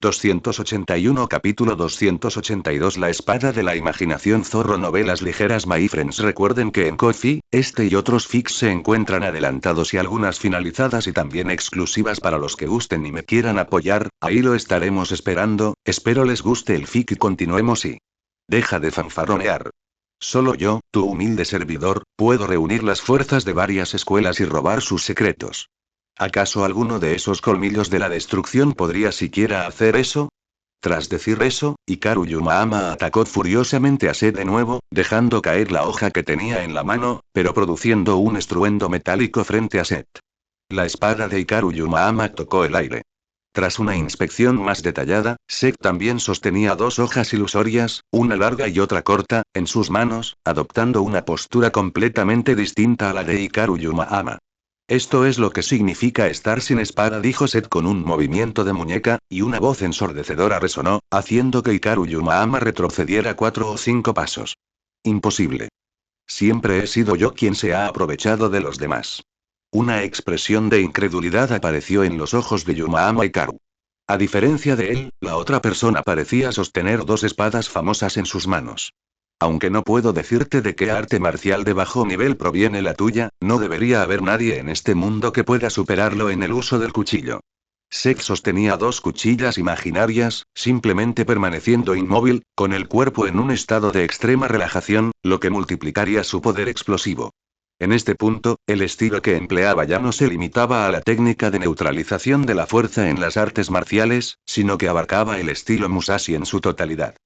281 Capítulo 282 La espada de la imaginación Zorro Novelas ligeras My friends recuerden que en Ko-fi, este y otros fics se encuentran adelantados y algunas finalizadas y también exclusivas para los que gusten y me quieran apoyar, ahí lo estaremos esperando, espero les guste el fic y continuemos y... Deja de fanfarronear. Solo yo, tu humilde servidor, puedo reunir las fuerzas de varias escuelas y robar sus secretos. ¿Acaso alguno de esos colmillos de la destrucción podría siquiera hacer eso? Tras decir eso, Hikaru Yumahama atacó furiosamente a Seth de nuevo, dejando caer la hoja que tenía en la mano, pero produciendo un estruendo metálico frente a Seth. La espada de Hikaru Yumahama tocó el aire. Tras una inspección más detallada, Seth también sostenía dos hojas ilusorias, una larga y otra corta, en sus manos, adoptando una postura completamente distinta a la de Hikaru Yumahama. Esto es lo que significa estar sin espada, dijo Seth con un movimiento de muñeca, y una voz ensordecedora resonó, haciendo que Hikaru Yumahama retrocediera 4 o 5 pasos. Imposible. Siempre he sido yo quien se ha aprovechado de los demás. Una expresión de incredulidad apareció en los ojos de Yumahama Hikaru. A diferencia de él, la otra persona parecía sostener dos espadas famosas en sus manos. Aunque no puedo decirte de qué arte marcial de bajo nivel proviene la tuya, no debería haber nadie en este mundo que pueda superarlo en el uso del cuchillo. Seth sostenía dos cuchillas imaginarias, simplemente permaneciendo inmóvil, con el cuerpo en un estado de extrema relajación, lo que multiplicaría su poder explosivo. En este punto, el estilo que empleaba ya no se limitaba a la técnica de neutralización de la fuerza en las artes marciales, sino que abarcaba el estilo Musashi en su totalidad.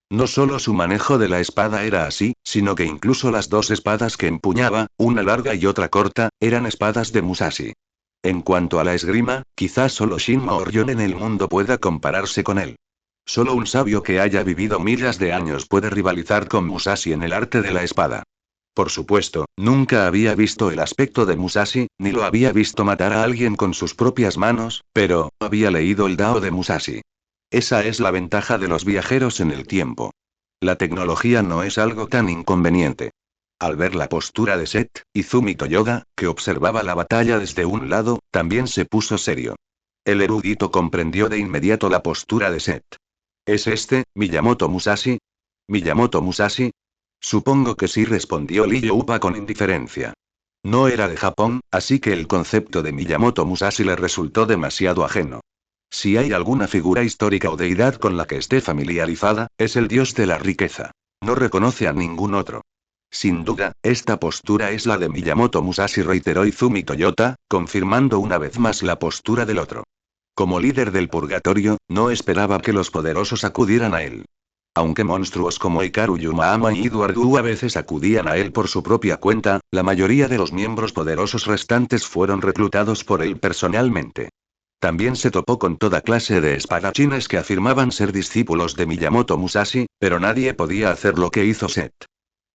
No solo su manejo de la espada era así, sino que incluso las dos espadas que empuñaba, una larga y otra corta, eran espadas de Musashi. En cuanto a la esgrima, quizás solo Shin Maoryon en el mundo pueda compararse con él. Solo un sabio que haya vivido miles de años puede rivalizar con Musashi en el arte de la espada. Por supuesto, nunca había visto el aspecto de Musashi, ni lo había visto matar a alguien con sus propias manos, pero había leído el Dao de Musashi. Esa es la ventaja de los viajeros en el tiempo. La tecnología no es algo tan inconveniente. Al ver la postura de Seth, Izumi Toyoda, que observaba la batalla desde un lado, también se puso serio. El erudito comprendió de inmediato la postura de Seth. ¿Es este, Miyamoto Musashi? ¿Miyamoto Musashi? Supongo que sí, respondió Lee Youba con indiferencia. No era de Japón, así que el concepto de Miyamoto Musashi le resultó demasiado ajeno. Si hay alguna figura histórica o deidad con la que esté familiarizada, es el dios de la riqueza. No reconoce a ningún otro. Sin duda, esta postura es la de Miyamoto Musashi, reiteró Izumi Toyota, confirmando una vez más la postura del otro. Como líder del purgatorio, no esperaba que los poderosos acudieran a él. Aunque monstruos como Hikaru Yumahama y Edward Wu a veces acudían a él por su propia cuenta, la mayoría de los miembros poderosos restantes fueron reclutados por él personalmente. También se topó con toda clase de espadachines que afirmaban ser discípulos de Miyamoto Musashi, pero nadie podía hacer lo que hizo Seth.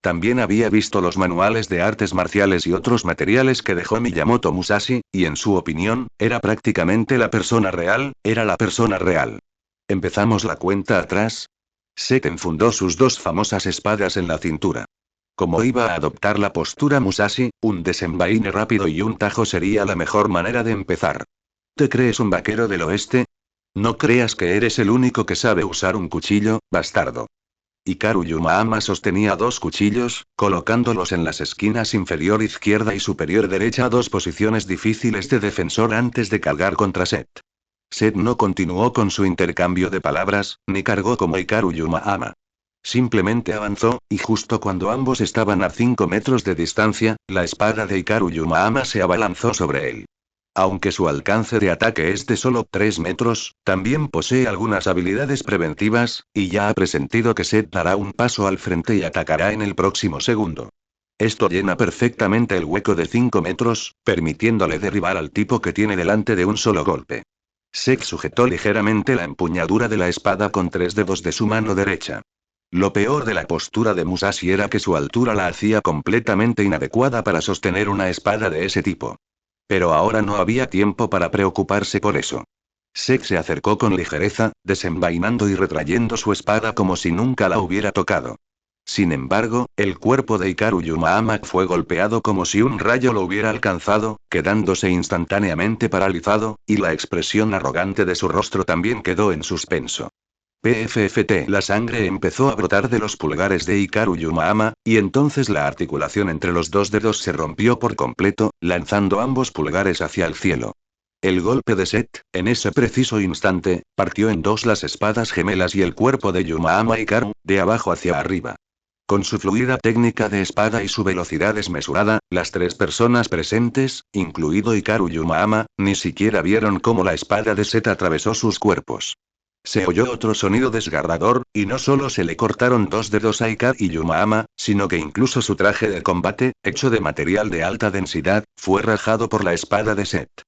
También había visto los manuales de artes marciales y otros materiales que dejó Miyamoto Musashi, y en su opinión, era prácticamente la persona real, era la persona real. ¿Empezamos la cuenta atrás? Seth enfundó sus dos famosas espadas en la cintura. Como iba a adoptar la postura Musashi, un desenvaine rápido y un tajo sería la mejor manera de empezar. ¿Te crees un vaquero del oeste? No creas que eres el único que sabe usar un cuchillo, bastardo. Hikaru Yumahama sostenía dos cuchillos, colocándolos en las esquinas inferior izquierda y superior derecha, dos posiciones difíciles de defensor antes de cargar contra Seth. Seth no continuó con su intercambio de palabras, ni cargó como Hikaru Yumahama. Simplemente avanzó, y justo cuando ambos estaban a 5 metros de distancia, la espada de Hikaru Yumahama se abalanzó sobre él. Aunque su alcance de ataque es de solo 3 metros, también posee algunas habilidades preventivas, y ya ha presentido que Seth dará un paso al frente y atacará en el próximo segundo. Esto llena perfectamente el hueco de 5 metros, permitiéndole derribar al tipo que tiene delante de un solo golpe. Seth sujetó ligeramente la empuñadura de la espada con 3 dedos de su mano derecha. Lo peor de la postura de Musashi era que su altura la hacía completamente inadecuada para sostener una espada de ese tipo. Pero ahora no había tiempo para preocuparse por eso. Seth se acercó con ligereza, desenvainando y retrayendo su espada como si nunca la hubiera tocado. Sin embargo, el cuerpo de Hikaru Yumahama fue golpeado como si un rayo lo hubiera alcanzado, quedándose instantáneamente paralizado, y la expresión arrogante de su rostro también quedó en suspenso. PFFT. La sangre empezó a brotar de los pulgares de Hikaru Yumahama, y entonces la articulación entre los dos dedos se rompió por completo, lanzando ambos pulgares hacia el cielo. El golpe de Seth, en ese preciso instante, partió en dos las espadas gemelas y el cuerpo de Yumahama Hikaru, de abajo hacia arriba. Con su fluida técnica de espada y su velocidad desmesurada, las tres personas presentes, incluido Hikaru Yumahama, ni siquiera vieron cómo la espada de Seth atravesó sus cuerpos. Se oyó otro sonido desgarrador, y no solo se le cortaron dos dedos a Hikaru Yumahama, sino que incluso su traje de combate, hecho de material de alta densidad, fue rajado por la espada de Seth.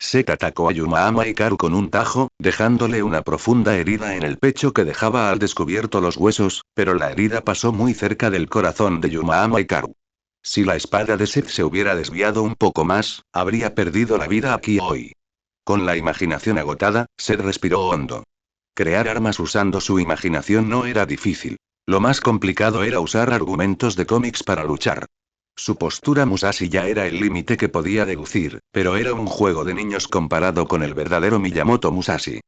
Seth atacó a Yumahama Hikaru con un tajo, dejándole una profunda herida en el pecho que dejaba al descubierto los huesos, pero la herida pasó muy cerca del corazón de Yumahama Hikaru. Si la espada de Seth se hubiera desviado un poco más, habría perdido la vida aquí hoy. Con la imaginación agotada, Seth respiró hondo. Crear armas usando su imaginación no era difícil. Lo más complicado era usar argumentos de cómics para luchar. Su postura Musashi ya era el límite que podía deducir, pero era un juego de niños comparado con el verdadero Miyamoto Musashi.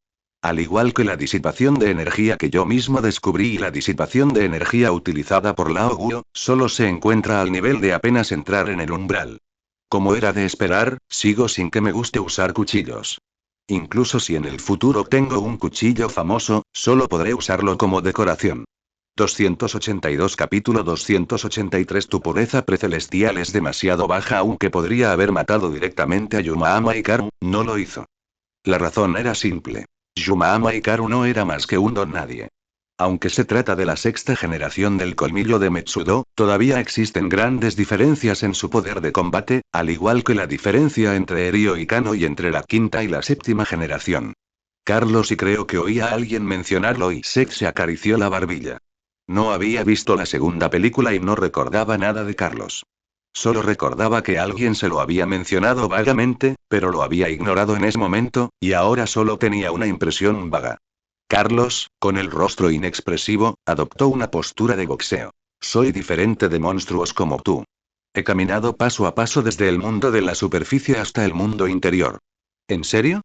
Al igual que la disipación de energía que yo mismo descubrí y la disipación de energía utilizada por Lao Guo, solo se encuentra al nivel de apenas entrar en el umbral. Como era de esperar, sigo sin que me guste usar cuchillos. Incluso si en el futuro tengo un cuchillo famoso, solo podré usarlo como decoración. 282 Capítulo 283 Tu pureza precelestial es demasiado baja aunque podría haber matado directamente a Yumahama Hikaru, no lo hizo. La razón era simple. Yumahama Hikaru no era más que un don nadie. Aunque se trata de la sexta generación del colmillo de Metsudo, todavía existen grandes diferencias en su poder de combate, al igual que la diferencia entre Erio y Kano y entre la quinta y la séptima generación. Carlos y creo que oí a alguien mencionarlo y Seth se acarició la barbilla. No había visto la segunda película y no recordaba nada de Carlos. Solo recordaba que alguien se lo había mencionado vagamente, pero lo había ignorado en ese momento, y ahora solo tenía una impresión vaga. Carlos, con el rostro inexpresivo, adoptó una postura de boxeo. Soy diferente de monstruos como tú. He caminado paso a paso desde el mundo de la superficie hasta el mundo interior. ¿En serio?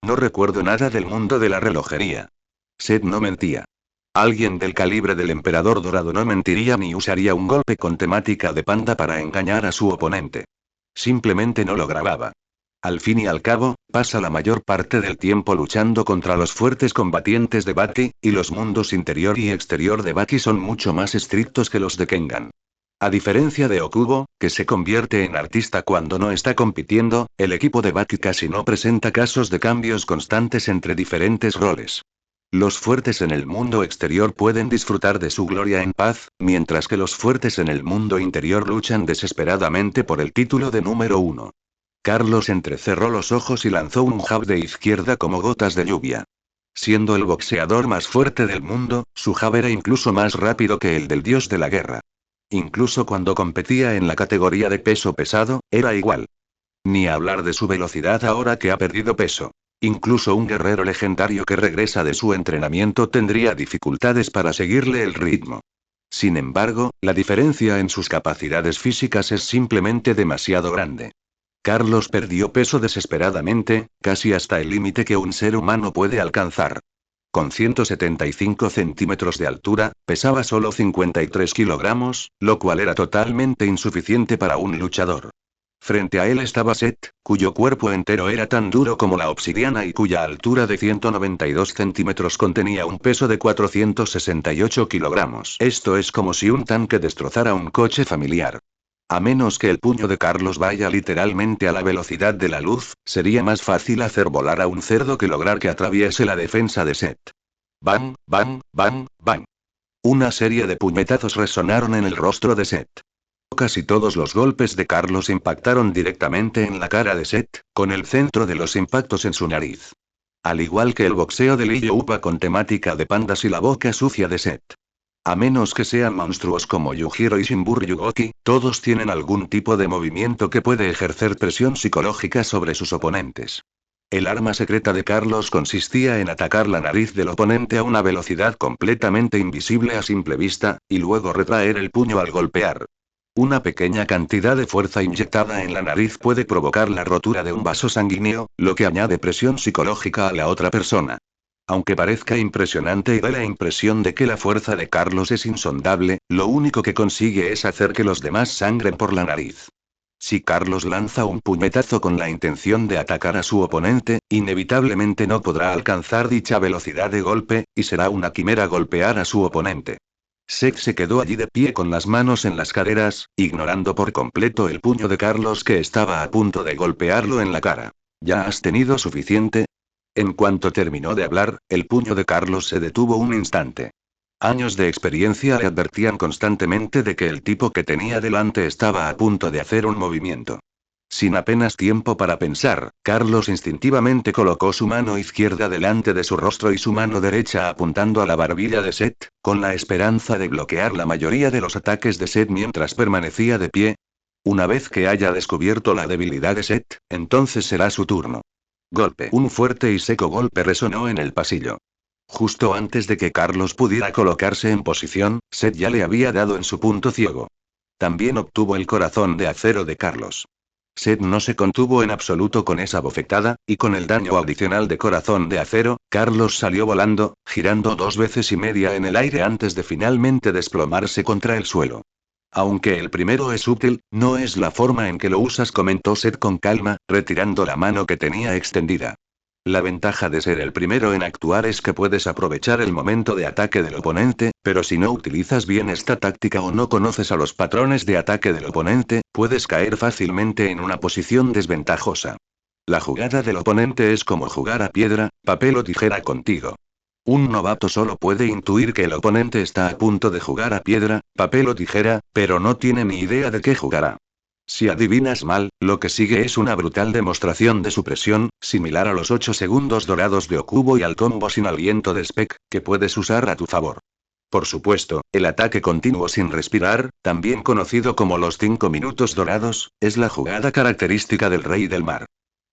No recuerdo nada del mundo de la relojería. Seth no mentía. Alguien del calibre del emperador dorado no mentiría ni usaría un golpe con temática de panda para engañar a su oponente. Simplemente no lo grababa. Al fin y al cabo, pasa la mayor parte del tiempo luchando contra los fuertes combatientes de Baki, y los mundos interior y exterior de Baki son mucho más estrictos que los de Kengan. A diferencia de Okubo, que se convierte en artista cuando no está compitiendo, el equipo de Baki casi no presenta casos de cambios constantes entre diferentes roles. Los fuertes en el mundo exterior pueden disfrutar de su gloria en paz, mientras que los fuertes en el mundo interior luchan desesperadamente por el título de número 1. Carlos entrecerró los ojos y lanzó un jab de izquierda como gotas de lluvia. Siendo el boxeador más fuerte del mundo, su jab era incluso más rápido que el del dios de la guerra. Incluso cuando competía en la categoría de peso pesado, era igual. Ni hablar de su velocidad ahora que ha perdido peso. Incluso un guerrero legendario que regresa de su entrenamiento tendría dificultades para seguirle el ritmo. Sin embargo, la diferencia en sus capacidades físicas es simplemente demasiado grande. Carlos perdió peso desesperadamente, casi hasta el límite que un ser humano puede alcanzar. Con 175 centímetros de altura, pesaba solo 53 kilogramos, lo cual era totalmente insuficiente para un luchador. Frente a él estaba Seth, cuyo cuerpo entero era tan duro como la obsidiana y cuya altura de 192 centímetros contenía un peso de 468 kilogramos. Esto es como si un tanque destrozara un coche familiar. A menos que el puño de Carlos vaya literalmente a la velocidad de la luz, sería más fácil hacer volar a un cerdo que lograr que atraviese la defensa de Seth. Bang, bang, bang, bang. Una serie de puñetazos resonaron en el rostro de Seth. Casi todos los golpes de Carlos impactaron directamente en la cara de Seth, con el centro de los impactos en su nariz. Al igual que el boxeo de Lee Upa con temática de pandas y la boca sucia de Seth. A menos que sean monstruos como Yujiro y Shimbur Yugoki, todos tienen algún tipo de movimiento que puede ejercer presión psicológica sobre sus oponentes. El arma secreta de Carlos consistía en atacar la nariz del oponente a una velocidad completamente invisible a simple vista, y luego retraer el puño al golpear. Una pequeña cantidad de fuerza inyectada en la nariz puede provocar la rotura de un vaso sanguíneo, lo que añade presión psicológica a la otra persona. Aunque parezca impresionante y dé la impresión de que la fuerza de Carlos es insondable, lo único que consigue es hacer que los demás sangren por la nariz. Si Carlos lanza un puñetazo con la intención de atacar a su oponente, inevitablemente no podrá alcanzar dicha velocidad de golpe, y será una quimera golpear a su oponente. Seth se quedó allí de pie con las manos en las caderas, ignorando por completo el puño de Carlos que estaba a punto de golpearlo en la cara. ¿Ya has tenido suficiente? En cuanto terminó de hablar, el puño de Carlos se detuvo un instante. Años de experiencia le advertían constantemente de que el tipo que tenía delante estaba a punto de hacer un movimiento. Sin apenas tiempo para pensar, Carlos instintivamente colocó su mano izquierda delante de su rostro y su mano derecha apuntando a la barbilla de Seth, con la esperanza de bloquear la mayoría de los ataques de Seth mientras permanecía de pie. Una vez que haya descubierto la debilidad de Seth, entonces será su turno. Golpe. Un fuerte y seco golpe resonó en el pasillo. Justo antes de que Carlos pudiera colocarse en posición, Seth ya le había dado en su punto ciego. También obtuvo el corazón de acero de Carlos. Seth no se contuvo en absoluto con esa bofetada, y con el daño adicional de corazón de acero, Carlos salió volando, girando 2 veces y media en el aire antes de finalmente desplomarse contra el suelo. Aunque el primero es útil, no es la forma en que lo usas, comentó Seth con calma, retirando la mano que tenía extendida. La ventaja de ser el primero en actuar es que puedes aprovechar el momento de ataque del oponente, pero si no utilizas bien esta táctica o no conoces a los patrones de ataque del oponente, puedes caer fácilmente en una posición desventajosa. La jugada del oponente es como jugar a piedra, papel o tijera contigo. Un novato solo puede intuir que el oponente está a punto de jugar a piedra, papel o tijera, pero no tiene ni idea de qué jugará. Si adivinas mal, lo que sigue es una brutal demostración de supresión, similar a los 8 segundos dorados de Okubo y al combo sin aliento de Spec, que puedes usar a tu favor. Por supuesto, el ataque continuo sin respirar, también conocido como los 5 minutos dorados, es la jugada característica del Rey del Mar.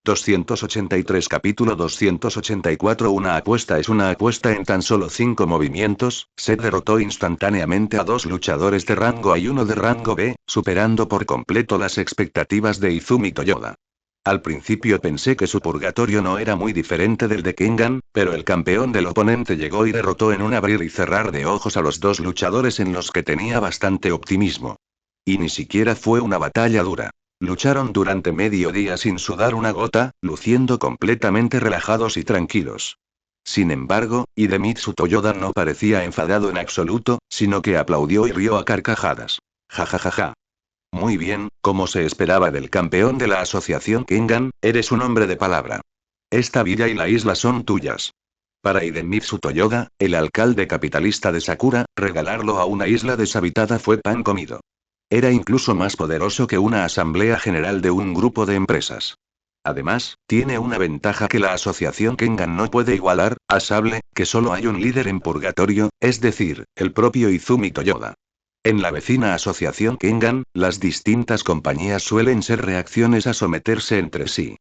283 Capítulo 284 Una apuesta es una apuesta en tan solo 5 movimientos. Seth derrotó instantáneamente a 2 luchadores de rango A y 1 de rango B, superando por completo las expectativas de Izumi Toyoda. Al principio pensé que su purgatorio no era muy diferente del de Kengan, pero el campeón del oponente llegó y derrotó en un abrir y cerrar de ojos a los 2 luchadores en los que tenía bastante optimismo. Y ni siquiera fue una batalla dura. Lucharon durante medio día sin sudar una gota, luciendo completamente relajados y tranquilos. Sin embargo, Hidemitsu Toyoda no parecía enfadado en absoluto, sino que aplaudió y rió a carcajadas. Ja ja ja ja. Muy bien, como se esperaba del campeón de la asociación Kengan, eres un hombre de palabra. Esta villa y la isla son tuyas. Para Hidemitsu Toyoda, el alcalde capitalista de Sakura, regalarlo a una isla deshabitada fue pan comido. Era incluso más poderoso que una asamblea general de un grupo de empresas. Además, tiene una ventaja que la asociación Kengan no puede igualar, a sable, que solo hay un líder en purgatorio, es decir, el propio Izumi Toyoda. En la vecina asociación Kengan, las distintas compañías suelen ser reacciones a someterse entre sí.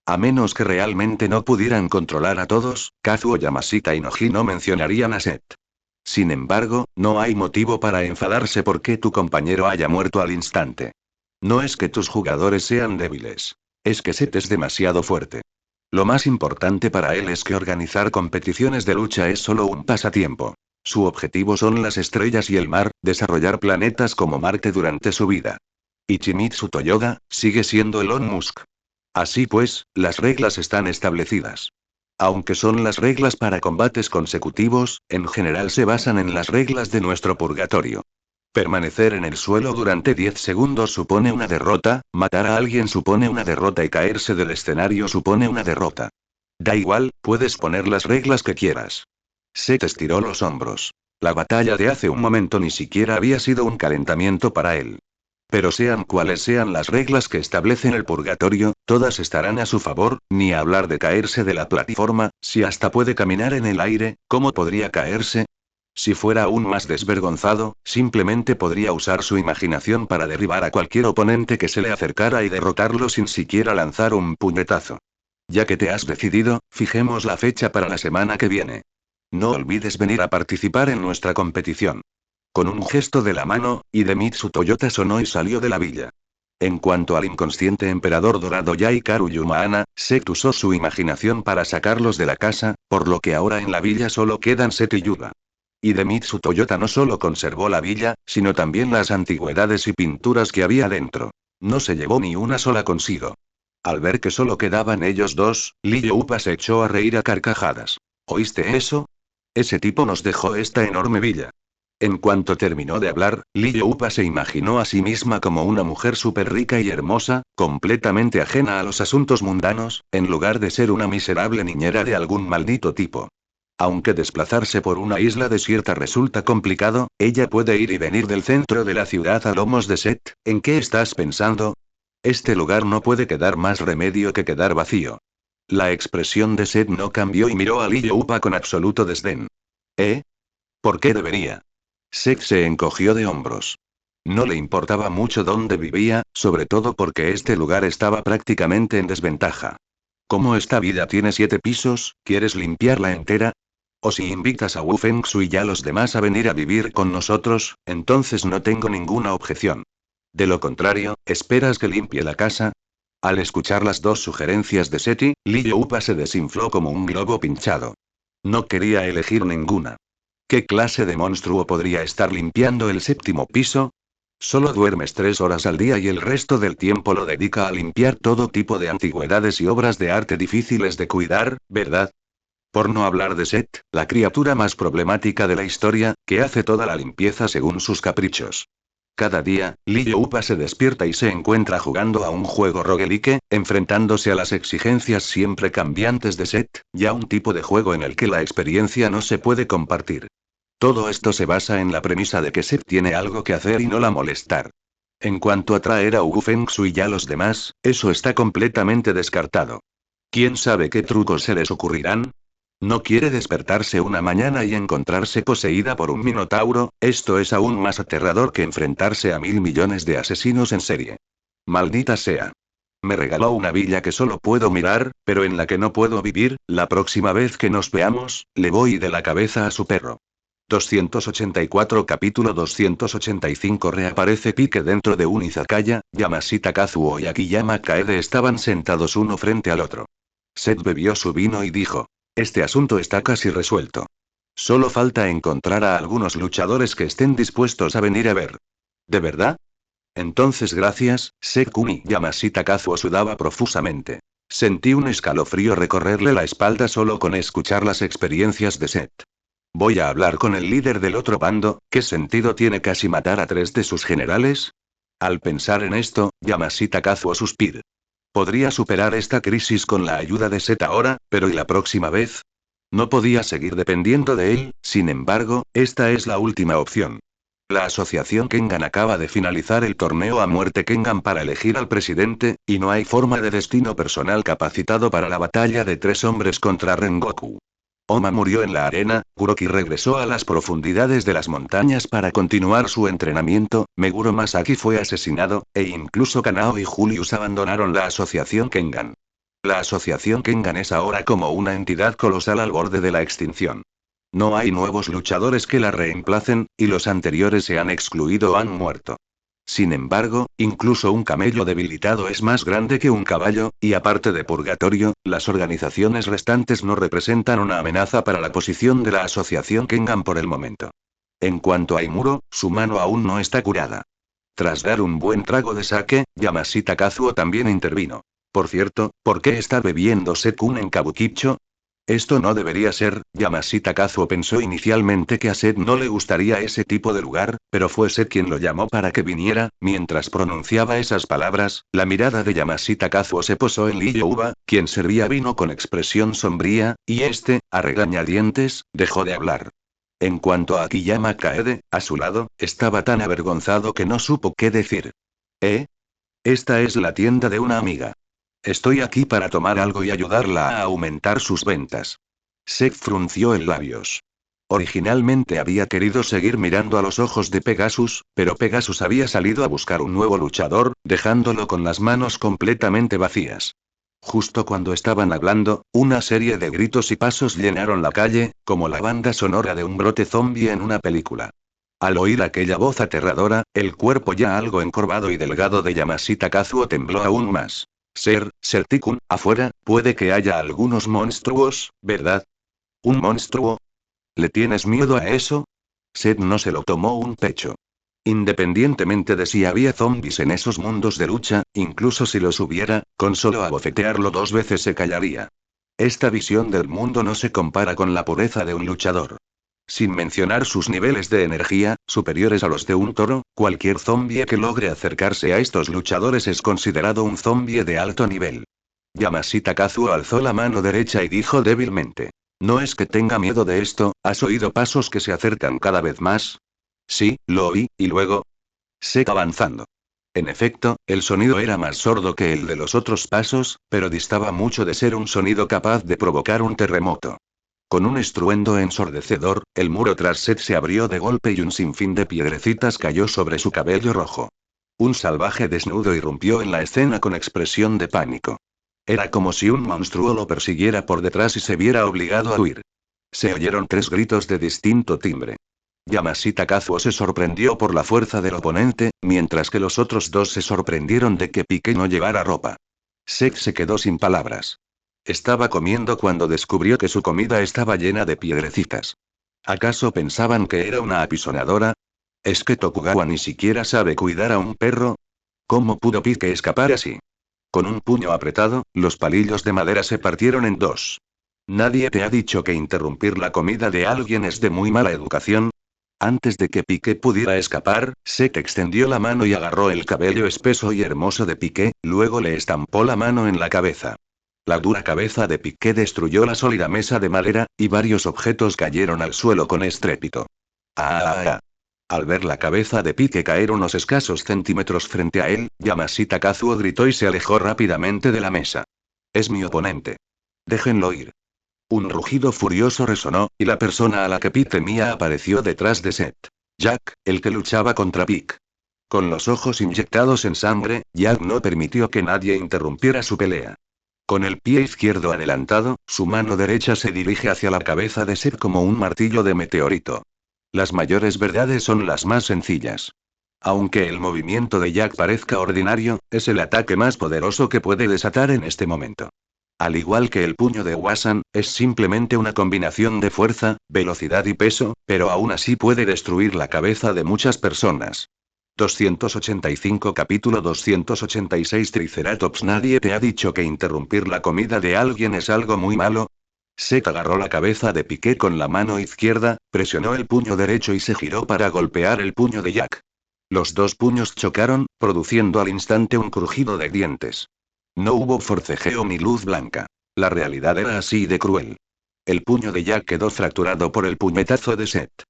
A menos que realmente no pudieran controlar a todos, Kazuo Yamashita y Noji no mencionarían a Seth. Sin embargo, no hay motivo para enfadarse porque tu compañero haya muerto al instante. No es que tus jugadores sean débiles. Es que Seth es demasiado fuerte. Lo más importante para él es que organizar competiciones de lucha es solo un pasatiempo. Su objetivo son las estrellas y el mar, desarrollar planetas como Marte durante su vida. Ichimitsu Toyoda, sigue siendo Elon Musk. Así pues, las reglas están establecidas. Aunque son las reglas para combates consecutivos, en general se basan en las reglas de nuestro purgatorio. Permanecer en el suelo durante 10 segundos supone una derrota, matar a alguien supone una derrota y caerse del escenario supone una derrota. Da igual, puedes poner las reglas que quieras. Seth estiró los hombros. La batalla de hace un momento ni siquiera había sido un calentamiento para él. Pero sean cuales sean las reglas que establecen el purgatorio, todas estarán a su favor, ni hablar de caerse de la plataforma, si hasta puede caminar en el aire, ¿cómo podría caerse? Si fuera aún más desvergonzado, simplemente podría usar su imaginación para derribar a cualquier oponente que se le acercara y derrotarlo sin siquiera lanzar un puñetazo. Ya que te has decidido, fijemos la fecha para la semana que viene. No olvides venir a participar en nuestra competición. Con un gesto de la mano, Hidemitsu Toyota sonó y salió de la villa. En cuanto al inconsciente emperador dorado Yaikaru Yumaana, Set usó su imaginación para sacarlos de la casa, por lo que ahora en la villa solo quedan Set y Yuba. Hidemitsu Toyota no solo conservó la villa, sino también las antigüedades y pinturas que había dentro. No se llevó ni una sola consigo. Al ver que solo quedaban ellos dos, Lee Upa se echó a reír a carcajadas. ¿Oíste eso? Ese tipo nos dejó esta enorme villa. En cuanto terminó de hablar, Lee Upa se imaginó a sí misma como una mujer súper rica y hermosa, completamente ajena a los asuntos mundanos, en lugar de ser una miserable niñera de algún maldito tipo. Aunque desplazarse por una isla desierta resulta complicado, ella puede ir y venir del centro de la ciudad a lomos de Set. ¿En qué estás pensando? Este lugar no puede quedar más remedio que quedar vacío. La expresión de Set no cambió y miró a Lee Upa con absoluto desdén. ¿Eh? ¿Por qué debería? Set se encogió de hombros. No le importaba mucho dónde vivía, sobre todo porque este lugar estaba prácticamente en desventaja. Como esta vida tiene 7 pisos, ¿quieres limpiarla entera? O si invitas a Wu Fengsu y a los demás a venir a vivir con nosotros, entonces no tengo ninguna objeción. De lo contrario, ¿esperas que limpie la casa? Al escuchar las dos sugerencias de Seti, Lee Upa se desinfló como un globo pinchado. No quería elegir ninguna. ¿Qué clase de monstruo podría estar limpiando el 7º piso? Solo duermes 3 horas al día y el resto del tiempo lo dedica a limpiar todo tipo de antigüedades y obras de arte difíciles de cuidar, ¿verdad? Por no hablar de Set, la criatura más problemática de la historia, que hace toda la limpieza según sus caprichos. Cada día, Lee Upa se despierta y se encuentra jugando a un juego roguelike, enfrentándose a las exigencias siempre cambiantes de Set, ya un tipo de juego en el que la experiencia no se puede compartir. Todo esto se basa en la premisa de que Set tiene algo que hacer y no la molestar. En cuanto a traer a Wu Fengsu y a los demás, eso está completamente descartado. ¿Quién sabe qué trucos se les ocurrirán? ¿No quiere despertarse una mañana y encontrarse poseída por un minotauro? Esto es aún más aterrador que enfrentarse a 1.000 millones de asesinos en serie. Maldita sea. Me regaló una villa que solo puedo mirar, pero en la que no puedo vivir. La próxima vez que nos veamos, le voy de la cabeza a su perro. 284 Capítulo 285 Reaparece Pike dentro de un izakaya. Yamashita Kazuo y Akiyama Kaede estaban sentados uno frente al otro. Seth bebió su vino y dijo: este asunto está casi resuelto. Solo falta encontrar a algunos luchadores que estén dispuestos a venir a ver. ¿De verdad? Entonces gracias, Sekuni. Yamashita Kazuo sudaba profusamente. Sentí un escalofrío recorrerle la espalda solo con escuchar las experiencias de Seth. Voy a hablar con el líder del otro bando. ¿Qué sentido tiene casi matar a 3 de sus generales? Al pensar en esto, Yamashita Kazuo suspiró. Podría superar esta crisis con la ayuda de Seth ahora, pero ¿y la próxima vez? No podía seguir dependiendo de él. Sin embargo, esta es la última opción. La asociación Kengan acaba de finalizar el torneo a muerte Kengan para elegir al presidente, y no hay forma de destino personal capacitado para la batalla de 3 hombres contra Rengoku. Oma murió en la arena, Kuroki regresó a las profundidades de las montañas para continuar su entrenamiento, Meguro Masaki fue asesinado, e incluso Kanao y Julius abandonaron la asociación Kengan. La asociación Kengan es ahora como una entidad colosal al borde de la extinción. No hay nuevos luchadores que la reemplacen, y los anteriores se han excluido o han muerto. Sin embargo, incluso un camello debilitado es más grande que un caballo, y aparte de Purgatorio, las organizaciones restantes no representan una amenaza para la posición de la asociación Kengan por el momento. En cuanto a Imuro, su mano aún no está curada. Tras dar un buen trago de sake, Yamashita Kazuo también intervino. Por cierto, ¿por qué está bebiendo Sekun en Kabukicho? Esto no debería ser. Yamashita Kazuo pensó inicialmente que a Seth no le gustaría ese tipo de lugar, pero fue Seth quien lo llamó para que viniera. Mientras pronunciaba esas palabras, la mirada de Yamashita Kazuo se posó en Lee Uba, quien servía vino con expresión sombría, y este, a regañadientes, dejó de hablar. En cuanto a Akiyama Kaede, a su lado, estaba tan avergonzado que no supo qué decir. ¿Eh? Esta es la tienda de una amiga. Estoy aquí para tomar algo y ayudarla a aumentar sus ventas. Seth frunció el labios. Originalmente había querido seguir mirando a los ojos de Pegasus, pero Pegasus había salido a buscar un nuevo luchador, dejándolo con las manos completamente vacías. Justo cuando estaban hablando, una serie de gritos y pasos llenaron la calle, como la banda sonora de un brote zombie en una película. Al oír aquella voz aterradora, el cuerpo ya algo encorvado y delgado de Yamashita Kazuo tembló aún más. Sertikun, afuera, puede que haya algunos monstruos, ¿verdad? ¿Un monstruo? ¿Le tienes miedo a eso? Seth no se lo tomó un pecho. Independientemente de si había zombies en esos mundos de lucha, incluso si los hubiera, con solo abofetearlo 2 veces se callaría. Esta visión del mundo no se compara con la pureza de un luchador. Sin mencionar sus niveles de energía, superiores a los de un toro, cualquier zombie que logre acercarse a estos luchadores es considerado un zombie de alto nivel. Yamashita Kazuo alzó la mano derecha y dijo débilmente. No es que tenga miedo de esto, ¿has oído pasos que se acercan cada vez más? Sí, lo oí, y luego. Sek avanzando. En efecto, el sonido era más sordo que el de los otros pasos, pero distaba mucho de ser un sonido capaz de provocar un terremoto. Con un estruendo ensordecedor, el muro tras Seth se abrió de golpe y un sinfín de piedrecitas cayó sobre su cabello rojo. Un salvaje desnudo irrumpió en la escena con expresión de pánico. Era como si un monstruo lo persiguiera por detrás y se viera obligado a huir. Se oyeron 3 gritos de distinto timbre. Yamashita Kazuo se sorprendió por la fuerza del oponente, mientras que los otros dos se sorprendieron de que Piqué no llevara ropa. Sek se quedó sin palabras. Estaba comiendo cuando descubrió que su comida estaba llena de piedrecitas. ¿Acaso pensaban que era una apisonadora? ¿Es que Tokugawa ni siquiera sabe cuidar a un perro? ¿Cómo pudo Piqué escapar así? Con un puño apretado, los palillos de madera se partieron en dos. ¿Nadie te ha dicho que interrumpir la comida de alguien es de muy mala educación? Antes de que Piqué pudiera escapar, Seth extendió la mano y agarró el cabello espeso y hermoso de Piqué, luego le estampó la mano en la cabeza. La dura cabeza de Piqué destruyó la sólida mesa de madera, y varios objetos cayeron al suelo con estrépito. ¡Ah! Al ver la cabeza de Piqué caer unos escasos centímetros frente a él, Yamashita Kazuo gritó y se alejó rápidamente de la mesa. Es mi oponente. Déjenlo ir. Un rugido furioso resonó, y la persona a la que Pete temía apareció detrás de Seth. Jack, el que luchaba contra Pick. Con los ojos inyectados en sangre, Jack no permitió que nadie interrumpiera su pelea. Con el pie izquierdo adelantado, su mano derecha se dirige hacia la cabeza de Seth como un martillo de meteorito. Las mayores verdades son las más sencillas. Aunque el movimiento de Jack parezca ordinario, es el ataque más poderoso que puede desatar en este momento. Al igual que el puño de Wasan, es simplemente una combinación de fuerza, velocidad y peso, pero aún así puede destruir la cabeza de muchas personas. 285 Capítulo 286 Triceratops. ¿Nadie te ha dicho que interrumpir la comida de alguien es algo muy malo? Seth agarró la cabeza de Piqué con la mano izquierda, presionó el puño derecho y se giró para golpear el puño de Jack. Los dos puños chocaron, produciendo al instante un crujido de dientes. No hubo forcejeo ni luz blanca. La realidad era así de cruel. El puño de Jack quedó fracturado por el puñetazo de Seth.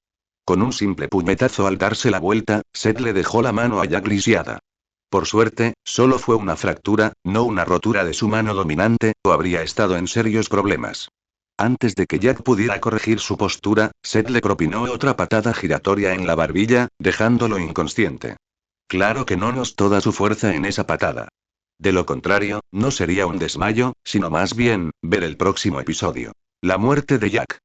Con un simple puñetazo al darse la vuelta, Seth le dejó la mano a Jack lisiada. Por suerte, solo fue una fractura, no una rotura de su mano dominante, o habría estado en serios problemas. Antes de que Jack pudiera corregir su postura, Seth le propinó otra patada giratoria en la barbilla, dejándolo inconsciente. Claro que no nos toda su fuerza en esa patada. De lo contrario, no sería un desmayo, sino más bien, ver el próximo episodio. La muerte de Jack.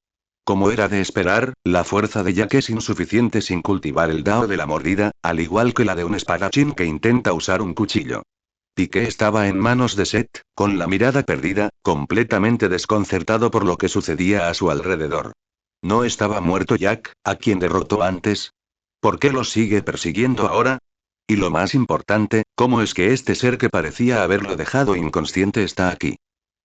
Como era de esperar, la fuerza de Jack es insuficiente sin cultivar el Dao de la mordida, al igual que la de un espadachín que intenta usar un cuchillo. Piqué estaba en manos de Seth, con la mirada perdida, completamente desconcertado por lo que sucedía a su alrededor. ¿No estaba muerto Jack, a quien derrotó antes? ¿Por qué lo sigue persiguiendo ahora? Y lo más importante, ¿cómo es que este ser que parecía haberlo dejado inconsciente está aquí?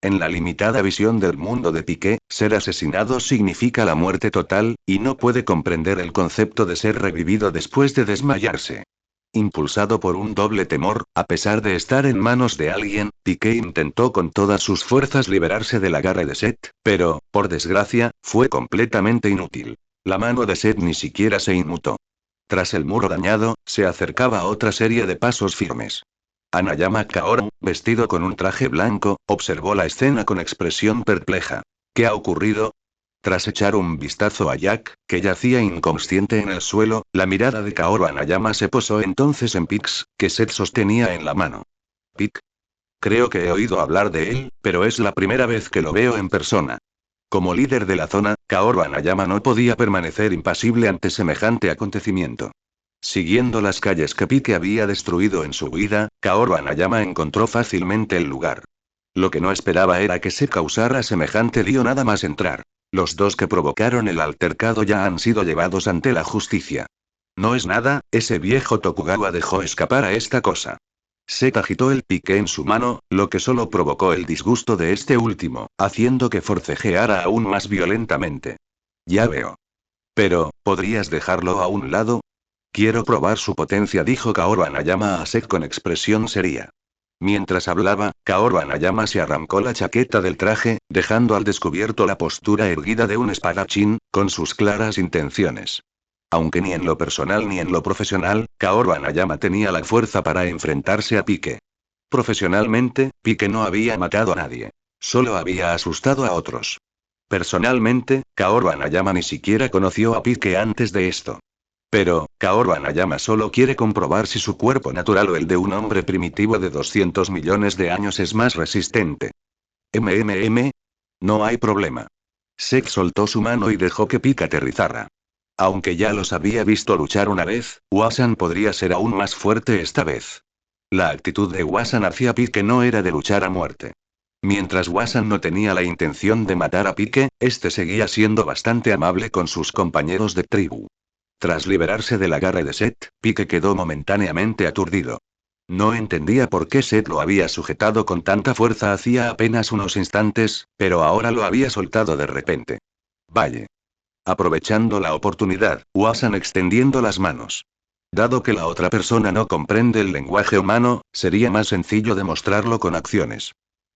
En la limitada visión del mundo de Piqué, ser asesinado significa la muerte total, y no puede comprender el concepto de ser revivido después de desmayarse. Impulsado por un doble temor, a pesar de estar en manos de alguien, Piqué intentó con todas sus fuerzas liberarse del agarre de Seth, pero, por desgracia, fue completamente inútil. La mano de Seth ni siquiera se inmutó. Tras el muro dañado, se acercaba otra serie de pasos firmes. Anayama Kaoru, vestido con un traje blanco, observó la escena con expresión perpleja. ¿Qué ha ocurrido? Tras echar un vistazo a Jack, que yacía inconsciente en el suelo, la mirada de Kaoru Anayama se posó entonces en Pix, que Seth sostenía en la mano. Pix. Creo que he oído hablar de él, pero es la primera vez que lo veo en persona. Como líder de la zona, Kaoru Hanayama no podía permanecer impasible ante semejante acontecimiento. Siguiendo las calles que Pike había destruido en su huida, Kaoru Hanayama encontró fácilmente el lugar. Lo que no esperaba era que se causara semejante lío nada más entrar. Los dos que provocaron el altercado ya han sido llevados ante la justicia. No es nada, ese viejo Tokugawa dejó escapar a esta cosa. Seth agitó el piqué en su mano, lo que solo provocó el disgusto de este último, haciendo que forcejeara aún más violentamente. Ya veo. Pero, ¿podrías dejarlo a un lado? Quiero probar su potencia, dijo Kaoru Hanayama a Seth con expresión seria. Mientras hablaba, Kaoru Hanayama se arrancó la chaqueta del traje, dejando al descubierto la postura erguida de un espadachín, con sus claras intenciones. Aunque ni en lo personal ni en lo profesional, Kaoru Hanayama tenía la fuerza para enfrentarse a Pike. Profesionalmente, Pike no había matado a nadie. Solo había asustado a otros. Personalmente, Kaoru Hanayama ni siquiera conoció a Pike antes de esto. Pero, Kaoru Hanayama solo quiere comprobar si su cuerpo natural o el de un hombre primitivo de 200 millones de años es más resistente. No hay problema. Seth soltó su mano y dejó que Pike aterrizara. Aunque ya los había visto luchar una vez, Wasan podría ser aún más fuerte esta vez. La actitud de Wasan hacia Pike no era de luchar a muerte. Mientras Wasan no tenía la intención de matar a Pike, este seguía siendo bastante amable con sus compañeros de tribu. Tras liberarse del agarre de Seth, Pike quedó momentáneamente aturdido. No entendía por qué Seth lo había sujetado con tanta fuerza hacía apenas unos instantes, pero ahora lo había soltado de repente. Vaya. Aprovechando la oportunidad, Wasan extendiendo las manos. Dado que la otra persona no comprende el lenguaje humano, sería más sencillo demostrarlo con acciones.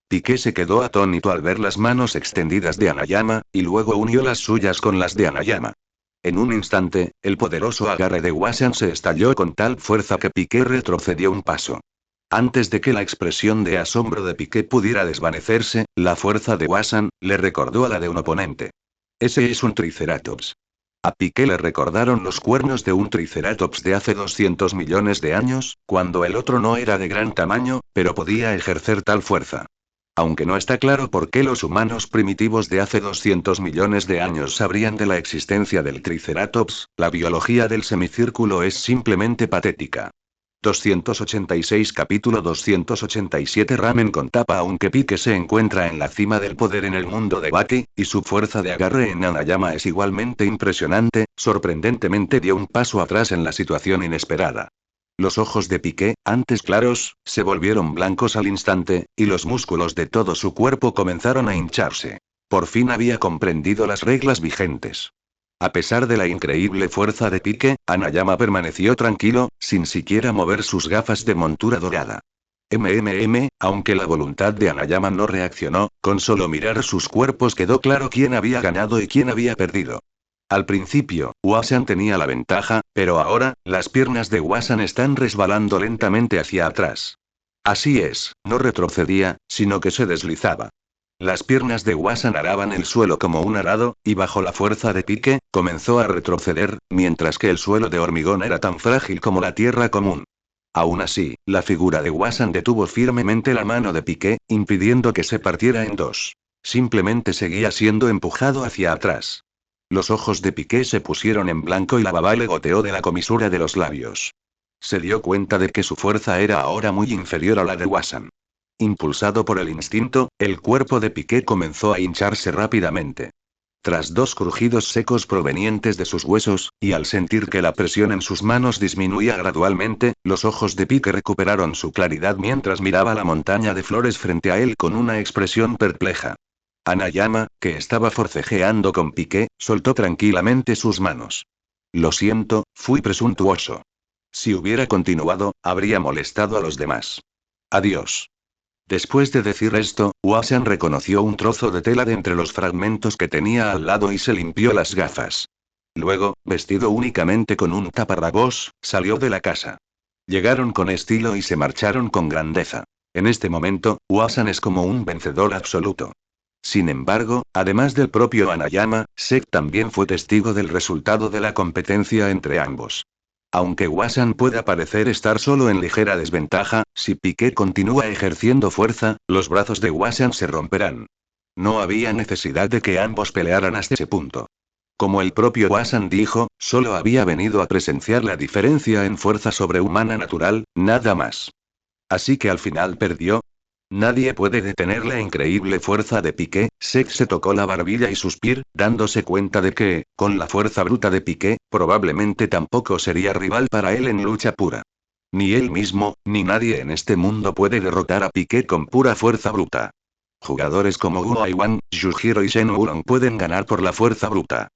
Pike se quedó atónito al ver las manos extendidas de Hanayama, y luego unió las suyas con las de Hanayama. En un instante, el poderoso agarre de Wasan se estalló con tal fuerza que Pike retrocedió un paso. Antes de que la expresión de asombro de Pike pudiera desvanecerse, la fuerza de Wasan le recordó a la de un oponente. Ese es un triceratops. A Pike le recordaron los cuernos de un triceratops de hace 200 millones de años, cuando el otro no era de gran tamaño, pero podía ejercer tal fuerza. Aunque no está claro por qué los humanos primitivos de hace 200 millones de años sabrían de la existencia del triceratops, la biología del semicírculo es simplemente patética. 286 Capítulo 287 Ramen con tapa. Aunque Pike se encuentra en la cima del poder en el mundo de Baki, y su fuerza de agarre en Hanayama es igualmente impresionante, sorprendentemente dio un paso atrás en la situación inesperada. Los ojos de Pike, antes claros, se volvieron blancos al instante, y los músculos de todo su cuerpo comenzaron a hincharse. Por fin había comprendido las reglas vigentes. A pesar de la increíble fuerza de Pike, Hanayama permaneció tranquilo, sin siquiera mover sus gafas de montura dorada. Aunque la voluntad de Hanayama no reaccionó, con solo mirar sus cuerpos quedó claro quién había ganado y quién había perdido. Al principio, Wasan tenía la ventaja, pero ahora, las piernas de Wasan están resbalando lentamente hacia atrás. Así es, no retrocedía, sino que se deslizaba. Las piernas de Wasan araban el suelo como un arado, y bajo la fuerza de Pike, comenzó a retroceder, mientras que el suelo de hormigón era tan frágil como la tierra común. Aún así, la figura de Wasan detuvo firmemente la mano de Pike, impidiendo que se partiera en dos. Simplemente seguía siendo empujado hacia atrás. Los ojos de Pike se pusieron en blanco y la baba le goteó de la comisura de los labios. Se dio cuenta de que su fuerza era ahora muy inferior a la de Wasan. Impulsado por el instinto, el cuerpo de Pike comenzó a hincharse rápidamente. Tras dos crujidos secos provenientes de sus huesos, y al sentir que la presión en sus manos disminuía gradualmente, los ojos de Pike recuperaron su claridad mientras miraba la montaña de flores frente a él con una expresión perpleja. Hanayama, que estaba forcejeando con Pike, soltó tranquilamente sus manos. Lo siento, fui presuntuoso. Si hubiera continuado, habría molestado a los demás. Adiós. Después de decir esto, Wasan reconoció un trozo de tela de entre los fragmentos que tenía al lado y se limpió las gafas. Luego, vestido únicamente con un taparrabos, salió de la casa. Llegaron con estilo y se marcharon con grandeza. En este momento, Wasan es como un vencedor absoluto. Sin embargo, además del propio Hanayama, Seth también fue testigo del resultado de la competencia entre ambos. Aunque Wasan pueda parecer estar solo en ligera desventaja, si Piqué continúa ejerciendo fuerza, los brazos de Wasan se romperán. No había necesidad de que ambos pelearan hasta ese punto. Como el propio Wasan dijo, solo había venido a presenciar la diferencia en fuerza sobrehumana natural, nada más. Así que al final perdió. Nadie puede detener la increíble fuerza de Piqué. Seth se tocó la barbilla y suspiró, dándose cuenta de que, con la fuerza bruta de Piqué, probablemente tampoco sería rival para él en lucha pura. Ni él mismo, ni nadie en este mundo puede derrotar a Piqué con pura fuerza bruta. Jugadores como Guo Aiwan, Yujiro y Shen Wulong pueden ganar por la fuerza bruta.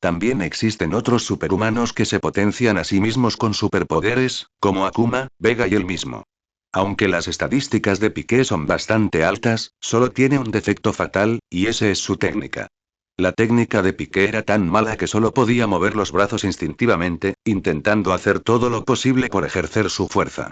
También existen otros superhumanos que se potencian a sí mismos con superpoderes, como Akuma, Vega y él mismo. Aunque las estadísticas de Piqué son bastante altas, solo tiene un defecto fatal, y ese es su técnica. La técnica de Piqué era tan mala que solo podía mover los brazos instintivamente, intentando hacer todo lo posible por ejercer su fuerza.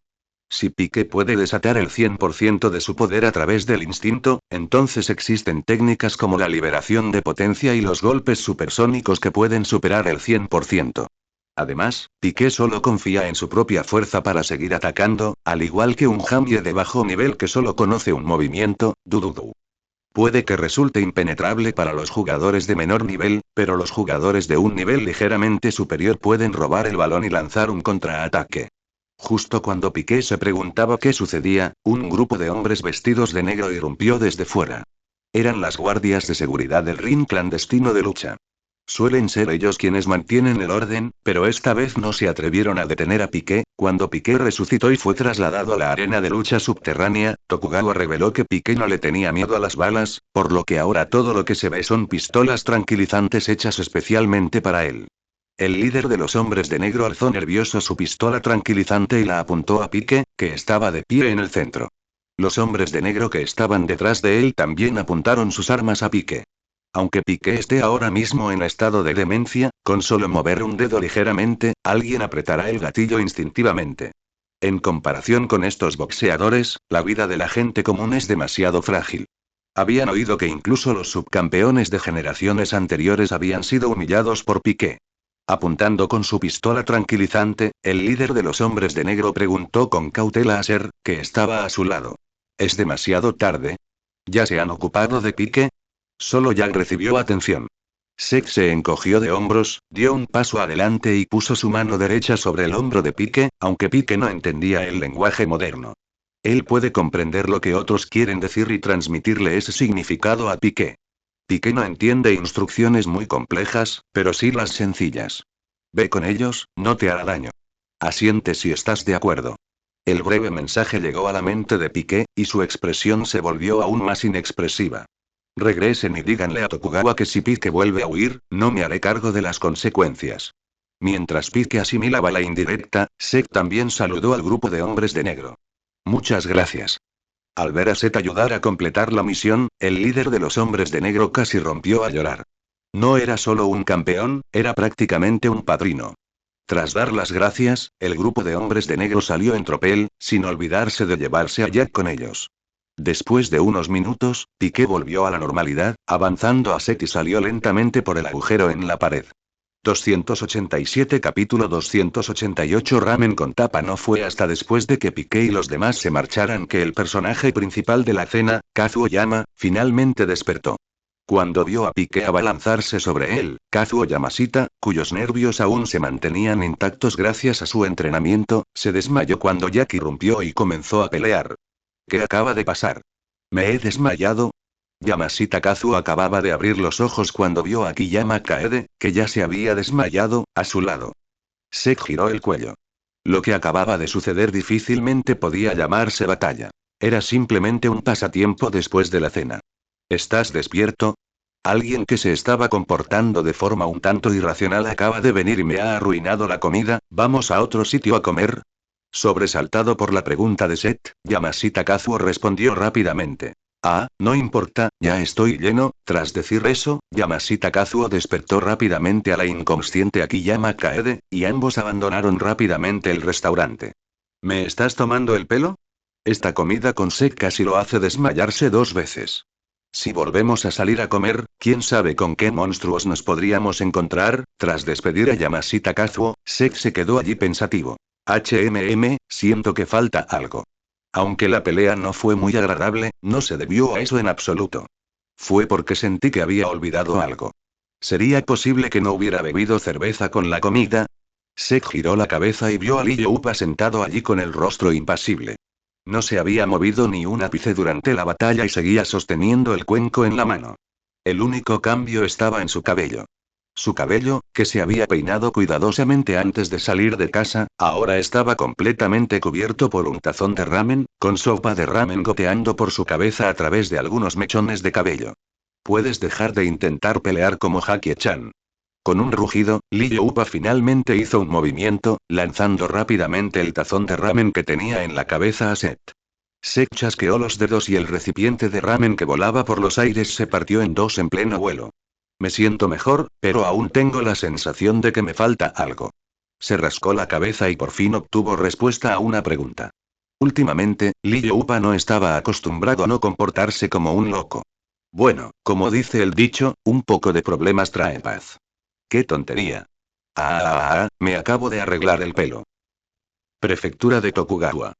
Si Piqué puede desatar el 100% de su poder a través del instinto, entonces existen técnicas como la liberación de potencia y los golpes supersónicos que pueden superar el 100%. Además, Piqué solo confía en su propia fuerza para seguir atacando, al igual que un Jamie de bajo nivel que solo conoce un movimiento, Dududu. Puede que resulte impenetrable para los jugadores de menor nivel, pero los jugadores de un nivel ligeramente superior pueden robar el balón y lanzar un contraataque. Justo cuando Piqué se preguntaba qué sucedía, un grupo de hombres vestidos de negro irrumpió desde fuera. Eran las guardias de seguridad del ring clandestino de lucha. Suelen ser ellos quienes mantienen el orden, pero esta vez no se atrevieron a detener a Piqué. Cuando Piqué resucitó y fue trasladado a la arena de lucha subterránea, Tokugawa reveló que Piqué no le tenía miedo a las balas, por lo que ahora todo lo que se ve son pistolas tranquilizantes hechas especialmente para él. El líder de los hombres de negro alzó nervioso su pistola tranquilizante y la apuntó a Piqué, que estaba de pie en el centro. Los hombres de negro que estaban detrás de él también apuntaron sus armas a Piqué. Aunque Piqué esté ahora mismo en estado de demencia, con solo mover un dedo ligeramente, alguien apretará el gatillo instintivamente. En comparación con estos boxeadores, la vida de la gente común es demasiado frágil. Habían oído que incluso los subcampeones de generaciones anteriores habían sido humillados por Piqué. Apuntando con su pistola tranquilizante, el líder de los hombres de negro preguntó con cautela a Ser, que estaba a su lado. ¿Es demasiado tarde? ¿Ya se han ocupado de Piqué? Solo Jack recibió atención. Seth se encogió de hombros, dio un paso adelante y puso su mano derecha sobre el hombro de Piqué, aunque Piqué no entendía el lenguaje moderno. Él puede comprender lo que otros quieren decir y transmitirle ese significado a Piqué. Piqué no entiende instrucciones muy complejas, pero sí las sencillas. Ve con ellos, no te hará daño. Asiente si estás de acuerdo. El breve mensaje llegó a la mente de Piqué, y su expresión se volvió aún más inexpresiva. Regresen y díganle a Tokugawa que si Piqué vuelve a huir, no me haré cargo de las consecuencias. Mientras Piqué asimilaba la indirecta, Seth también saludó al grupo de hombres de negro. Muchas gracias. Al ver a Seth ayudar a completar la misión, el líder de los hombres de negro casi rompió a llorar. No era solo un campeón, era prácticamente un padrino. Tras dar las gracias, el grupo de hombres de negro salió en tropel, sin olvidarse de llevarse a Jack con ellos. Después de unos minutos, Piqué volvió a la normalidad, avanzando a Seth y salió lentamente por el agujero en la pared. 287 Capítulo 288 Ramen con tapa. No fue hasta después de que Piqué y los demás se marcharan que el personaje principal de la cena, Kazuo Yama, finalmente despertó. Cuando vio a Piqué abalanzarse sobre él, Kazuo Yamashita, cuyos nervios aún se mantenían intactos gracias a su entrenamiento, se desmayó cuando Jack irrumpió y comenzó a pelear. ¿Qué acaba de pasar? ¿Me he desmayado? Yamashita Kazuo acababa de abrir los ojos cuando vio a Kiyama Kaede, que ya se había desmayado, a su lado. Seth giró el cuello. Lo que acababa de suceder difícilmente podía llamarse batalla. Era simplemente un pasatiempo después de la cena. ¿Estás despierto? Alguien que se estaba comportando de forma un tanto irracional acaba de venir y me ha arruinado la comida. ¿Vamos a otro sitio a comer? Sobresaltado por la pregunta de Seth, Yamashita Kazuo respondió rápidamente. Ah, no importa, ya estoy lleno. Tras decir eso, Yamashita Kazuo despertó rápidamente a la inconsciente Akiyama Kaede, y ambos abandonaron rápidamente el restaurante. ¿Me estás tomando el pelo? Esta comida con Seth casi lo hace desmayarse 2 veces. Si volvemos a salir a comer, quién sabe con qué monstruos nos podríamos encontrar. Tras despedir a Yamashita Kazuo, Sek se quedó allí pensativo. Siento que falta algo. Aunque la pelea no fue muy agradable, no se debió a eso en absoluto. Fue porque sentí que había olvidado algo. ¿Sería posible que no hubiera bebido cerveza con la comida? Sek giró la cabeza y vio a Lee Youpa sentado allí con el rostro impasible. No se había movido ni un ápice durante la batalla y seguía sosteniendo el cuenco en la mano. El único cambio estaba en su cabello. Su cabello, que se había peinado cuidadosamente antes de salir de casa, ahora estaba completamente cubierto por un tazón de ramen, con sopa de ramen goteando por su cabeza a través de algunos mechones de cabello. Puedes dejar de intentar pelear como Jackie-chan. Con un rugido, Lee Youpa finalmente hizo un movimiento, lanzando rápidamente el tazón de ramen que tenía en la cabeza a Seth. Seth chasqueó los dedos y el recipiente de ramen que volaba por los aires se partió en dos en pleno vuelo. Me siento mejor, pero aún tengo la sensación de que me falta algo. Se rascó la cabeza y por fin obtuvo respuesta a una pregunta. Últimamente, Lee Youpa no estaba acostumbrado a no comportarse como un loco. Bueno, como dice el dicho, un poco de problemas trae paz. ¡Qué tontería! Me acabo de arreglar el pelo. Prefectura de Tokugawa.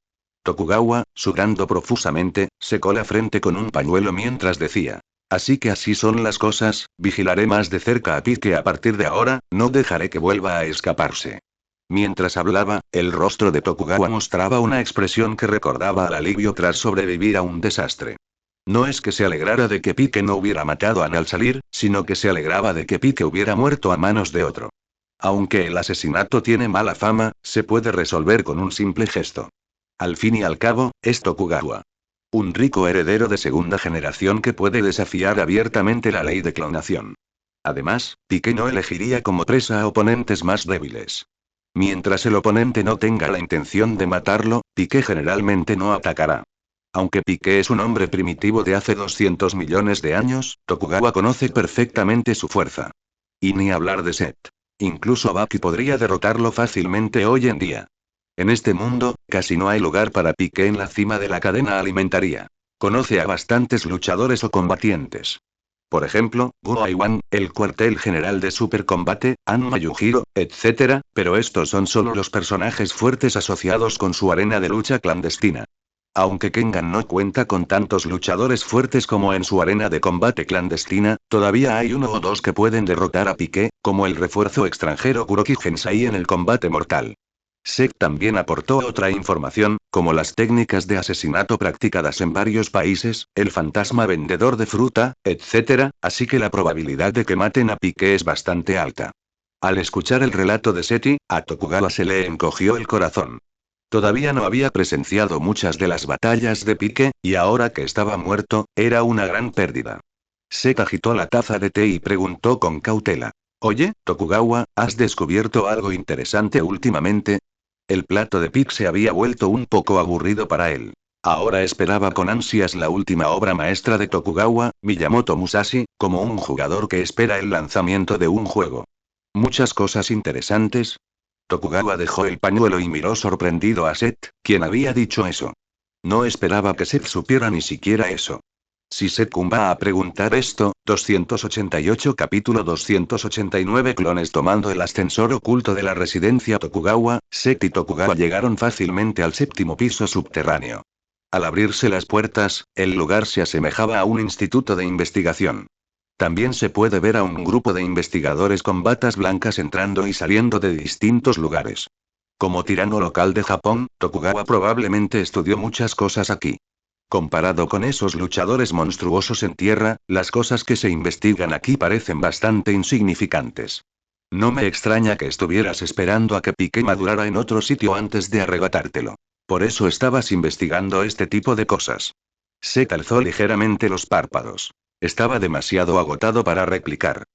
Tokugawa, sudando profusamente, secó la frente con un pañuelo mientras decía. Así que así son las cosas, vigilaré más de cerca a Pike a partir de ahora, no dejaré que vuelva a escaparse. Mientras hablaba, el rostro de Tokugawa mostraba una expresión que recordaba al alivio tras sobrevivir a un desastre. No es que se alegrara de que Pike no hubiera matado a An al salir, sino que se alegraba de que Pike hubiera muerto a manos de otro. Aunque el asesinato tiene mala fama, se puede resolver con un simple gesto. Al fin y al cabo, es Tokugawa. Un rico heredero de segunda generación que puede desafiar abiertamente la ley de clonación. Además, Pike no elegiría como presa a oponentes más débiles. Mientras el oponente no tenga la intención de matarlo, Pike generalmente no atacará. Aunque Pike es un hombre primitivo de hace 200 millones de años, Tokugawa conoce perfectamente su fuerza. Y ni hablar de Seth. Incluso Baki podría derrotarlo fácilmente hoy en día. En este mundo, casi no hay lugar para Pike en la cima de la cadena alimentaria. Conoce a bastantes luchadores o combatientes. Por ejemplo, Guo Aiwan, el cuartel general de Supercombate, Anma Yujiro, etc., pero estos son solo los personajes fuertes asociados con su arena de lucha clandestina. Aunque Kengan no cuenta con tantos luchadores fuertes como en su arena de combate clandestina, todavía hay uno o dos que pueden derrotar a Pike, como el refuerzo extranjero Kuroki Gensai en el combate mortal. Sek también aportó otra información, como las técnicas de asesinato practicadas en varios países, el fantasma vendedor de fruta, etc., así que la probabilidad de que maten a Pike es bastante alta. Al escuchar el relato de Seti, a Tokugawa se le encogió el corazón. Todavía no había presenciado muchas de las batallas de Pike, y ahora que estaba muerto, era una gran pérdida. Sek agitó la taza de té y preguntó con cautela. Oye, Tokugawa, ¿has descubierto algo interesante últimamente? El plato de Pike se había vuelto un poco aburrido para él. Ahora esperaba con ansias la última obra maestra de Tokugawa, Miyamoto Musashi, como un jugador que espera el lanzamiento de un juego. Muchas cosas interesantes. Tokugawa dejó el pañuelo y miró sorprendido a Seth, quien había dicho eso. No esperaba que Seth supiera ni siquiera eso. Si Seth-kun va a preguntar esto, 288 capítulo 289 clones tomando el ascensor oculto de la residencia Tokugawa, Seth y Tokugawa llegaron fácilmente al séptimo piso subterráneo. Al abrirse las puertas, el lugar se asemejaba a un instituto de investigación. También se puede ver a un grupo de investigadores con batas blancas entrando y saliendo de distintos lugares. Como tirano local de Japón, Tokugawa probablemente estudió muchas cosas aquí. Comparado con esos luchadores monstruosos en tierra, las cosas que se investigan aquí parecen bastante insignificantes. No me extraña que estuvieras esperando a que Pike madurara en otro sitio antes de arrebatártelo. Por eso estabas investigando este tipo de cosas. Seth alzó ligeramente los párpados. Estaba demasiado agotado para replicar.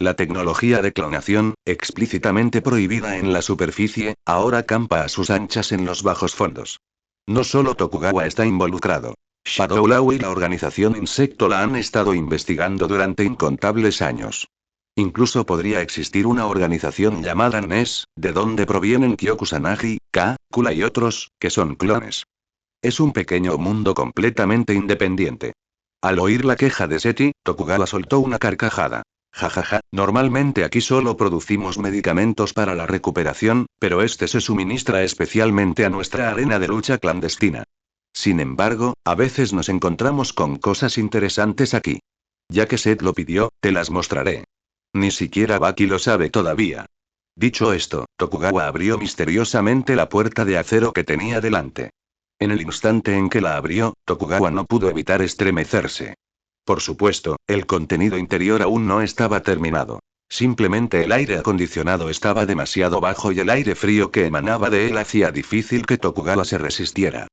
La tecnología de clonación, explícitamente prohibida en la superficie, ahora campa a sus anchas en los bajos fondos. No solo Tokugawa está involucrado. Shadow Law y la organización Insecto la han estado investigando durante incontables años. Incluso podría existir una organización llamada NES, de donde provienen Kyokusanagi, Kula y otros, que son clones. Es un pequeño mundo completamente independiente. Al oír la queja de Seti, Tokugawa soltó una carcajada. Jajaja, normalmente aquí solo producimos medicamentos para la recuperación, pero este se suministra especialmente a nuestra arena de lucha clandestina. Sin embargo, a veces nos encontramos con cosas interesantes aquí. Ya que Seth lo pidió, te las mostraré. Ni siquiera Baki lo sabe todavía. Dicho esto, Tokugawa abrió misteriosamente la puerta de acero que tenía delante. En el instante en que la abrió, Tokugawa no pudo evitar estremecerse. Por supuesto, el contenido interior aún no estaba terminado. Simplemente el aire acondicionado estaba demasiado bajo y el aire frío que emanaba de él hacía difícil que Tokugawa se resistiera.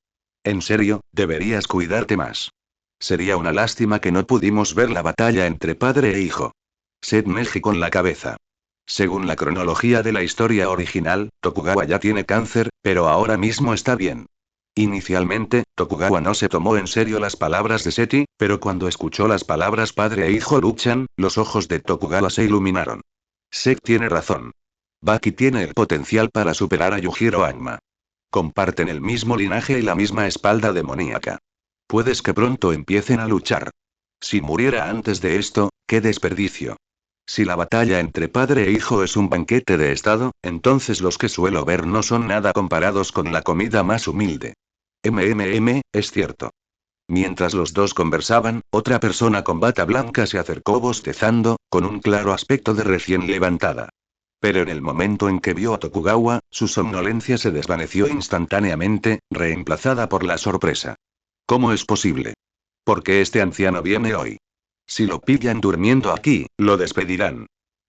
En serio, deberías cuidarte más. Sería una lástima que no pudimos ver la batalla entre padre e hijo. Seth neji con la cabeza. Según la cronología de la historia original, Tokugawa ya tiene cáncer, pero ahora mismo está bien. Inicialmente, Tokugawa no se tomó en serio las palabras de Seti, pero cuando escuchó las palabras padre e hijo luchan, los ojos de Tokugawa se iluminaron. Seth tiene razón. Baki tiene el potencial para superar a Yujiro Hanma. Comparten el mismo linaje y la misma espalda demoníaca. Puedes que pronto empiecen a luchar. Si muriera antes de esto, qué desperdicio. Si la batalla entre padre e hijo es un banquete de estado, entonces los que suelo ver no son nada comparados con la comida más humilde. Es cierto. Mientras los dos conversaban, otra persona con bata blanca se acercó bostezando, con un claro aspecto de recién levantada. Pero en el momento en que vio a Tokugawa, su somnolencia se desvaneció instantáneamente, reemplazada por la sorpresa. ¿Cómo es posible? ¿Por qué este anciano viene hoy? Si lo pillan durmiendo aquí, lo despedirán.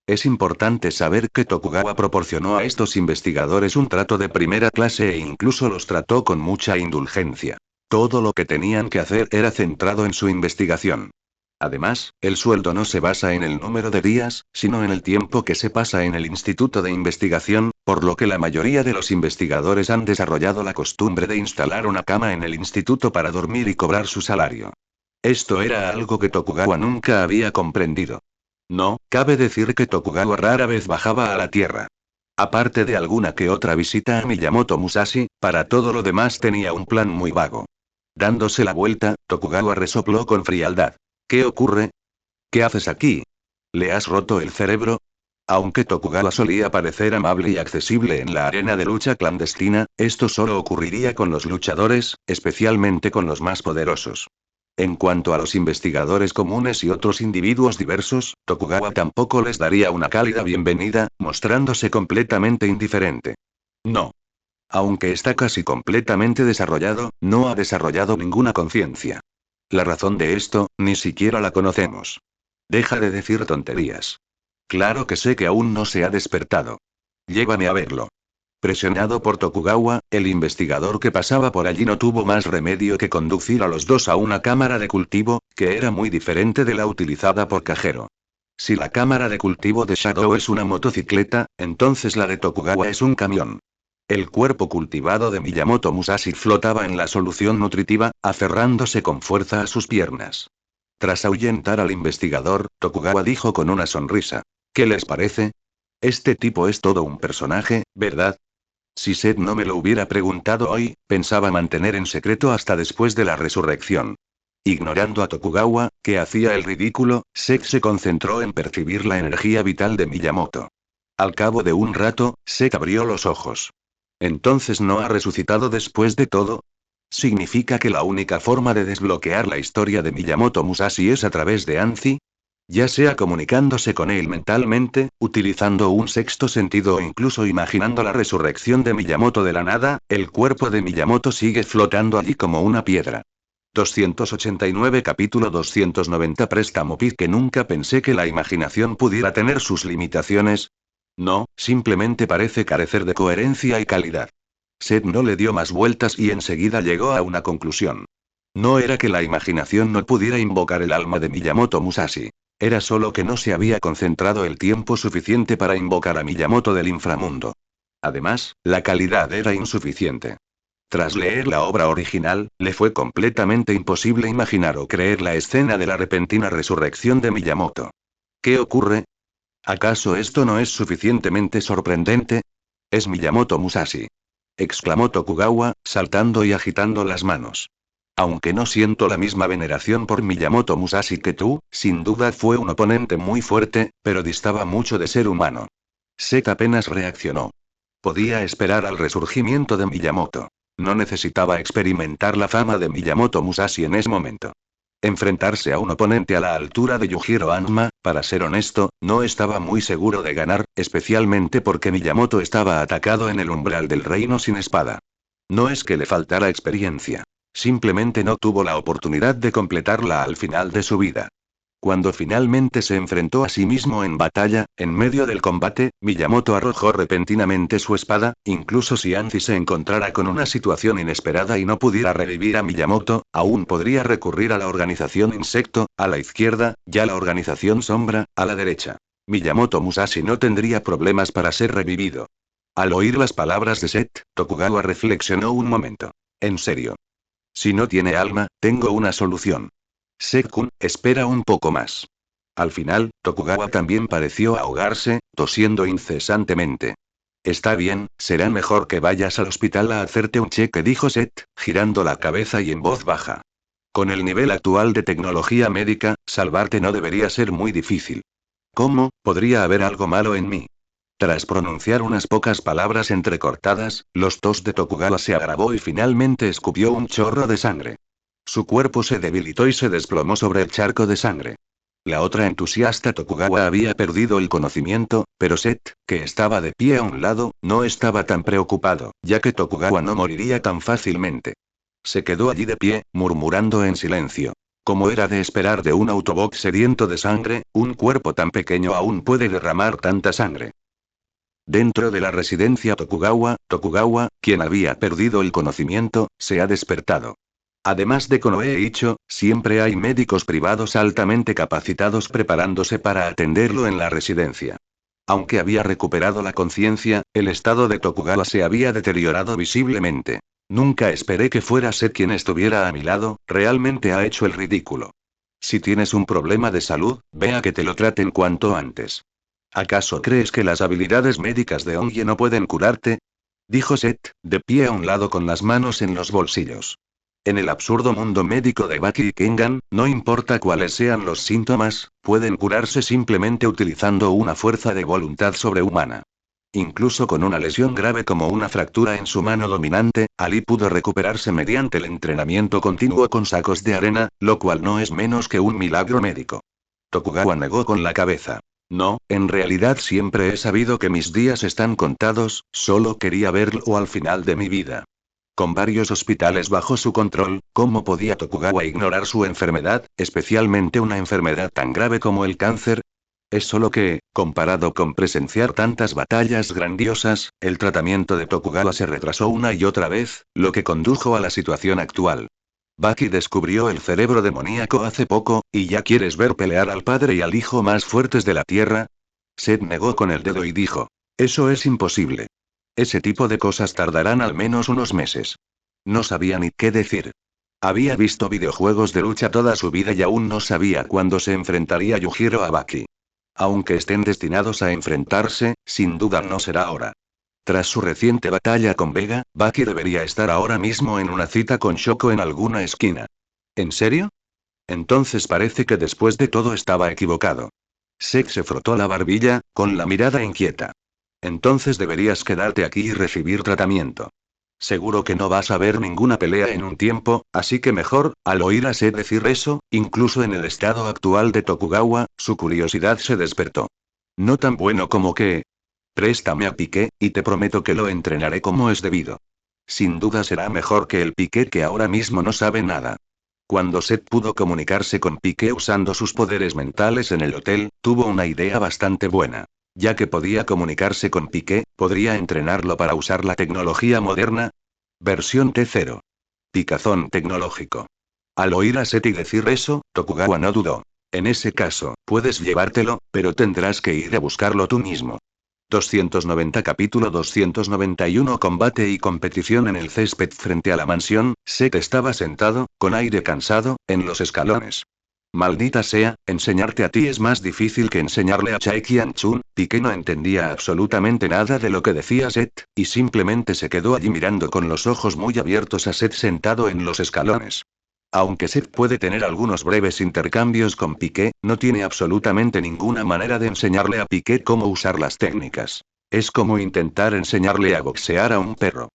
Es importante saber que Tokugawa proporcionó a estos investigadores un trato de primera clase e incluso los trató con mucha indulgencia. Todo lo que tenían que hacer era centrado en su investigación. Además, el sueldo no se basa en el número de días, sino en el tiempo que se pasa en el instituto de investigación, por lo que la mayoría de los investigadores han desarrollado la costumbre de instalar una cama en el instituto para dormir y cobrar su salario. Esto era algo que Tokugawa nunca había comprendido. No, cabe decir que Tokugawa rara vez bajaba a la tierra. Aparte de alguna que otra visita a Miyamoto Musashi, para todo lo demás tenía un plan muy vago. Dándose la vuelta, Tokugawa resopló con frialdad. ¿Qué ocurre? ¿Qué haces aquí? ¿Le has roto el cerebro? Aunque Tokugawa solía parecer amable y accesible en la arena de lucha clandestina, esto solo ocurriría con los luchadores, especialmente con los más poderosos. En cuanto a los investigadores comunes y otros individuos diversos, Tokugawa tampoco les daría una cálida bienvenida, mostrándose completamente indiferente. No. Aunque está casi completamente desarrollado, no ha desarrollado ninguna conciencia. La razón de esto, ni siquiera la conocemos. Deja de decir tonterías. Claro que sé que aún no se ha despertado. Llévame a verlo. Presionado por Tokugawa, el investigador que pasaba por allí no tuvo más remedio que conducir a los dos a una cámara de cultivo, que era muy diferente de la utilizada por Kajero. Si la cámara de cultivo de Shadow es una motocicleta, entonces la de Tokugawa es un camión. El cuerpo cultivado de Miyamoto Musashi flotaba en la solución nutritiva, aferrándose con fuerza a sus piernas. Tras ahuyentar al investigador, Tokugawa dijo con una sonrisa. ¿Qué les parece? Este tipo es todo un personaje, ¿verdad? Si Seth no me lo hubiera preguntado hoy, pensaba mantener en secreto hasta después de la resurrección. Ignorando a Tokugawa, que hacía el ridículo, Seth se concentró en percibir la energía vital de Miyamoto. Al cabo de un rato, Seth abrió los ojos. ¿Entonces no ha resucitado después de todo? ¿Significa que la única forma de desbloquear la historia de Miyamoto Musashi es a través de Anzi? Ya sea comunicándose con él mentalmente, utilizando un sexto sentido o incluso imaginando la resurrección de Miyamoto de la nada, el cuerpo de Miyamoto sigue flotando allí como una piedra. 289 Capítulo 290 Préstamo Pit que nunca pensé que la imaginación pudiera tener sus limitaciones. No, simplemente parece carecer de coherencia y calidad. Seth no le dio más vueltas y enseguida llegó a una conclusión. No era que la imaginación no pudiera invocar el alma de Miyamoto Musashi. Era solo que no se había concentrado el tiempo suficiente para invocar a Miyamoto del inframundo. Además, la calidad era insuficiente. Tras leer la obra original, le fue completamente imposible imaginar o creer la escena de la repentina resurrección de Miyamoto. ¿Qué ocurre? ¿Acaso esto no es suficientemente sorprendente? Es Miyamoto Musashi. Exclamó Tokugawa, saltando y agitando las manos. Aunque no siento la misma veneración por Miyamoto Musashi que tú, sin duda fue un oponente muy fuerte, pero distaba mucho de ser humano. Seth apenas reaccionó. Podía esperar al resurgimiento de Miyamoto. No necesitaba experimentar la fama de Miyamoto Musashi en ese momento. Enfrentarse a un oponente a la altura de Yujiro Hanma, para ser honesto, no estaba muy seguro de ganar, especialmente porque Miyamoto estaba atacado en el umbral del reino sin espada. No es que le faltara experiencia. Simplemente no tuvo la oportunidad de completarla al final de su vida. Cuando finalmente se enfrentó a sí mismo en batalla, en medio del combate, Miyamoto arrojó repentinamente su espada, incluso si Anzi se encontrara con una situación inesperada y no pudiera revivir a Miyamoto, aún podría recurrir a la organización Insecto, a la izquierda, y a la organización Sombra, a la derecha. Miyamoto Musashi no tendría problemas para ser revivido. Al oír las palabras de Seth, Tokugawa reflexionó un momento. En serio. Si no tiene alma, tengo una solución. Seth-kun, espera un poco más. Al final, Tokugawa también pareció ahogarse, tosiendo incesantemente. Está bien, será mejor que vayas al hospital a hacerte un cheque, dijo Seth, girando la cabeza y en voz baja. Con el nivel actual de tecnología médica, salvarte no debería ser muy difícil. ¿Cómo podría haber algo malo en mí? Tras pronunciar unas pocas palabras entrecortadas, los tos de Tokugawa se agravó y finalmente escupió un chorro de sangre. Su cuerpo se debilitó y se desplomó sobre el charco de sangre. La otra entusiasta Tokugawa había perdido el conocimiento, pero Seth, que estaba de pie a un lado, no estaba tan preocupado, ya que Tokugawa no moriría tan fácilmente. Se quedó allí de pie, murmurando en silencio. Como era de esperar de un Autobot sediento de sangre, un cuerpo tan pequeño aún puede derramar tanta sangre. Dentro de la residencia Tokugawa, quien había perdido el conocimiento, se ha despertado. Además de Konoe Icho, siempre hay médicos privados altamente capacitados preparándose para atenderlo en la residencia. Aunque había recuperado la conciencia, el estado de Tokugawa se había deteriorado visiblemente. Nunca esperé que fuera Seth quien estuviera a mi lado, realmente ha hecho el ridículo. Si tienes un problema de salud, ve a que te lo traten cuanto antes. ¿Acaso crees que las habilidades médicas de Ongie no pueden curarte? Dijo Seth, de pie a un lado con las manos en los bolsillos. En el absurdo mundo médico de Baki y Kengan, no importa cuáles sean los síntomas, pueden curarse simplemente utilizando una fuerza de voluntad sobrehumana. Incluso con una lesión grave como una fractura en su mano dominante, Ali pudo recuperarse mediante el entrenamiento continuo con sacos de arena, lo cual no es menos que un milagro médico. Tokugawa negó con la cabeza. No, en realidad siempre he sabido que mis días están contados, solo quería verlo al final de mi vida. Con varios hospitales bajo su control, ¿cómo podía Tokugawa ignorar su enfermedad, especialmente una enfermedad tan grave como el cáncer? Es solo que, comparado con presenciar tantas batallas grandiosas, el tratamiento de Tokugawa se retrasó una y otra vez, lo que condujo a la situación actual. Baki descubrió el cerebro demoníaco hace poco, ¿y ya quieres ver pelear al padre y al hijo más fuertes de la Tierra? Seth negó con el dedo y dijo. Eso es imposible. Ese tipo de cosas tardarán al menos unos meses. No sabía ni qué decir. Había visto videojuegos de lucha toda su vida y aún no sabía cuándo se enfrentaría Yujiro a Baki. Aunque estén destinados a enfrentarse, sin duda no será ahora. Tras su reciente batalla con Vega, Baki debería estar ahora mismo en una cita con Shoko en alguna esquina. ¿En serio? Entonces parece que después de todo estaba equivocado. Seth se frotó la barbilla, con la mirada inquieta. Entonces deberías quedarte aquí y recibir tratamiento. Seguro que no vas a ver ninguna pelea en un tiempo, así que mejor, al oír a Seth decir eso, incluso en el estado actual de Tokugawa, su curiosidad se despertó. No tan bueno como que... Préstame a Piqué, y te prometo que lo entrenaré como es debido. Sin duda será mejor que el Piqué que ahora mismo no sabe nada. Cuando Seth pudo comunicarse con Piqué usando sus poderes mentales en el hotel, tuvo una idea bastante buena. Ya que podía comunicarse con Piqué, ¿podría entrenarlo para usar la tecnología moderna? Versión T0. Picazón tecnológico. Al oír a Seth decir eso, Tokugawa no dudó. En ese caso, puedes llevártelo, pero tendrás que ir a buscarlo tú mismo. 290 Capítulo 291 Combate y competición en el césped frente a la mansión. Seth estaba sentado, con aire cansado, en los escalones. Maldita sea, enseñarte a ti es más difícil que enseñarle a Chae Qian-chun. Piqué no entendía absolutamente nada de lo que decía Seth, y simplemente se quedó allí mirando con los ojos muy abiertos a Seth sentado en los escalones. Aunque Seth puede tener algunos breves intercambios con Piqué, no tiene absolutamente ninguna manera de enseñarle a Piqué cómo usar las técnicas. Es como intentar enseñarle a boxear a un perro.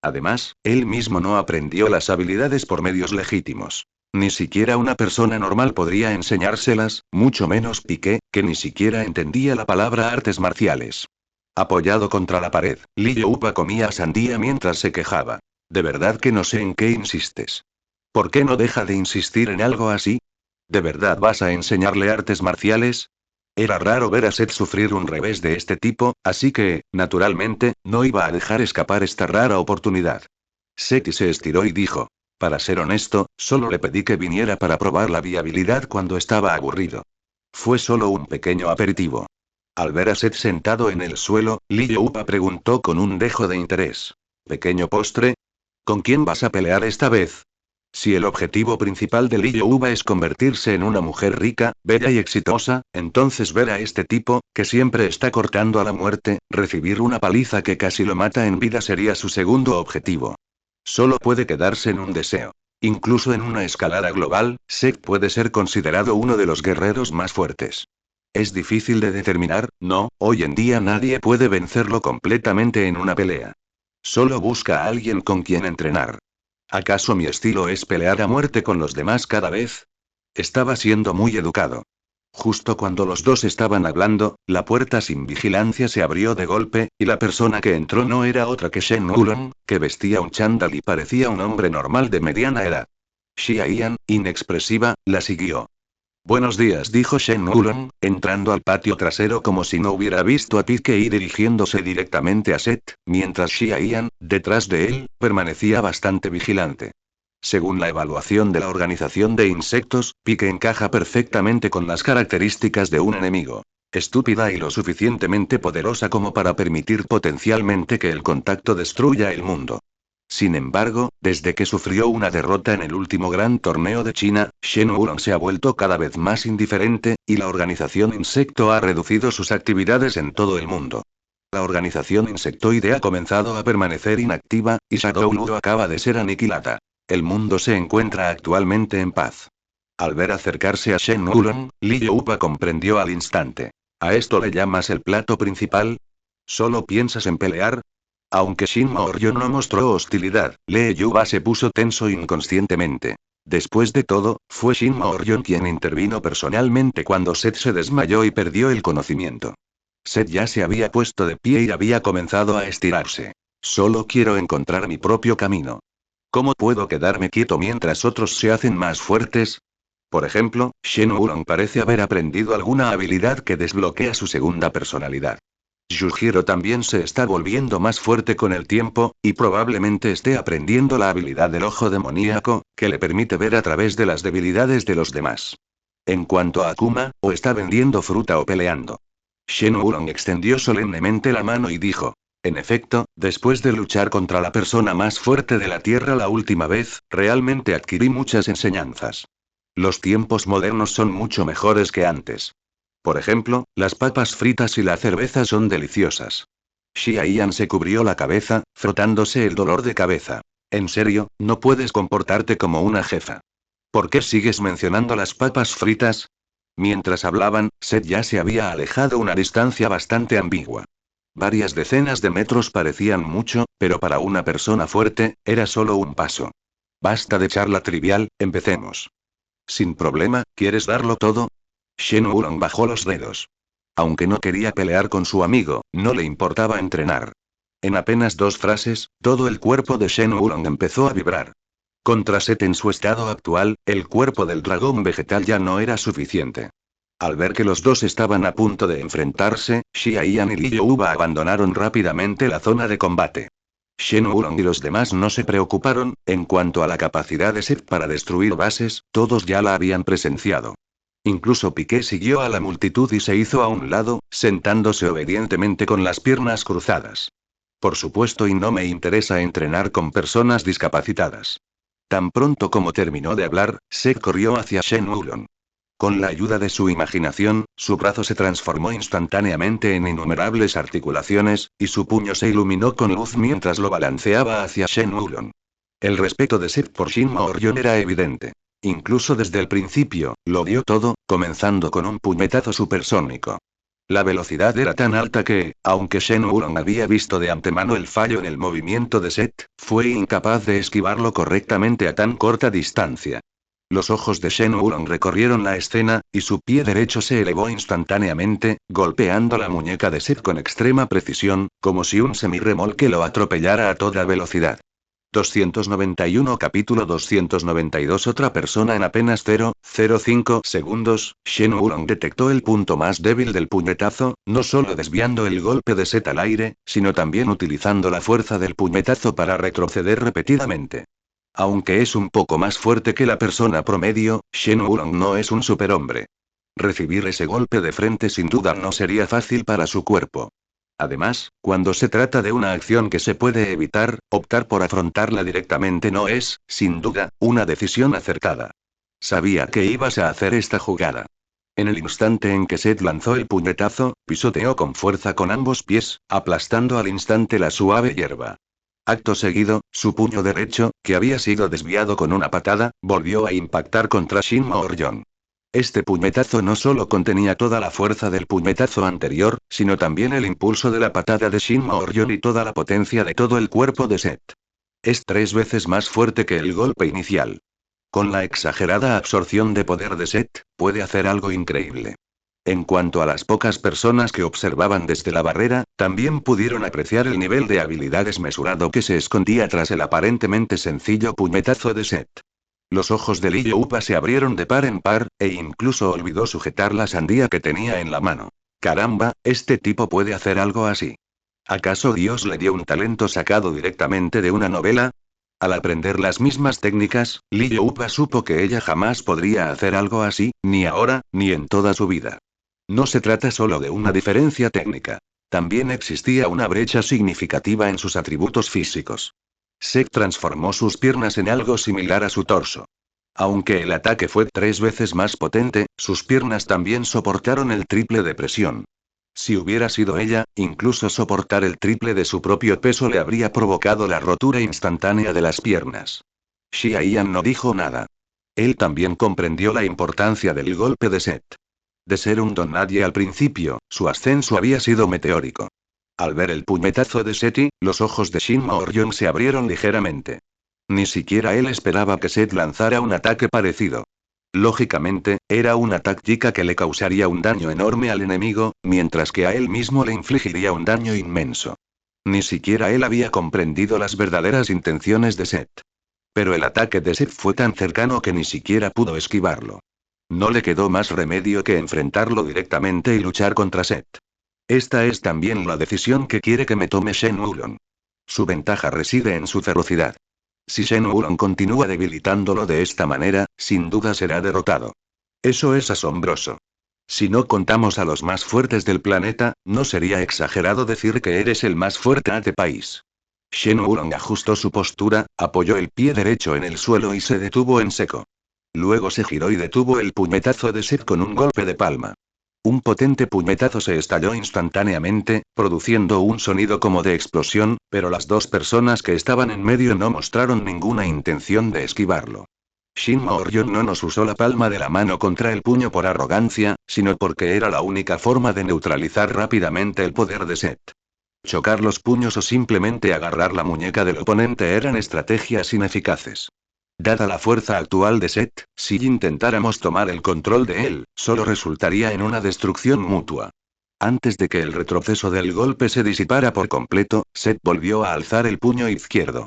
Además, él mismo no aprendió las habilidades por medios legítimos. Ni siquiera una persona normal podría enseñárselas, mucho menos Piqué, que ni siquiera entendía la palabra artes marciales. Apoyado contra la pared, Liyouba comía sandía mientras se quejaba. De verdad que no sé en qué insistes. ¿Por qué no deja de insistir en algo así? ¿De verdad vas a enseñarle artes marciales? Era raro ver a Seth sufrir un revés de este tipo, así que, naturalmente, no iba a dejar escapar esta rara oportunidad. Seth se estiró y dijo: para ser honesto, solo le pedí que viniera para probar la viabilidad cuando estaba aburrido. Fue solo un pequeño aperitivo. Al ver a Seth sentado en el suelo, Liyouba preguntó con un dejo de interés. ¿Pequeño postre? ¿Con quién vas a pelear esta vez? Si el objetivo principal de Liyouba es convertirse en una mujer rica, bella y exitosa, entonces ver a este tipo, que siempre está cortando a la muerte, recibir una paliza que casi lo mata en vida sería su segundo objetivo. Solo puede quedarse en un deseo. Incluso en una escalada global, Seth puede ser considerado uno de los guerreros más fuertes. Es difícil de determinar, no, hoy en día nadie puede vencerlo completamente en una pelea. Solo busca a alguien con quien entrenar. ¿Acaso mi estilo es pelear a muerte con los demás cada vez? Estaba siendo muy educado. Justo cuando los dos estaban hablando, la puerta sin vigilancia se abrió de golpe, y la persona que entró no era otra que Shen Wulong, que vestía un chándal y parecía un hombre normal de mediana edad. Xia Yan, inexpresiva, la siguió. Buenos días, dijo Shen Wulong, entrando al patio trasero como si no hubiera visto a Pique y dirigiéndose directamente a Seth, mientras Xia Yan, detrás de él, permanecía bastante vigilante. Según la evaluación de la organización de insectos, Pique encaja perfectamente con las características de un enemigo. Estúpida y lo suficientemente poderosa como para permitir potencialmente que el contacto destruya el mundo. Sin embargo, desde que sufrió una derrota en el último gran torneo de China, Shen Wulong se ha vuelto cada vez más indiferente, y la organización Insecto ha reducido sus actividades en todo el mundo. La organización insectoide ha comenzado a permanecer inactiva, y Shadow Ludo acaba de ser aniquilada. El mundo se encuentra actualmente en paz. Al ver acercarse a Shen Wulong, Liyouba comprendió al instante. ¿A esto le llamas el plato principal? ¿Solo piensas en pelear? Aunque Shin Maoryo no mostró hostilidad, Lee Yuba se puso tenso inconscientemente. Después de todo, fue Shin Maoryo quien intervino personalmente cuando Seth se desmayó y perdió el conocimiento. Seth ya se había puesto de pie y había comenzado a estirarse. Solo quiero encontrar mi propio camino. ¿Cómo puedo quedarme quieto mientras otros se hacen más fuertes? Por ejemplo, Shen Wulong parece haber aprendido alguna habilidad que desbloquea su segunda personalidad. Yujiro también se está volviendo más fuerte con el tiempo, y probablemente esté aprendiendo la habilidad del ojo demoníaco, que le permite ver a través de las debilidades de los demás. En cuanto a Akuma, o está vendiendo fruta o peleando. Shen Wulong extendió solemnemente la mano y dijo: en efecto, después de luchar contra la persona más fuerte de la Tierra la última vez, realmente adquirí muchas enseñanzas. Los tiempos modernos son mucho mejores que antes. Por ejemplo, las papas fritas y la cerveza son deliciosas. Xia Yan se cubrió la cabeza, frotándose el dolor de cabeza. En serio, no puedes comportarte como una jefa. ¿Por qué sigues mencionando las papas fritas? Mientras hablaban, Seth ya se había alejado una distancia bastante ambigua. Varias decenas de metros parecían mucho, pero para una persona fuerte, era solo un paso. Basta de charla trivial, empecemos. Sin problema, ¿quieres darlo todo? Shen Wulong bajó los dedos. Aunque no quería pelear con su amigo, no le importaba entrenar. En apenas 2 frases, todo el cuerpo de Shen Wulong empezó a vibrar. Contra Seth en su estado actual, el cuerpo del dragón vegetal ya no era suficiente. Al ver que los dos estaban a punto de enfrentarse, Xia Yan y Liyouba abandonaron rápidamente la zona de combate. Shen Wulong y los demás no se preocuparon, en cuanto a la capacidad de Seth para destruir bases, todos ya la habían presenciado. Incluso Piqué siguió a la multitud y se hizo a un lado, sentándose obedientemente con las piernas cruzadas. Por supuesto, y no me interesa entrenar con personas discapacitadas. Tan pronto como terminó de hablar, Seth corrió hacia Shen Wulong. Con la ayuda de su imaginación, su brazo se transformó instantáneamente en innumerables articulaciones, y su puño se iluminó con luz mientras lo balanceaba hacia Shen Wulong. El respeto de Seth por Shin Maoryon era evidente. Incluso desde el principio, lo dio todo, comenzando con un puñetazo supersónico. La velocidad era tan alta que, aunque Shen Wulong había visto de antemano el fallo en el movimiento de Seth, fue incapaz de esquivarlo correctamente a tan corta distancia. Los ojos de Shen Wulong recorrieron la escena, y su pie derecho se elevó instantáneamente, golpeando la muñeca de Seth con extrema precisión, como si un semirremolque lo atropellara a toda velocidad. 291 Capítulo 292 Otra persona en apenas 0,05 segundos, Shen Wulong detectó el punto más débil del puñetazo, no solo desviando el golpe de Seth al aire, sino también utilizando la fuerza del puñetazo para retroceder repetidamente. Aunque es un poco más fuerte que la persona promedio, Shen Wulong no es un superhombre. Recibir ese golpe de frente sin duda no sería fácil para su cuerpo. Además, cuando se trata de una acción que se puede evitar, optar por afrontarla directamente no es, sin duda, una decisión acertada. Sabía que ibas a hacer esta jugada. En el instante en que Seth lanzó el puñetazo, pisoteó con fuerza con ambos pies, aplastando al instante la suave hierba. Acto seguido, su puño derecho, que había sido desviado con una patada, volvió a impactar contra Shin Maoryon. Este puñetazo no solo contenía toda la fuerza del puñetazo anterior, sino también el impulso de la patada de Shin Maoryon y toda la potencia de todo el cuerpo de Seth. Es 3 veces más fuerte que el golpe inicial. Con la exagerada absorción de poder de Seth, puede hacer algo increíble. En cuanto a las pocas personas que observaban desde la barrera, también pudieron apreciar el nivel de habilidad desmesurado que se escondía tras el aparentemente sencillo puñetazo de Seth. Los ojos de Li Youpa se abrieron de par en par, e incluso olvidó sujetar la sandía que tenía en la mano. Caramba, este tipo puede hacer algo así. ¿Acaso Dios le dio un talento sacado directamente de una novela? Al aprender las mismas técnicas, Li Youpa supo que ella jamás podría hacer algo así, ni ahora, ni en toda su vida. No se trata solo de una diferencia técnica. También existía una brecha significativa en sus atributos físicos. Seth transformó sus piernas en algo similar a su torso. Aunque el ataque fue 3 veces más potente, sus piernas también soportaron el triple de presión. Si hubiera sido ella, incluso soportar el triple de su propio peso le habría provocado la rotura instantánea de las piernas. Xia Yan no dijo nada. Él también comprendió la importancia del golpe de Seth. De ser un don nadie al principio, su ascenso había sido meteórico. Al ver el puñetazo de Seti, los ojos de Shin Maoryon se abrieron ligeramente. Ni siquiera él esperaba que Seth lanzara un ataque parecido. Lógicamente, era una táctica que le causaría un daño enorme al enemigo, mientras que a él mismo le infligiría un daño inmenso. Ni siquiera él había comprendido las verdaderas intenciones de Seth. Pero el ataque de Seth fue tan cercano que ni siquiera pudo esquivarlo. No le quedó más remedio que enfrentarlo directamente y luchar contra Seth. Esta es también la decisión que quiere que me tome Shen Wulong. Su ventaja reside en su ferocidad. Si Shen Wulong continúa debilitándolo de esta manera, sin duda será derrotado. Eso es asombroso. Si no contamos a los más fuertes del planeta, no sería exagerado decir que eres el más fuerte de país. Shen Wulong ajustó su postura, apoyó el pie derecho en el suelo y se detuvo en seco. Luego se giró y detuvo el puñetazo de Seth con un golpe de palma. Un potente puñetazo se estalló instantáneamente, produciendo un sonido como de explosión, pero las dos personas que estaban en medio no mostraron ninguna intención de esquivarlo. Shin Maoryon no nos usó la palma de la mano contra el puño por arrogancia, sino porque era la única forma de neutralizar rápidamente el poder de Seth. Chocar los puños o simplemente agarrar la muñeca del oponente eran estrategias ineficaces. Dada la fuerza actual de Seth, si intentáramos tomar el control de él, solo resultaría en una destrucción mutua. Antes de que el retroceso del golpe se disipara por completo, Seth volvió a alzar el puño izquierdo.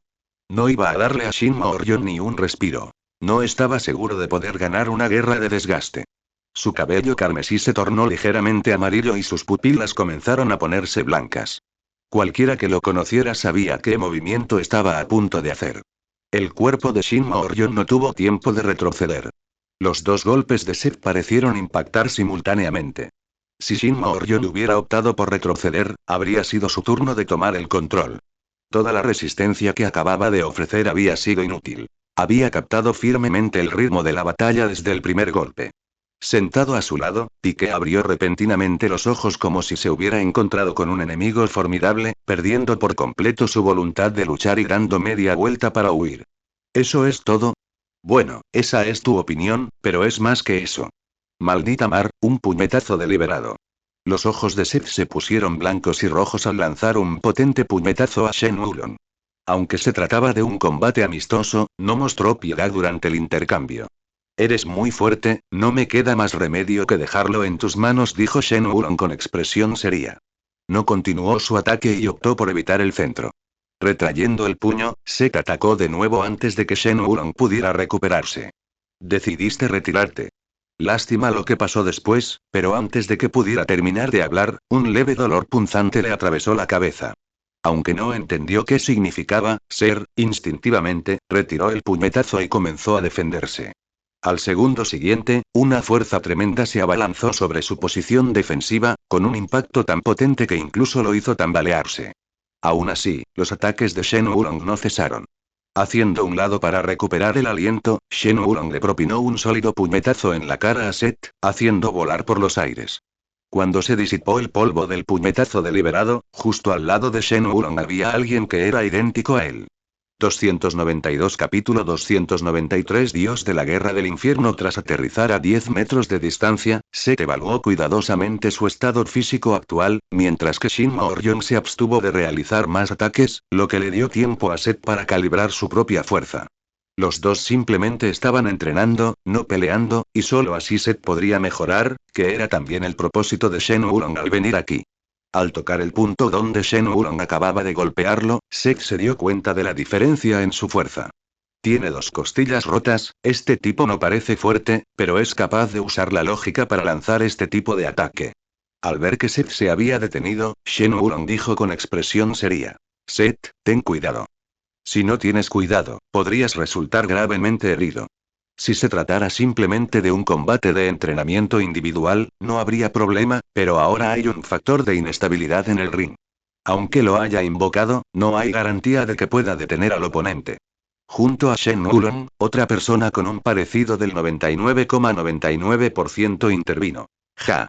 No iba a darle a Shin Maoryon ni un respiro. No estaba seguro de poder ganar una guerra de desgaste. Su cabello carmesí se tornó ligeramente amarillo y sus pupilas comenzaron a ponerse blancas. Cualquiera que lo conociera sabía qué movimiento estaba a punto de hacer. El cuerpo de Shin Maoryon no tuvo tiempo de retroceder. Los dos golpes de Seth parecieron impactar simultáneamente. Si Shin Maoryon hubiera optado por retroceder, habría sido su turno de tomar el control. Toda la resistencia que acababa de ofrecer había sido inútil. Había captado firmemente el ritmo de la batalla desde el primer golpe. Sentado a su lado, Piqué abrió repentinamente los ojos como si se hubiera encontrado con un enemigo formidable, perdiendo por completo su voluntad de luchar y dando media vuelta para huir. ¿Eso es todo? Bueno, esa es tu opinión, pero es más que eso. Maldita mar, un puñetazo deliberado. Los ojos de Seth se pusieron blancos y rojos al lanzar un potente puñetazo a Shen Wulong. Aunque se trataba de un combate amistoso, no mostró piedad durante el intercambio. Eres muy fuerte, no me queda más remedio que dejarlo en tus manos, dijo Shen Wulong con expresión seria. No continuó su ataque y optó por evitar el centro. Retrayendo el puño, Seth atacó de nuevo antes de que Shen Wulong pudiera recuperarse. Decidiste retirarte. Lástima lo que pasó después, pero antes de que pudiera terminar de hablar, un leve dolor punzante le atravesó la cabeza. Aunque no entendió qué significaba, Ser, instintivamente, retiró el puñetazo y comenzó a defenderse. Al segundo siguiente, una fuerza tremenda se abalanzó sobre su posición defensiva, con un impacto tan potente que incluso lo hizo tambalearse. Aún así, los ataques de Shen Wulong no cesaron. Haciendo un lado para recuperar el aliento, Shen Wulong le propinó un sólido puñetazo en la cara a Seth, haciendo volar por los aires. Cuando se disipó el polvo del puñetazo deliberado, justo al lado de Shen Wulong había alguien que era idéntico a él. 292 Capítulo 293 Dios de la Guerra del Infierno. Tras aterrizar a 10 metros de distancia, Seth evaluó cuidadosamente su estado físico actual, mientras que Shin Moryong se abstuvo de realizar más ataques, lo que le dio tiempo a Seth para calibrar su propia fuerza. Los dos simplemente estaban entrenando, no peleando, y solo así Seth podría mejorar, que era también el propósito de Shen Wulong al venir aquí. Al tocar el punto donde Shen Wulong acababa de golpearlo, Seth se dio cuenta de la diferencia en su fuerza. Tiene dos costillas rotas, este tipo no parece fuerte, pero es capaz de usar la lógica para lanzar este tipo de ataque. Al ver que Seth se había detenido, Shen Wulong dijo con expresión seria. Seth, ten cuidado. Si no tienes cuidado, podrías resultar gravemente herido. Si se tratara simplemente de un combate de entrenamiento individual, no habría problema, pero ahora hay un factor de inestabilidad en el ring. Aunque lo haya invocado, no hay garantía de que pueda detener al oponente. Junto a Shen Wulong, otra persona con un parecido del 99,99% intervino. Ja.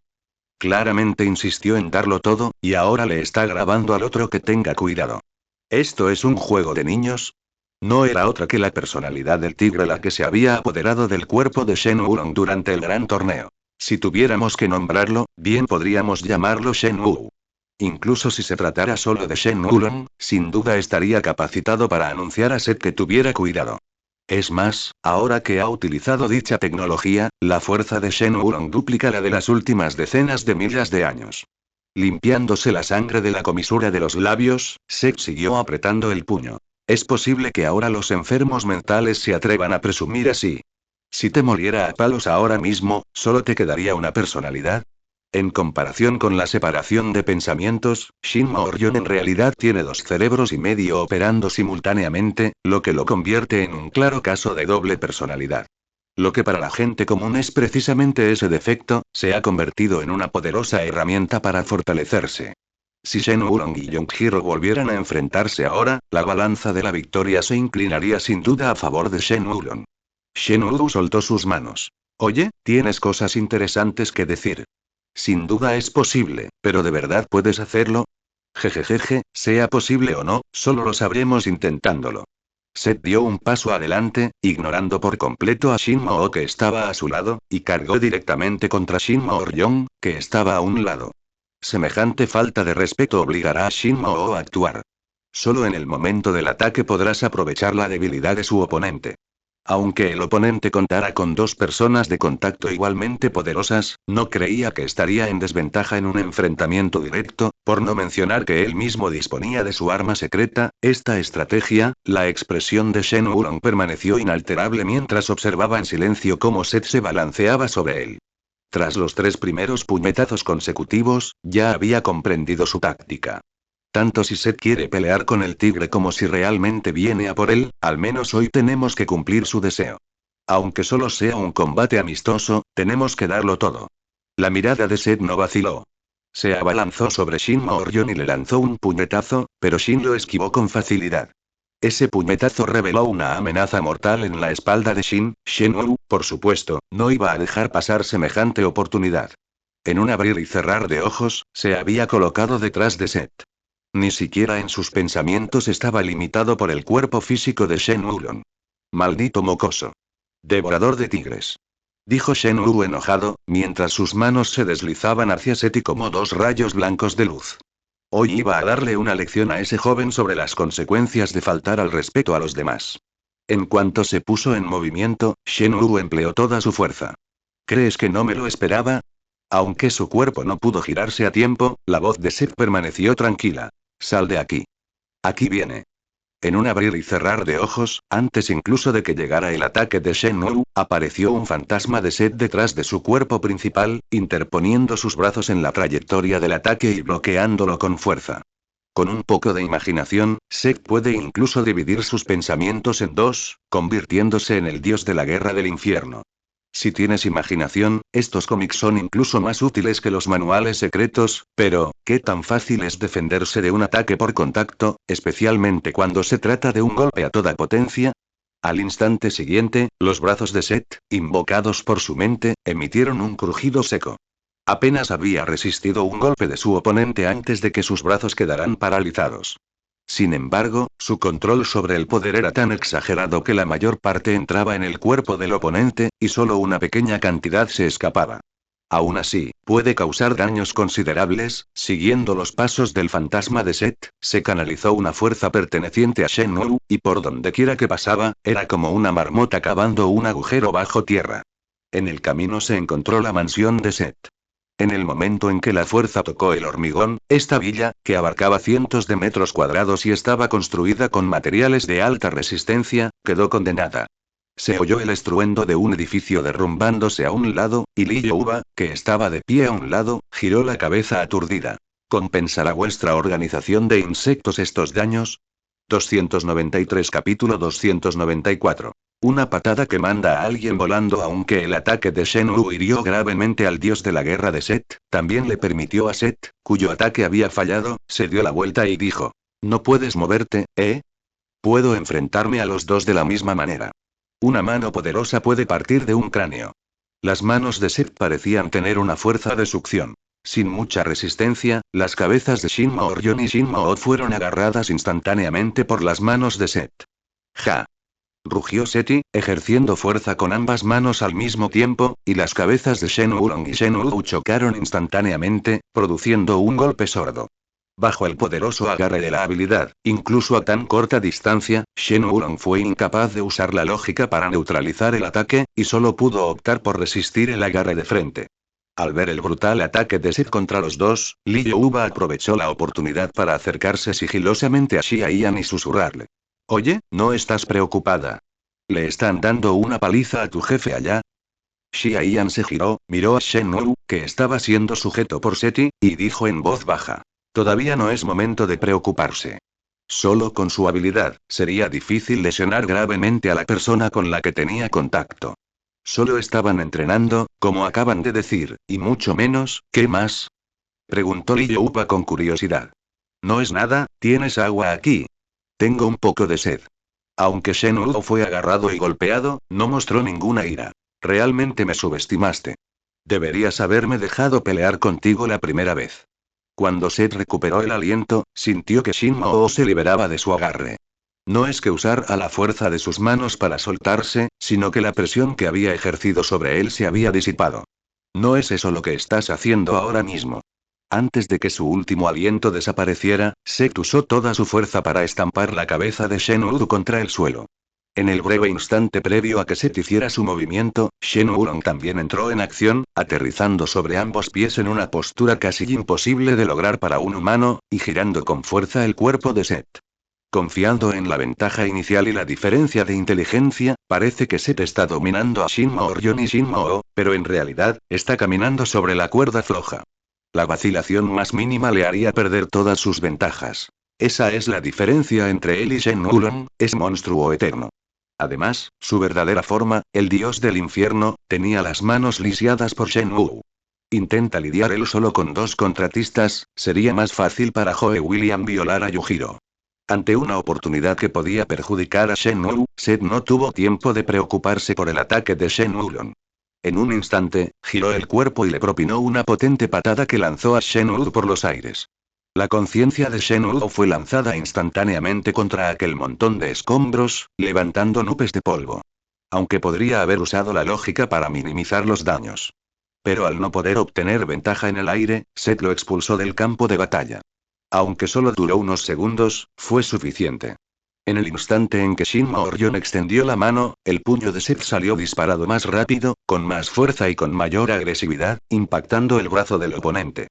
Claramente insistió en darlo todo, y ahora le está grabando al otro que tenga cuidado. ¿Esto es un juego de niños? No era otra que la personalidad del tigre la que se había apoderado del cuerpo de Shen Wulong durante el gran torneo. Si tuviéramos que nombrarlo, bien podríamos llamarlo Shen Wu. Incluso si se tratara solo de Shen Wulong, sin duda estaría capacitado para anunciar a Seth que tuviera cuidado. Es más, ahora que ha utilizado dicha tecnología, la fuerza de Shen Wulong duplica la de las últimas decenas de miles de años. Limpiándose la sangre de la comisura de los labios, Seth siguió apretando el puño. Es posible que ahora los enfermos mentales se atrevan a presumir así. Si te muriera a palos ahora mismo, ¿solo te quedaría una personalidad? En comparación con la separación de pensamientos, Shin Moryong en realidad tiene dos cerebros y medio operando simultáneamente, lo que lo convierte en un claro caso de doble personalidad. Lo que para la gente común es precisamente ese defecto, se ha convertido en una poderosa herramienta para fortalecerse. Si Shen Wulong y Yonghiro volvieran a enfrentarse ahora, la balanza de la victoria se inclinaría sin duda a favor de Shen Wulong. Shen Wulong soltó sus manos. Oye, tienes cosas interesantes que decir. Sin duda es posible, pero ¿de verdad puedes hacerlo? Jejejeje, sea posible o no, solo lo sabremos intentándolo. Seth dio un paso adelante, ignorando por completo a Shin Mo que estaba a su lado, y cargó directamente contra Shin Moryong, que estaba a un lado. Semejante falta de respeto obligará a Shin Mo a actuar. Solo en el momento del ataque podrás aprovechar la debilidad de su oponente. Aunque el oponente contara con dos personas de contacto igualmente poderosas, no creía que estaría en desventaja en un enfrentamiento directo, por no mencionar que él mismo disponía de su arma secreta. Esta estrategia, la expresión de Shen Wulong permaneció inalterable mientras observaba en silencio cómo Seth se balanceaba sobre él. Tras los tres primeros puñetazos consecutivos, ya había comprendido su táctica. Tanto si Seth quiere pelear con el tigre como si realmente viene a por él, al menos hoy tenemos que cumplir su deseo. Aunque solo sea un combate amistoso, tenemos que darlo todo. La mirada de Seth no vaciló. Se abalanzó sobre Shin Moryong y le lanzó un puñetazo, pero Shin lo esquivó con facilidad. Ese puñetazo reveló una amenaza mortal en la espalda de Shin. Shen Wu, por supuesto, no iba a dejar pasar semejante oportunidad. En un abrir y cerrar de ojos, se había colocado detrás de Seth. Ni siquiera en sus pensamientos estaba limitado por el cuerpo físico de Shen Wulong. Maldito mocoso. Devorador de tigres. Dijo Shen Wu enojado, mientras sus manos se deslizaban hacia Seti como dos rayos blancos de luz. Hoy iba a darle una lección a ese joven sobre las consecuencias de faltar al respeto a los demás. En cuanto se puso en movimiento, Shen Wu empleó toda su fuerza. ¿Crees que no me lo esperaba? Aunque su cuerpo no pudo girarse a tiempo, la voz de Seth permaneció tranquila. Sal de aquí. Aquí viene. En un abrir y cerrar de ojos, antes incluso de que llegara el ataque de Shen Wu, apareció un fantasma de Seth detrás de su cuerpo principal, interponiendo sus brazos en la trayectoria del ataque y bloqueándolo con fuerza. Con un poco de imaginación, Seth puede incluso dividir sus pensamientos en dos, convirtiéndose en el dios de la guerra del infierno. Si tienes imaginación, estos cómics son incluso más útiles que los manuales secretos, pero, ¿qué tan fácil es defenderse de un ataque por contacto, especialmente cuando se trata de un golpe a toda potencia? Al instante siguiente, los brazos de Seth, invocados por su mente, emitieron un crujido seco. Apenas había resistido un golpe de su oponente antes de que sus brazos quedaran paralizados. Sin embargo, su control sobre el poder era tan exagerado que la mayor parte entraba en el cuerpo del oponente, y solo una pequeña cantidad se escapaba. Aún así, puede causar daños considerables. Siguiendo los pasos del fantasma de Seth, se canalizó una fuerza perteneciente a Shen Wu, y por donde quiera que pasaba, era como una marmota cavando un agujero bajo tierra. En el camino se encontró la mansión de Seth. En el momento en que la fuerza tocó el hormigón, esta villa, que abarcaba cientos de metros cuadrados y estaba construida con materiales de alta resistencia, quedó condenada. Se oyó el estruendo de un edificio derrumbándose a un lado, y Li Youba, que estaba de pie a un lado, giró la cabeza aturdida. ¿Compensará vuestra organización de insectos estos daños? 293 Capítulo 294. Una patada que manda a alguien volando. Aunque el ataque de Shen Wu hirió gravemente al dios de la guerra de Seth, también le permitió a Seth, cuyo ataque había fallado, se dio la vuelta y dijo: ¿No puedes moverte, eh? Puedo enfrentarme a los dos de la misma manera. Una mano poderosa puede partir de un cráneo. Las manos de Seth parecían tener una fuerza de succión. Sin mucha resistencia, las cabezas de Shin Mo-Ryon y Shin Mo-O fueron agarradas instantáneamente por las manos de Seth. ¡Ja! Rugió Seti, ejerciendo fuerza con ambas manos al mismo tiempo, y las cabezas de Shen Wulong y Shen Wu chocaron instantáneamente, produciendo un golpe sordo. Bajo el poderoso agarre de la habilidad, incluso a tan corta distancia, Shen Wulong fue incapaz de usar la lógica para neutralizar el ataque, y solo pudo optar por resistir el agarre de frente. Al ver el brutal ataque de Seth contra los dos, Li Youba aprovechó la oportunidad para acercarse sigilosamente a Xia Yan y susurrarle: Oye, ¿no estás preocupada? ¿Le están dando una paliza a tu jefe allá? Xia Yan se giró, miró a Shen Wu, que estaba siendo sujeto por Seti, y dijo en voz baja: Todavía no es momento de preocuparse. Solo con su habilidad, sería difícil lesionar gravemente a la persona con la que tenía contacto. Solo estaban entrenando, como acaban de decir, y mucho menos, ¿qué más? Preguntó Li Youba con curiosidad. No es nada, tienes agua aquí. Tengo un poco de sed. Aunque Shen Wu fue agarrado y golpeado, no mostró ninguna ira. Realmente me subestimaste. Deberías haberme dejado pelear contigo la primera vez. Cuando Seth recuperó el aliento, sintió que Shin Mo-O se liberaba de su agarre. No es que usar a la fuerza de sus manos para soltarse, sino que la presión que había ejercido sobre él se había disipado. No es eso lo que estás haciendo ahora mismo. Antes de que su último aliento desapareciera, Seth usó toda su fuerza para estampar la cabeza de Shen Wu contra el suelo. En el breve instante previo a que Seth hiciera su movimiento, Shen Wulong también entró en acción, aterrizando sobre ambos pies en una postura casi imposible de lograr para un humano, y girando con fuerza el cuerpo de Seth. Confiando en la ventaja inicial y la diferencia de inteligencia, parece que Seth está dominando a Shin Mo-Ryon y Shin Mo-O, pero en realidad, está caminando sobre la cuerda floja. La vacilación más mínima le haría perder todas sus ventajas. Esa es la diferencia entre él y Shen Wulong, es monstruo eterno. Además, su verdadera forma, el dios del infierno, tenía las manos lisiadas por Shen Wu. Intenta lidiar él solo con dos contratistas, sería más fácil para Joe William violar a Yujiro. Ante una oportunidad que podía perjudicar a Shen Wu, Seth no tuvo tiempo de preocuparse por el ataque de Shen Wulong. En un instante, giró el cuerpo y le propinó una potente patada que lanzó a Shen Wu por los aires. La conciencia de Shen Wu fue lanzada instantáneamente contra aquel montón de escombros, levantando nubes de polvo. Aunque podría haber usado la lógica para minimizar los daños. Pero al no poder obtener ventaja en el aire, Seth lo expulsó del campo de batalla. Aunque solo duró unos segundos, fue suficiente. En el instante en que Shin Maoryon extendió la mano, el puño de Seth salió disparado más rápido, con más fuerza y con mayor agresividad, impactando el brazo del oponente.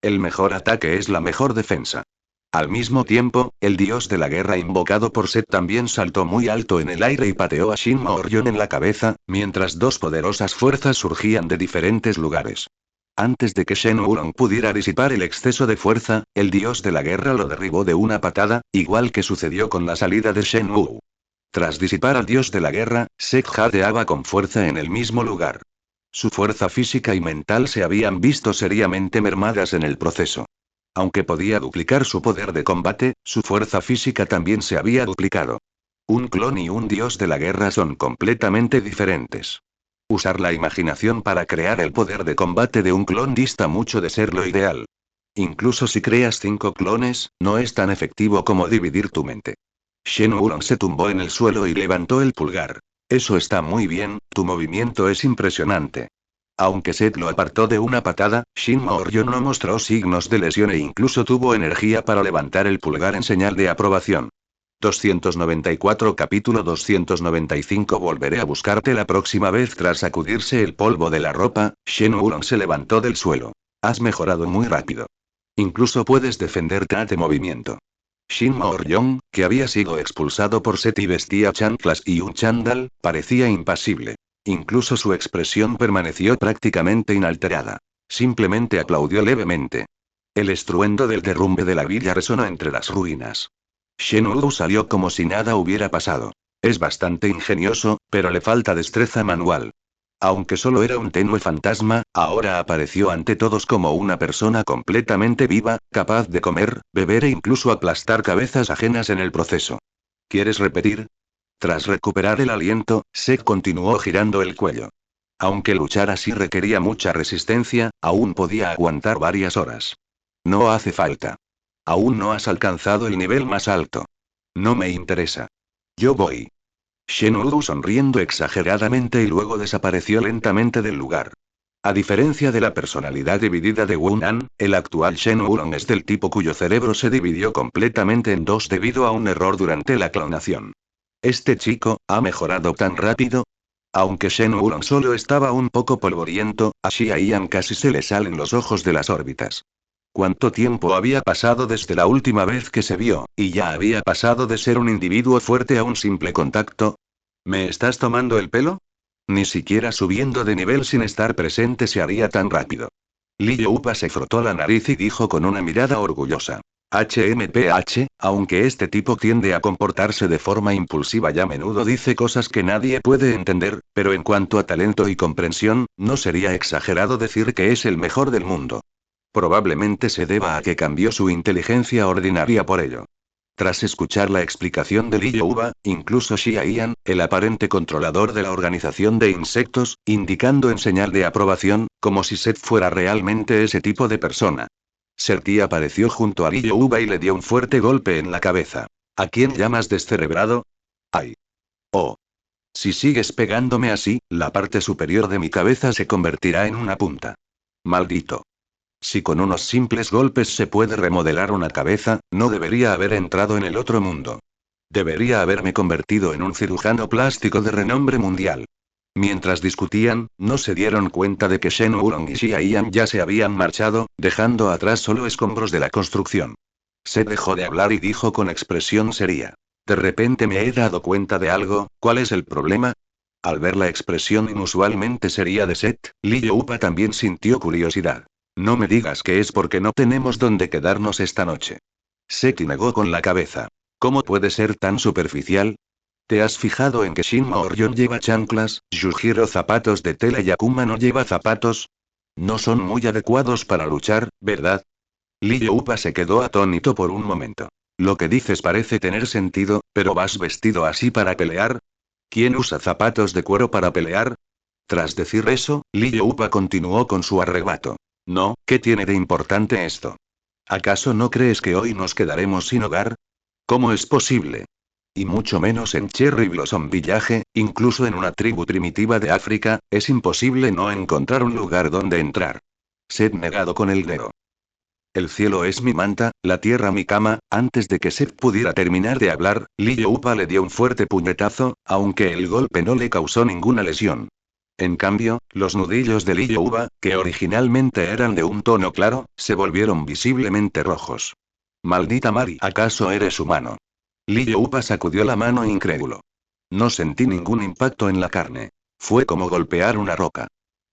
El mejor ataque es la mejor defensa. Al mismo tiempo, el dios de la guerra invocado por Seth también saltó muy alto en el aire y pateó a Shin Maoryon en la cabeza, mientras dos poderosas fuerzas surgían de diferentes lugares. Antes de que Shen Wulong pudiera disipar el exceso de fuerza, el dios de la guerra lo derribó de una patada, igual que sucedió con la salida de Shen Wu. Tras disipar al dios de la guerra, Seth jadeaba con fuerza en el mismo lugar. Su fuerza física y mental se habían visto seriamente mermadas en el proceso. Aunque podía duplicar su poder de combate, su fuerza física también se había duplicado. Un clon y un dios de la guerra son completamente diferentes. Usar la imaginación para crear el poder de combate de un clon dista mucho de ser lo ideal. Incluso si creas 5 clones, no es tan efectivo como dividir tu mente. Shen Wulong se tumbó en el suelo y levantó el pulgar. Eso está muy bien, tu movimiento es impresionante. Aunque Seth lo apartó de una patada, Shin Maoryon no mostró signos de lesión e incluso tuvo energía para levantar el pulgar en señal de aprobación. 294 Capítulo 295 Volveré a buscarte la próxima vez. Tras sacudirse el polvo de la ropa, Shen Wulong se levantó del suelo. Has mejorado muy rápido. Incluso puedes defenderte ante movimiento. Shin Maoryon, que había sido expulsado por Seth y vestía chanclas y un chándal, parecía impasible. Incluso su expresión permaneció prácticamente inalterada. Simplemente aplaudió levemente. El estruendo del derrumbe de la villa resonó entre las ruinas. Shen Wu salió como si nada hubiera pasado. Es bastante ingenioso, pero le falta destreza manual. Aunque solo era un tenue fantasma, ahora apareció ante todos como una persona completamente viva, capaz de comer, beber e incluso aplastar cabezas ajenas en el proceso. ¿Quieres repetir? Tras recuperar el aliento, Seth continuó girando el cuello. Aunque luchar así requería mucha resistencia, aún podía aguantar varias horas. No hace falta. Aún no has alcanzado el nivel más alto. No me interesa. Yo voy. Shen Wu sonriendo exageradamente y luego desapareció lentamente del lugar. A diferencia de la personalidad dividida de Wu Nan, el actual Shen Wulong es del tipo cuyo cerebro se dividió completamente en dos debido a un error durante la clonación. ¿Este chico ha mejorado tan rápido? Aunque Shen Wulong solo estaba un poco polvoriento, a Xia Yan casi se le salen los ojos de las órbitas. ¿Cuánto tiempo había pasado desde la última vez que se vio, y ya había pasado de ser un individuo fuerte a un simple contacto? ¿Me estás tomando el pelo? Ni siquiera subiendo de nivel sin estar presente se haría tan rápido. Li Youpa se frotó la nariz y dijo con una mirada orgullosa. HMPH, aunque este tipo tiende a comportarse de forma impulsiva y a menudo dice cosas que nadie puede entender, pero en cuanto a talento y comprensión, no sería exagerado decir que es el mejor del mundo. Probablemente se deba a que cambió su inteligencia ordinaria por ello. Tras escuchar la explicación de Li Youba, incluso Xia Yan, el aparente controlador de la organización de insectos, indicando en señal de aprobación, como si Seth fuera realmente ese tipo de persona. Serti apareció junto a Li Youba y le dio un fuerte golpe en la cabeza. ¿A quién llamas descerebrado? ¡Ay! Oh. Si sigues pegándome así, la parte superior de mi cabeza se convertirá en una punta. Maldito. Si con unos simples golpes se puede remodelar una cabeza, no debería haber entrado en el otro mundo. Debería haberme convertido en un cirujano plástico de renombre mundial. Mientras discutían, no se dieron cuenta de que Shen Wulong y Xia Yan ya se habían marchado, dejando atrás solo escombros de la construcción. Se dejó de hablar y dijo con expresión seria. De repente me he dado cuenta de algo, ¿cuál es el problema? Al ver la expresión inusualmente seria de Seth, Li Youpa también sintió curiosidad. No me digas que es porque no tenemos dónde quedarnos esta noche. Seth negó con la cabeza. ¿Cómo puede ser tan superficial? ¿Te has fijado en que Shin Maoryon lleva chanclas, Yujiro zapatos de tela y Akuma no lleva zapatos? No son muy adecuados para luchar, ¿verdad? Li Youpa se quedó atónito por un momento. Lo que dices parece tener sentido, pero ¿vas vestido así para pelear? ¿Quién usa zapatos de cuero para pelear? Tras decir eso, Li Youpa continuó con su arrebato. No, ¿qué tiene de importante esto? ¿Acaso no crees que hoy nos quedaremos sin hogar? ¿Cómo es posible? Y mucho menos en Cherry Blossom Village, incluso en una tribu primitiva de África, es imposible no encontrar un lugar donde entrar. Seth negado con el dedo. El cielo es mi manta, la tierra mi cama. Antes de que Seth pudiera terminar de hablar, Lee Upa le dio un fuerte puñetazo, aunque el golpe no le causó ninguna lesión. En cambio, los nudillos de Lee Upa, que originalmente eran de un tono claro, se volvieron visiblemente rojos. Maldita Mari, ¿acaso eres humano? Lee Upa sacudió la mano incrédulo. No sentí ningún impacto en la carne. Fue como golpear una roca.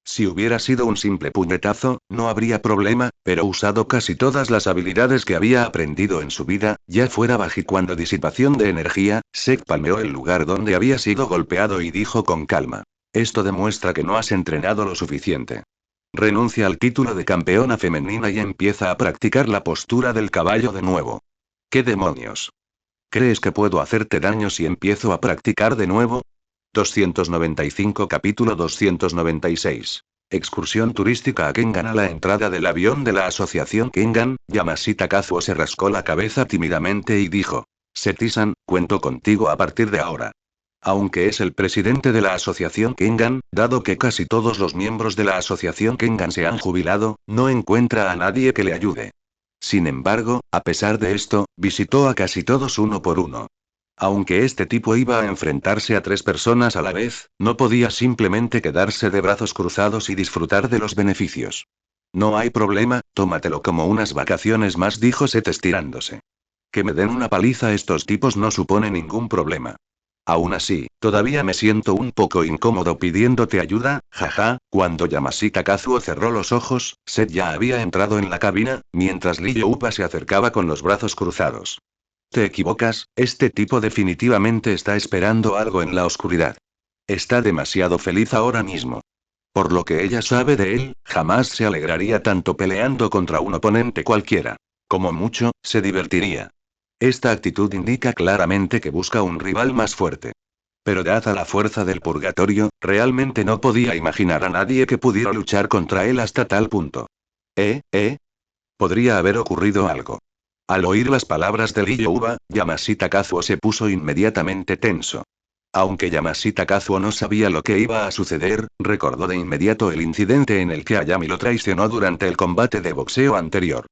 Si hubiera sido un simple puñetazo, no habría problema, pero usado casi todas las habilidades que había aprendido en su vida, ya fuera cuando disipación de energía, Seth palmeó el lugar donde había sido golpeado y dijo con calma. Esto demuestra que no has entrenado lo suficiente. Renuncia al título de campeona femenina y empieza a practicar la postura del caballo de nuevo. ¿Qué demonios? ¿Crees que puedo hacerte daño si empiezo a practicar de nuevo? 295 Capítulo 296. Excursión turística a Kengan. A la entrada del avión de la asociación Kengan, Yamashita Kazuo se rascó la cabeza tímidamente y dijo. Seti-san, cuento contigo a partir de ahora. Aunque es el presidente de la asociación Kengan, dado que casi todos los miembros de la asociación Kengan se han jubilado, no encuentra a nadie que le ayude. Sin embargo, a pesar de esto, visitó a casi todos uno por uno. Aunque este tipo iba a enfrentarse a 3 personas a la vez, no podía simplemente quedarse de brazos cruzados y disfrutar de los beneficios. No hay problema, tómatelo como unas vacaciones más, dijo Seth estirándose. Que me den una paliza estos tipos no supone ningún problema. Aún así, todavía me siento un poco incómodo pidiéndote ayuda, jaja. Cuando Yamashita Kazuo cerró los ojos, Seth ya había entrado en la cabina, mientras Lee Upa se acercaba con los brazos cruzados. Te equivocas, este tipo definitivamente está esperando algo en la oscuridad. Está demasiado feliz ahora mismo. Por lo que ella sabe de él, jamás se alegraría tanto peleando contra un oponente cualquiera. Como mucho, se divertiría. Esta actitud indica claramente que busca un rival más fuerte. Pero dada la fuerza del purgatorio, realmente no podía imaginar a nadie que pudiera luchar contra él hasta tal punto. Podría haber ocurrido algo. Al oír las palabras de Lee Uba, Yamashita Kazuo se puso inmediatamente tenso. Aunque Yamashita Kazuo no sabía lo que iba a suceder, recordó de inmediato el incidente en el que Ayami lo traicionó durante el combate de boxeo anterior.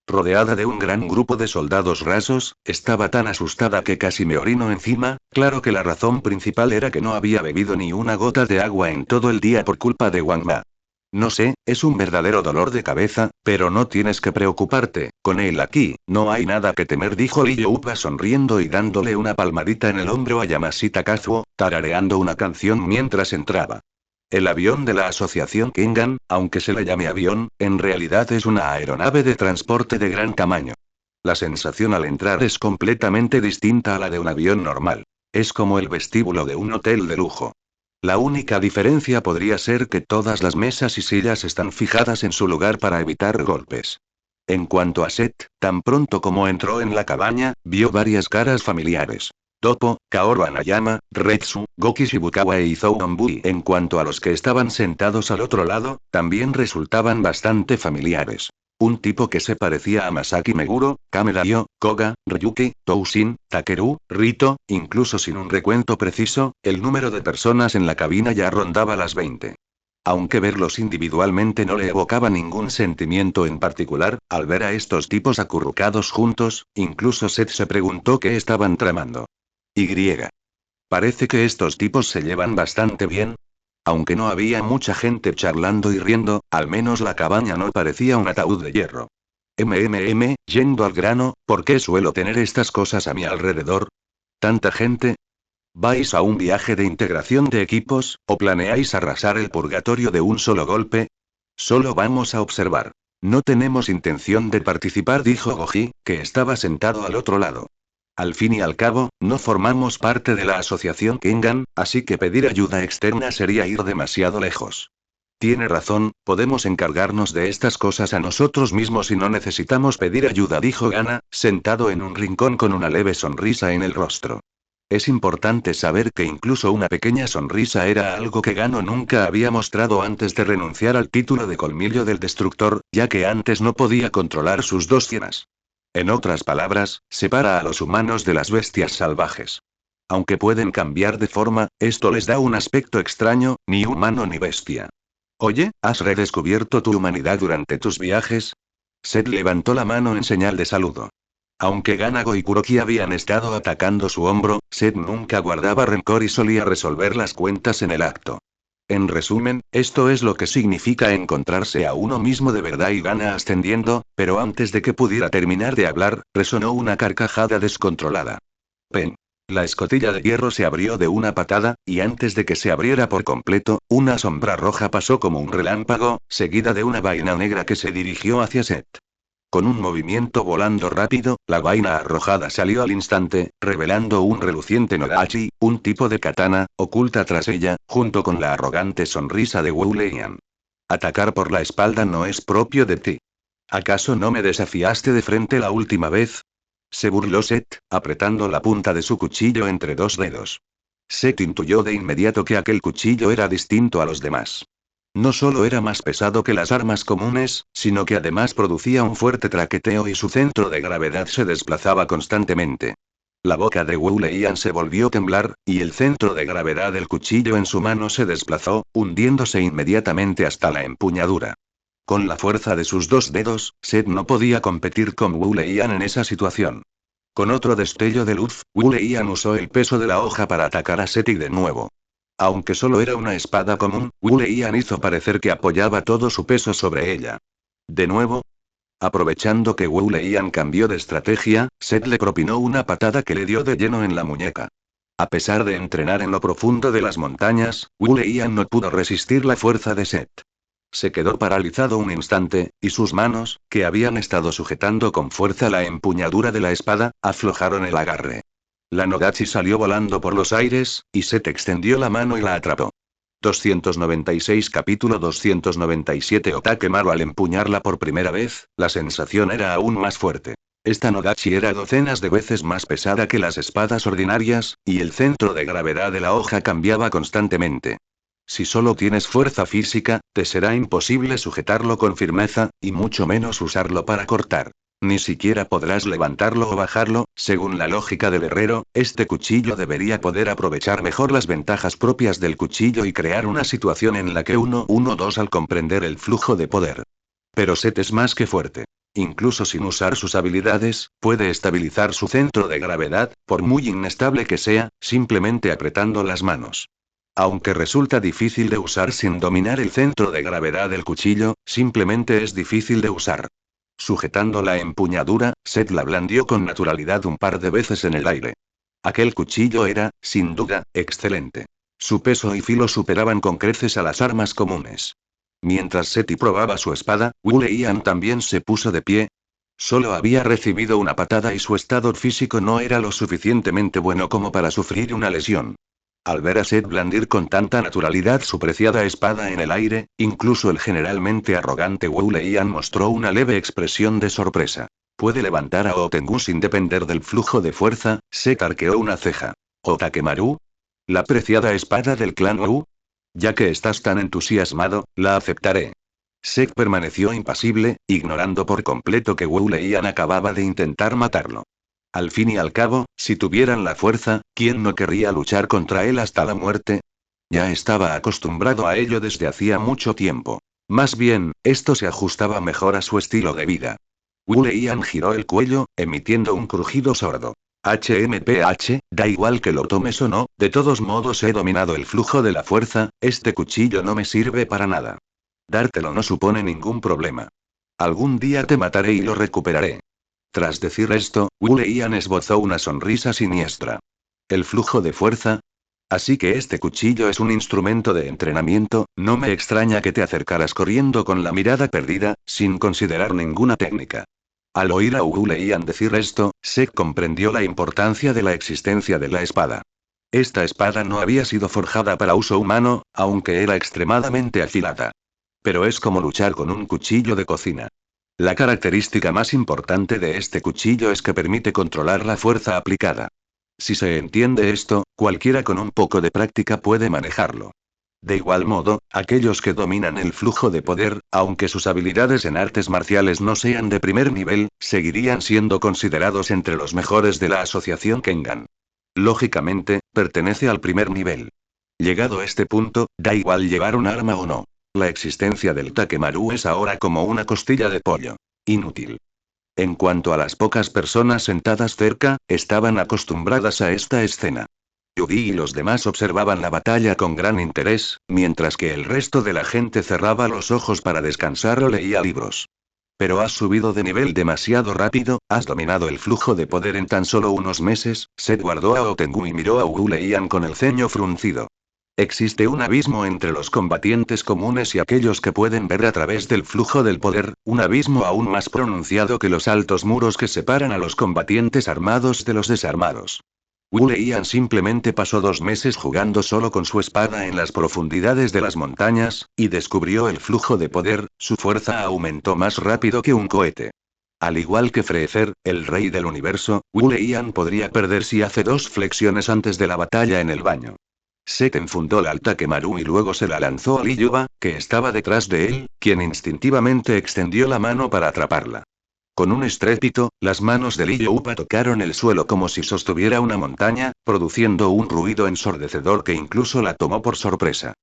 Rodeada de un gran grupo de soldados rasos, estaba tan asustada que casi me orino encima. Claro que la razón principal era que no había bebido ni una gota de agua en todo el día por culpa de Wang Ma. No sé, es un verdadero dolor de cabeza, pero no tienes que preocuparte, con él aquí, no hay nada que temer, dijo Lee Upa sonriendo y dándole una palmadita en el hombro a Yamashita Kazuo, tarareando una canción mientras entraba. El avión de la asociación Kengan, aunque se le llame avión, en realidad es una aeronave de transporte de gran tamaño. La sensación al entrar es completamente distinta a la de un avión normal. Es como el vestíbulo de un hotel de lujo. La única diferencia podría ser que todas las mesas y sillas están fijadas en su lugar para evitar golpes. En cuanto a Seth, tan pronto como entró en la cabaña, vio varias caras familiares. Topo, Kaoru Anayama, Retsu, Goki Shibukawa e Izou Onbui. En cuanto a los que estaban sentados al otro lado, también resultaban bastante familiares. Un tipo que se parecía a Masaki Meguro, Kameda-ryo, Koga, Ryuki, Tousin, Takeru, Rito. Incluso sin un recuento preciso, el número de personas en la cabina ya rondaba las 20. Aunque verlos individualmente no le evocaba ningún sentimiento en particular, al ver a estos tipos acurrucados juntos, incluso Seth se preguntó qué estaban tramando. Parece que estos tipos se llevan bastante bien. Aunque no había mucha gente charlando y riendo, al menos la cabaña no parecía un ataúd de hierro. Yendo al grano, ¿por qué suelo tener estas cosas a mi alrededor? ¿Tanta gente? ¿Vais a un viaje de integración de equipos, o planeáis arrasar el purgatorio de un solo golpe? Solo vamos a observar. No tenemos intención de participar, dijo Goji, que estaba sentado al otro lado. Al fin y al cabo, no formamos parte de la asociación Kengan, así que pedir ayuda externa sería ir demasiado lejos. Tiene razón, podemos encargarnos de estas cosas a nosotros mismos y no necesitamos pedir ayuda, dijo Gana, sentado en un rincón con una leve sonrisa en el rostro. Es importante saber que incluso una pequeña sonrisa era algo que Gano nunca había mostrado antes de renunciar al título de Colmillo del Destructor, ya que antes no podía controlar sus dos hienas. En otras palabras, separa a los humanos de las bestias salvajes. Aunque pueden cambiar de forma, esto les da un aspecto extraño, ni humano ni bestia. Oye, ¿has redescubierto tu humanidad durante tus viajes? Seth levantó la mano en señal de saludo. Aunque Ganago y Kuroki habían estado atacando su hombro, Seth nunca guardaba rencor y solía resolver las cuentas en el acto. En resumen, esto es lo que significa encontrarse a uno mismo de verdad y Gana ascendiendo, pero antes de que pudiera terminar de hablar, resonó una carcajada descontrolada. ¡Pen! La escotilla de hierro se abrió de una patada, y antes de que se abriera por completo, una sombra roja pasó como un relámpago, seguida de una vaina negra que se dirigió hacia Seth. Con un movimiento volando rápido, la vaina arrojada salió al instante, revelando un reluciente Nodachi, un tipo de katana, oculta tras ella, junto con la arrogante sonrisa de Wu Leian. Atacar por la espalda no es propio de ti. ¿Acaso no me desafiaste de frente la última vez? Se burló Seth, apretando la punta de su cuchillo entre dos dedos. Seth intuyó de inmediato que aquel cuchillo era distinto a los demás. No solo era más pesado que las armas comunes, sino que además producía un fuerte traqueteo y su centro de gravedad se desplazaba constantemente. La boca de Wu Leian se volvió a temblar, y el centro de gravedad del cuchillo en su mano se desplazó, hundiéndose inmediatamente hasta la empuñadura. Con la fuerza de sus dos dedos, Seth no podía competir con Wu Leian en esa situación. Con otro destello de luz, Wu Leian usó el peso de la hoja para atacar a Seth y de nuevo. Aunque solo era una espada común, Wu Leian hizo parecer que apoyaba todo su peso sobre ella. De nuevo. Aprovechando que Wu Leian cambió de estrategia, Seth le propinó una patada que le dio de lleno en la muñeca. A pesar de entrenar en lo profundo de las montañas, Wu Leian no pudo resistir la fuerza de Seth. Se quedó paralizado un instante, y sus manos, que habían estado sujetando con fuerza la empuñadura de la espada, aflojaron el agarre. La Nodachi salió volando por los aires, y Seth extendió la mano y la atrapó. 296 Capítulo 297 Otakemaru al empuñarla por primera vez, la sensación era aún más fuerte. Esta Nodachi era docenas de veces más pesada que las espadas ordinarias, y el centro de gravedad de la hoja cambiaba constantemente. Si solo tienes fuerza física, te será imposible sujetarlo con firmeza, y mucho menos usarlo para cortar. Ni siquiera podrás levantarlo o bajarlo, según la lógica del herrero, este cuchillo debería poder aprovechar mejor las ventajas propias del cuchillo y crear una situación en la que 1-1-2 al comprender el flujo de poder. Pero Seth es más que fuerte. Incluso sin usar sus habilidades, puede estabilizar su centro de gravedad, por muy inestable que sea, simplemente apretando las manos. Aunque resulta difícil de usar sin dominar el centro de gravedad del cuchillo, simplemente es difícil de usar. Sujetando la empuñadura, Seth la blandió con naturalidad un par de veces en el aire. Aquel cuchillo era, sin duda, excelente. Su peso y filo superaban con creces a las armas comunes. Mientras Seth probaba su espada, Wu Leian también se puso de pie. Solo había recibido una patada y su estado físico no era lo suficientemente bueno como para sufrir una lesión. Al ver a Seth blandir con tanta naturalidad su preciada espada en el aire, incluso el generalmente arrogante Wu Leian mostró una leve expresión de sorpresa. ¿Puede levantar a Otengu sin depender del flujo de fuerza? Seth arqueó una ceja. ¿Otakemaru? ¿La preciada espada del clan Wu? Ya que estás tan entusiasmado, la aceptaré. Seth permaneció impasible, ignorando por completo que Wu Leian acababa de intentar matarlo. Al fin y al cabo, si tuvieran la fuerza, ¿quién no querría luchar contra él hasta la muerte? Ya estaba acostumbrado a ello desde hacía mucho tiempo. Más bien, esto se ajustaba mejor a su estilo de vida. Wu Leian giró el cuello, emitiendo un crujido sordo. HMPH, da igual que lo tomes o no, de todos modos he dominado el flujo de la fuerza, este cuchillo no me sirve para nada. Dártelo no supone ningún problema. Algún día te mataré y lo recuperaré. Tras decir esto, Wu Leian esbozó una sonrisa siniestra. ¿El flujo de fuerza? Así que este cuchillo es un instrumento de entrenamiento, no me extraña que te acercaras corriendo con la mirada perdida, sin considerar ninguna técnica. Al oír a Wu Leian decir esto, Seth comprendió la importancia de la existencia de la espada. Esta espada no había sido forjada para uso humano, aunque era extremadamente afilada. Pero es como luchar con un cuchillo de cocina. La característica más importante de este cuchillo es que permite controlar la fuerza aplicada. Si se entiende esto, cualquiera con un poco de práctica puede manejarlo. De igual modo, aquellos que dominan el flujo de poder, aunque sus habilidades en artes marciales no sean de primer nivel, seguirían siendo considerados entre los mejores de la asociación Kengan. Lógicamente, pertenece al primer nivel. Llegado este punto, da igual llevar un arma o no. La existencia del Takemaru es ahora como una costilla de pollo. Inútil. En cuanto a las pocas personas sentadas cerca, estaban acostumbradas a esta escena. Yugi y los demás observaban la batalla con gran interés, mientras que el resto de la gente cerraba los ojos para descansar o leía libros. Pero has subido de nivel demasiado rápido, has dominado el flujo de poder en tan solo unos meses. Seth guardó a Otengu y miró a Wu Leian con el ceño fruncido. Existe un abismo entre los combatientes comunes y aquellos que pueden ver a través del flujo del poder, un abismo aún más pronunciado que los altos muros que separan a los combatientes armados de los desarmados. Wu Leian simplemente pasó 2 meses jugando solo con su espada en las profundidades de las montañas, y descubrió el flujo de poder. Su fuerza aumentó más rápido que un cohete. Al igual que Freezer, el rey del universo, Wu Leian podría perder si hace 2 flexiones antes de la batalla en el baño. Seth enfundó la Takemaru y luego se la lanzó a Lee Yuba, que estaba detrás de él, quien instintivamente extendió la mano para atraparla. Con un estrépito, las manos de Lee Yuba tocaron el suelo como si sostuviera una montaña, produciendo un ruido ensordecedor que incluso la tomó por sorpresa.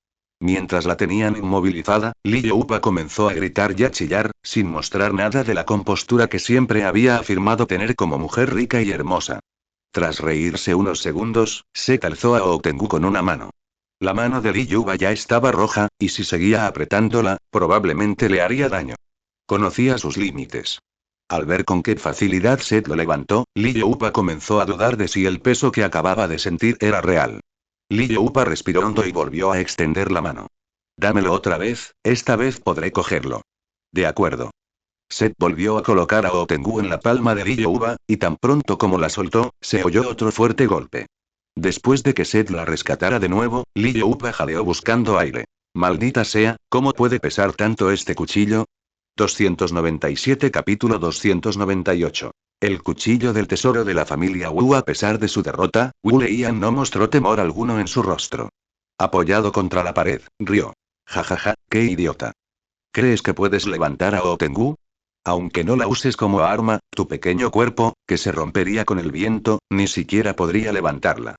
Mientras la tenían inmovilizada, Lee Yuba comenzó a gritar y a chillar, sin mostrar nada de la compostura que siempre había afirmado tener como mujer rica y hermosa. Tras reírse unos segundos, Seth alzó a Otengu con una mano. La mano de Lee Yuba ya estaba roja, y si seguía apretándola, probablemente le haría daño. Conocía sus límites. Al ver con qué facilidad Seth lo levantó, Lee Yuba comenzó a dudar de si el peso que acababa de sentir era real. Lee Yuba respiró hondo y volvió a extender la mano. Dámelo otra vez, esta vez podré cogerlo. De acuerdo. Seth volvió a colocar a Otengu en la palma de Lee Yuba, y tan pronto como la soltó, se oyó otro fuerte golpe. Después de que Seth la rescatara de nuevo, Lee Yuba jadeó buscando aire. Maldita sea, ¿cómo puede pesar tanto este cuchillo? 297 Capítulo 298. El cuchillo del tesoro de la familia Wu. A pesar de su derrota, Wu Leian no mostró temor alguno en su rostro. Apoyado contra la pared, rió. Jajaja, qué idiota. ¿Crees que puedes levantar a Otengu? Aunque no la uses como arma, tu pequeño cuerpo, que se rompería con el viento, ni siquiera podría levantarla.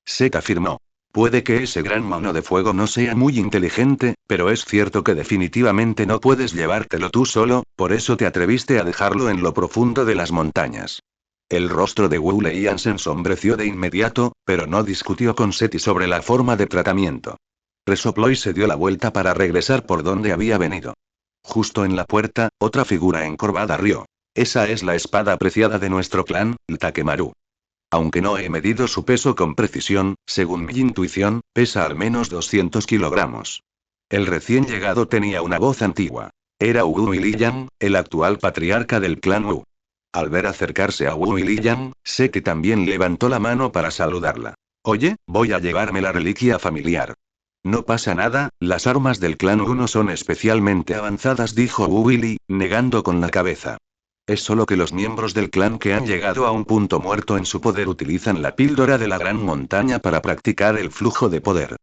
Seth afirmó. Puede que ese gran mano de fuego no sea muy inteligente, pero es cierto que definitivamente no puedes llevártelo tú solo, por eso te atreviste a dejarlo en lo profundo de las montañas. El rostro de Wu Leian se ensombreció de inmediato, pero no discutió con Seti sobre la forma de tratamiento. Resopló y se dio la vuelta para regresar por donde había venido. Justo en la puerta, otra figura encorvada rió. Esa es la espada apreciada de nuestro clan, el Takemaru. Aunque no he medido su peso con precisión, según mi intuición, pesa al menos 200 kilogramos. El recién llegado tenía una voz antigua. Era Wu Liyan, el actual patriarca del clan Wu. Al ver acercarse a Wu Liyan, Seti también levantó la mano para saludarla. Oye, voy a llevarme la reliquia familiar. No pasa nada, las armas del clan Wu no son especialmente avanzadas, dijo Wu Willy, negando con la cabeza. Es solo que los miembros del clan que han llegado a un punto muerto en su poder utilizan la píldora de la gran montaña para practicar el flujo de poder.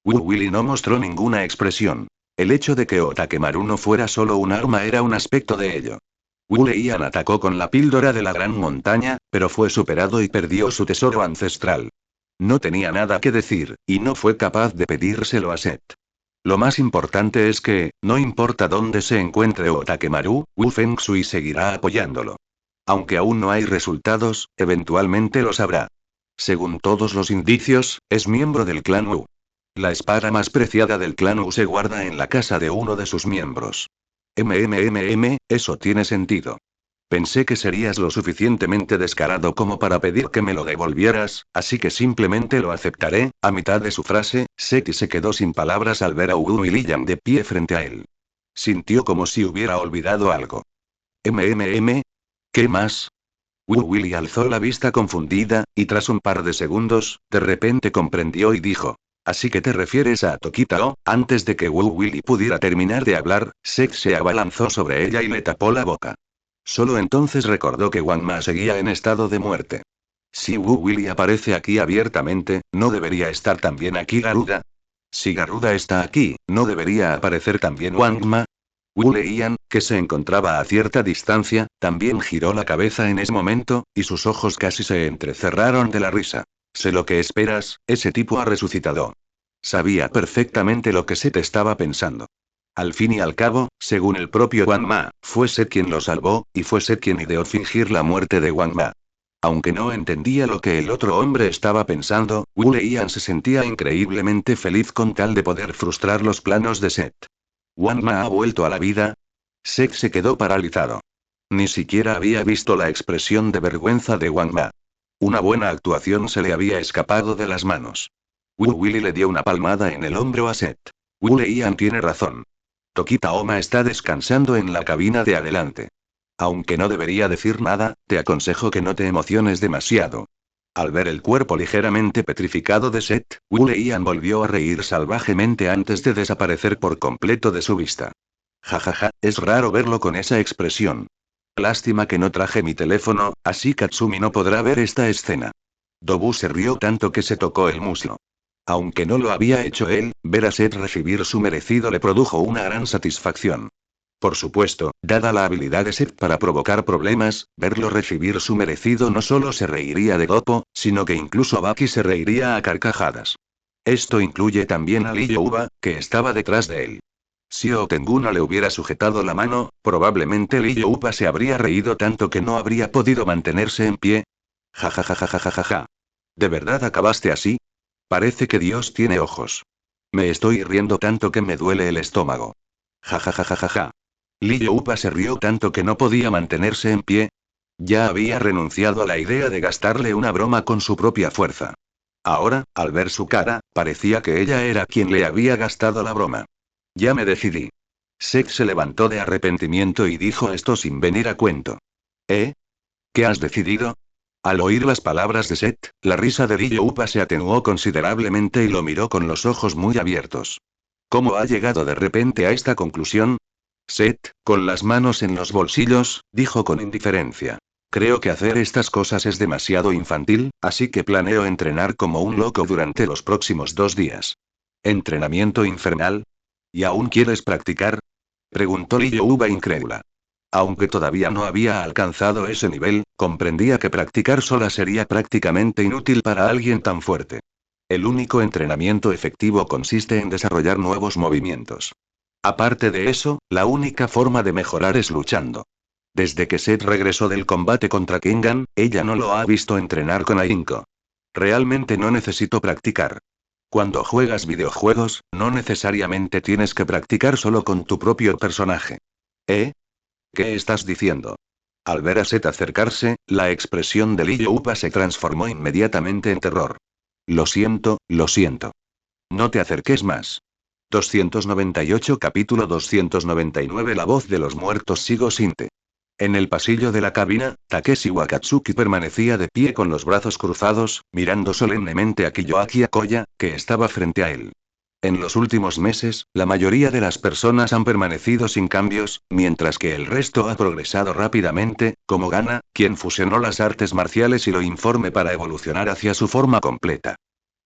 Wu Willy no mostró ninguna expresión. El hecho de que Otakemaru no fuera solo un arma era un aspecto de ello. Wu Leian atacó con la píldora de la gran montaña, pero fue superado y perdió su tesoro ancestral. No tenía nada que decir, y no fue capaz de pedírselo a Seth. Lo más importante es que, no importa dónde se encuentre Otakemaru, Wu Fengshui seguirá apoyándolo. Aunque aún no hay resultados, eventualmente los habrá. Según todos los indicios, es miembro del clan Wu. La espada más preciada del clan Wu se guarda en la casa de uno de sus miembros. Eso tiene sentido. Pensé que serías lo suficientemente descarado como para pedir que me lo devolvieras, así que simplemente lo aceptaré. A mitad de su frase, Seti se quedó sin palabras al ver a Wu y Liam de pie frente a él. Sintió como si hubiera olvidado algo. ¿Qué más? Wu Willy alzó la vista confundida, y tras un par de segundos, de repente comprendió y dijo. Así que te refieres a Tokitao. Antes de que Wu Willy pudiera terminar de hablar, Seth se abalanzó sobre ella y le tapó la boca. Solo entonces recordó que Wang Ma seguía en estado de muerte. Si Wu Willy aparece aquí abiertamente, ¿no debería estar también aquí Garuda? Si Garuda está aquí, ¿no debería aparecer también Wang Ma? Wu Leian, que se encontraba a cierta distancia, también giró la cabeza en ese momento, y sus ojos casi se entrecerraron de la risa. Sé lo que esperas, ese tipo ha resucitado. Sabía perfectamente lo que Seth estaba pensando. Al fin y al cabo, según el propio Wang Ma, fue Seth quien lo salvó, y fue Seth quien ideó fingir la muerte de Wang Ma. Aunque no entendía lo que el otro hombre estaba pensando, Wu Leian se sentía increíblemente feliz con tal de poder frustrar los planos de Seth. ¿Wang Ma ha vuelto a la vida? Seth se quedó paralizado. Ni siquiera había visto la expresión de vergüenza de Wang Ma. Una buena actuación se le había escapado de las manos. Wu Willy le dio una palmada en el hombro a Seth. Wu Leian tiene razón. Tokita Oma está descansando en la cabina de adelante. Aunque no debería decir nada, te aconsejo que no te emociones demasiado. Al ver el cuerpo ligeramente petrificado de Seth, Wu Leian volvió a reír salvajemente antes de desaparecer por completo de su vista. Jajaja, es raro verlo con esa expresión. Lástima que no traje mi teléfono, así Katsumi no podrá ver esta escena. Dobu se rió tanto que se tocó el muslo. Aunque no lo había hecho él, ver a Seth recibir su merecido le produjo una gran satisfacción. Por supuesto, dada la habilidad de Seth para provocar problemas, verlo recibir su merecido no solo se reiría de Gopo, sino que incluso Baki se reiría a carcajadas. Esto incluye también a Lee Youba, que estaba detrás de él. Si Otengu no le hubiera sujetado la mano, probablemente Lee Youba se habría reído tanto que no habría podido mantenerse en pie. Ja. ¿De verdad acabaste así? Parece que Dios tiene ojos. Me estoy riendo tanto que me duele el estómago. Ja. Lee Youba se rió tanto que no podía mantenerse en pie. Ya había renunciado a la idea de gastarle una broma con su propia fuerza. Ahora, al ver su cara, parecía que ella era quien le había gastado la broma. Ya me decidí. Seth se levantó de arrepentimiento y dijo esto sin venir a cuento. ¿Eh? ¿Qué has decidido? Al oír las palabras de Seth, la risa de Lee Youba se atenuó considerablemente y lo miró con los ojos muy abiertos. ¿Cómo ha llegado de repente a esta conclusión? Seth, con las manos en los bolsillos, dijo con indiferencia. Creo que hacer estas cosas es demasiado infantil, así que planeo entrenar como un loco durante los próximos 2 días. ¿Entrenamiento infernal? ¿Y aún quieres practicar? Preguntó Lee Youba incrédula. Aunque todavía no había alcanzado ese nivel, comprendía que practicar sola sería prácticamente inútil para alguien tan fuerte. El único entrenamiento efectivo consiste en desarrollar nuevos movimientos. Aparte de eso, la única forma de mejorar es luchando. Desde que Seth regresó del combate contra Kengan, ella no lo ha visto entrenar con ahínco. Realmente no necesito practicar. Cuando juegas videojuegos, no necesariamente tienes que practicar solo con tu propio personaje. ¿Eh? ¿Qué estás diciendo? Al ver a Seth acercarse, la expresión de Lee Youba se transformó inmediatamente en terror. Lo siento, lo siento. No te acerques más. 298 Capítulo 299 La voz de los muertos Sigo Sinte. En el pasillo de la cabina, Takeshi Wakatsuki permanecía de pie con los brazos cruzados, mirando solemnemente a Kiyoaki Akoya, que estaba frente a él. En los últimos meses, la mayoría de las personas han permanecido sin cambios, mientras que el resto ha progresado rápidamente, como Gana, quien fusionó las artes marciales y lo informe para evolucionar hacia su forma completa.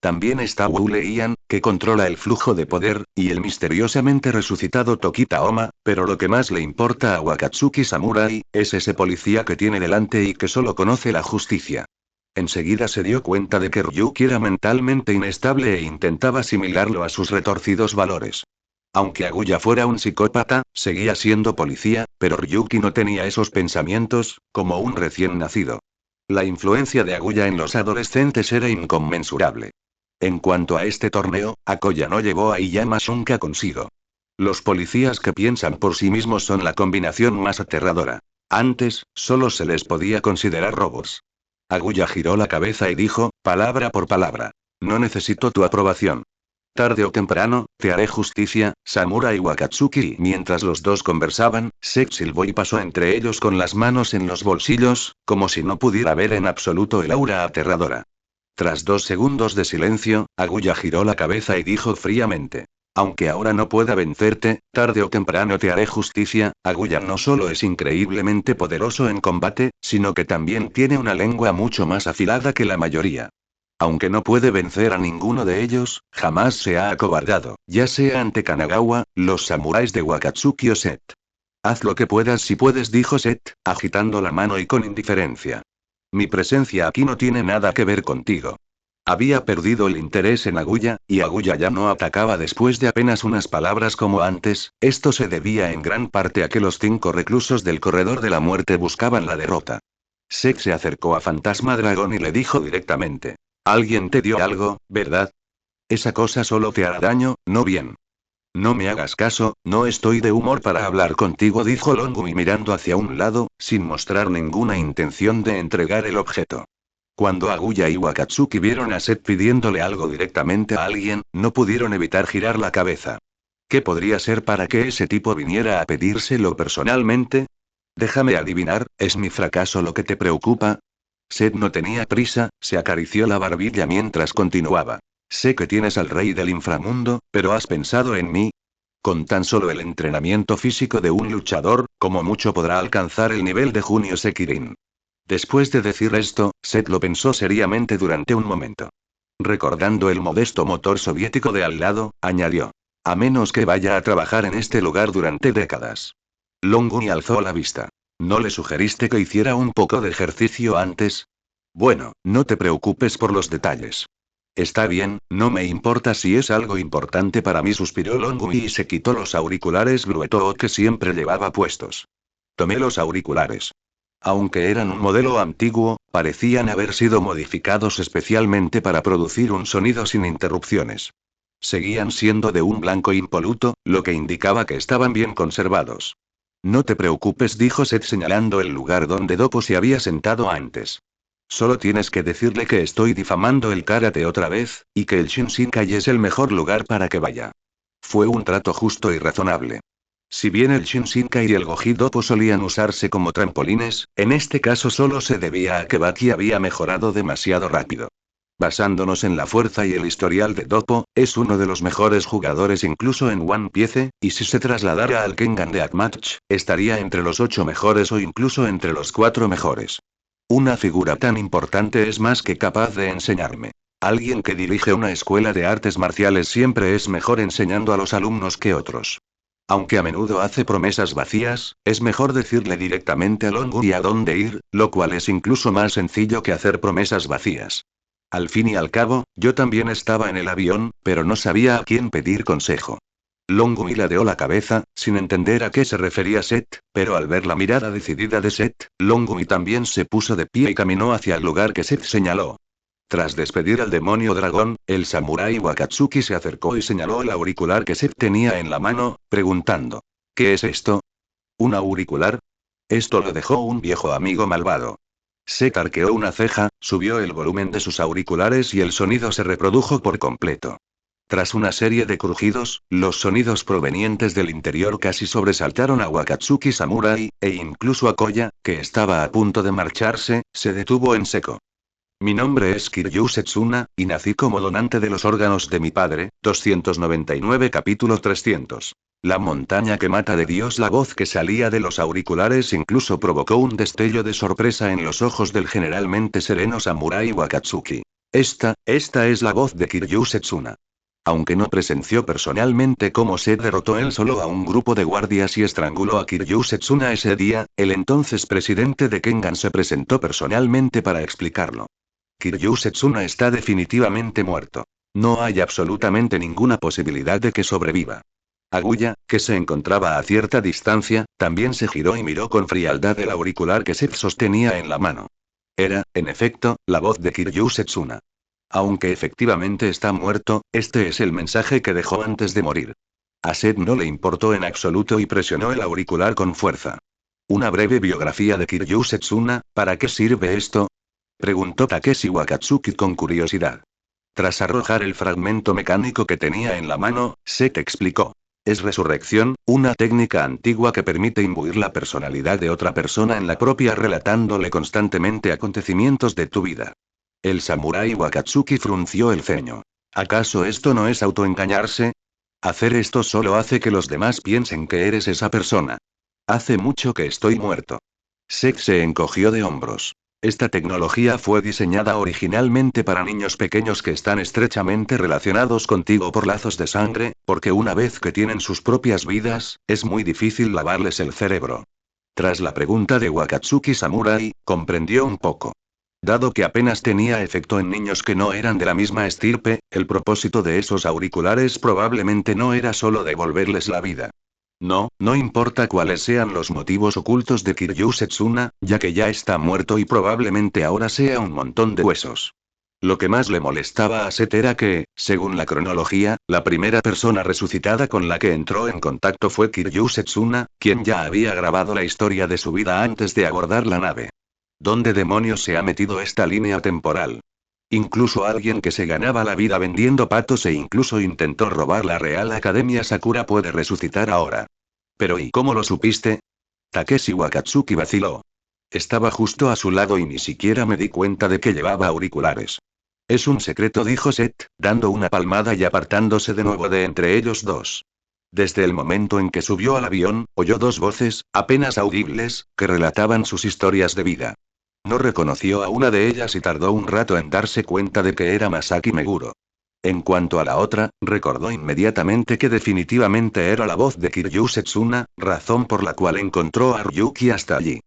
También está Wu Leian, que controla el flujo de poder, y el misteriosamente resucitado Tokita Oma, pero lo que más le importa a Wakatsuki Samurai, es ese policía que tiene delante y que solo conoce la justicia. Enseguida se dio cuenta de que Ryuki era mentalmente inestable e intentaba asimilarlo a sus retorcidos valores. Aunque Aguya fuera un psicópata, seguía siendo policía, pero Ryuki no tenía esos pensamientos, como un recién nacido. La influencia de Aguya en los adolescentes era inconmensurable. En cuanto a este torneo, Akoya no llevó a Iyama Shunka consigo. Los policías que piensan por sí mismos son la combinación más aterradora. Antes, solo se les podía considerar robots. Aguya giró la cabeza y dijo, palabra por palabra. No necesito tu aprobación. Tarde o temprano, te haré justicia, Samurai Wakatsuki. Mientras los dos conversaban, Seth silbó y pasó entre ellos con las manos en los bolsillos, como si no pudiera ver en absoluto el aura aterradora. Tras 2 segundos de silencio, Aguya giró la cabeza y dijo fríamente. Aunque ahora no pueda vencerte, tarde o temprano te haré justicia. Aguya no solo es increíblemente poderoso en combate, sino que también tiene una lengua mucho más afilada que la mayoría. Aunque no puede vencer a ninguno de ellos, jamás se ha acobardado, ya sea ante Kanagawa, los samuráis de Wakatsuki o Set. Haz lo que puedas si puedes, dijo Set, agitando la mano y con indiferencia. Mi presencia aquí no tiene nada que ver contigo. Había perdido el interés en Aguya, y Aguya ya no atacaba después de apenas unas palabras como antes. Esto se debía en gran parte a que los 5 reclusos del corredor de la muerte buscaban la derrota. Set se acercó a Fantasma Dragón y le dijo directamente. Alguien te dio algo, ¿verdad? Esa cosa solo te hará daño, no bien. No me hagas caso, no estoy de humor para hablar contigo, dijo Longumi mirando hacia un lado, sin mostrar ninguna intención de entregar el objeto. Cuando Aguya y Wakatsuki vieron a Seth pidiéndole algo directamente a alguien, no pudieron evitar girar la cabeza. ¿Qué podría ser para que ese tipo viniera a pedírselo personalmente? Déjame adivinar, ¿es mi fracaso lo que te preocupa? Seth no tenía prisa, se acarició la barbilla mientras continuaba. Sé que tienes al rey del inframundo, pero ¿has pensado en mí? Con tan solo el entrenamiento físico de un luchador, como mucho podrá alcanzar el nivel de Junio Sekirin. Después de decir esto, Seth lo pensó seriamente durante un momento. Recordando el modesto motor soviético de al lado, añadió. A menos que vaya a trabajar en este lugar durante décadas. Longuni alzó la vista. ¿No le sugeriste que hiciera un poco de ejercicio antes? Bueno, no te preocupes por los detalles. Está bien, no me importa si es algo importante para mí, suspiró Longumi y se quitó los auriculares Bluetooth que siempre llevaba puestos. Tomé los auriculares. Aunque eran un modelo antiguo, parecían haber sido modificados especialmente para producir un sonido sin interrupciones. Seguían siendo de un blanco impoluto, lo que indicaba que estaban bien conservados. No te preocupes, dijo Seth señalando el lugar donde Dopo se había sentado antes. Solo tienes que decirle que estoy difamando el karate otra vez, y que el Shinshinkai es el mejor lugar para que vaya. Fue un trato justo y razonable. Si bien el Shinshinkai y el Goji Dopo solían usarse como trampolines, en este caso solo se debía a que Baki había mejorado demasiado rápido. Basándonos en la fuerza y el historial de Dopo, es uno de los mejores jugadores incluso en One Piece, y si se trasladara al Kengan de Akmatch, estaría entre los 8 mejores o incluso entre los 4 mejores. Una figura tan importante es más que capaz de enseñarme. Alguien que dirige una escuela de artes marciales siempre es mejor enseñando a los alumnos que otros. Aunque a menudo hace promesas vacías, es mejor decirle directamente a Longuni a dónde ir, lo cual es incluso más sencillo que hacer promesas vacías. Al fin y al cabo, yo también estaba en el avión, pero no sabía a quién pedir consejo. Longumi ladeó la cabeza, sin entender a qué se refería Seth, pero al ver la mirada decidida de Seth, Longumi también se puso de pie y caminó hacia el lugar que Seth señaló. Tras despedir al demonio dragón, el samurái Wakatsuki se acercó y señaló el auricular que Seth tenía en la mano, preguntando. ¿Qué es esto? ¿Un auricular? Esto lo dejó un viejo amigo malvado. Seth arqueó una ceja, subió el volumen de sus auriculares y el sonido se reprodujo por completo. Tras una serie de crujidos, los sonidos provenientes del interior casi sobresaltaron a Wakatsuki Samurai, e incluso a Koya, que estaba a punto de marcharse, se detuvo en seco. Mi nombre es Kiryu Setsuna, y nací como donante de los órganos de mi padre. 299 capítulo 300. La montaña que mata de Dios. La voz que salía de los auriculares incluso provocó un destello de sorpresa en los ojos del generalmente sereno samurái Wakatsuki. Esta es la voz de Kiryu Setsuna. Aunque no presenció personalmente cómo se derrotó él solo a un grupo de guardias y estranguló a Kiryu Setsuna ese día, el entonces presidente de Kengan se presentó personalmente para explicarlo. Kiryu Setsuna está definitivamente muerto. No hay absolutamente ninguna posibilidad de que sobreviva. Aguya, que se encontraba a cierta distancia, también se giró y miró con frialdad el auricular que Seth sostenía en la mano. Era, en efecto, la voz de Kiryu Setsuna. Aunque efectivamente está muerto, este es el mensaje que dejó antes de morir. A Seth no le importó en absoluto y presionó el auricular con fuerza. Una breve biografía de Kiryu Setsuna. ¿Para qué sirve esto? Preguntó Takeshi Wakatsuki con curiosidad. Tras arrojar el fragmento mecánico que tenía en la mano, Seth explicó. Es resurrección, una técnica antigua que permite imbuir la personalidad de otra persona en la propia relatándole constantemente acontecimientos de tu vida. El samurái Wakatsuki frunció el ceño. ¿Acaso esto no es autoengañarse? Hacer esto solo hace que los demás piensen que eres esa persona. Hace mucho que estoy muerto. Seth se encogió de hombros. Esta tecnología fue diseñada originalmente para niños pequeños que están estrechamente relacionados contigo por lazos de sangre, porque una vez que tienen sus propias vidas, es muy difícil lavarles el cerebro. Tras la pregunta de Wakatsuki Samurai, comprendió un poco. Dado que apenas tenía efecto en niños que no eran de la misma estirpe, el propósito de esos auriculares probablemente no era solo devolverles la vida. No, no importa cuáles sean los motivos ocultos de Kiryu Setsuna, ya que ya está muerto y probablemente ahora sea un montón de huesos. Lo que más le molestaba a Seth era que, según la cronología, la primera persona resucitada con la que entró en contacto fue Kiryu Setsuna, quien ya había grabado la historia de su vida antes de abordar la nave. ¿Dónde demonios se ha metido esta línea temporal? Incluso alguien que se ganaba la vida vendiendo patos e incluso intentó robar la Real Academia Sakura puede resucitar ahora. Pero ¿y cómo lo supiste? Takeshi Wakatsuki vaciló. Estaba justo a su lado y ni siquiera me di cuenta de que llevaba auriculares. Es un secreto, dijo Seth, dando una palmada y apartándose de nuevo de entre ellos dos. Desde el momento en que subió al avión, oyó dos voces, apenas audibles, que relataban sus historias de vida. No reconoció a una de ellas y tardó un rato en darse cuenta de que era Masaki Meguro. En cuanto a la otra, recordó inmediatamente que definitivamente era la voz de Kiryu Setsuna, razón por la cual encontró a Ryuki hasta allí.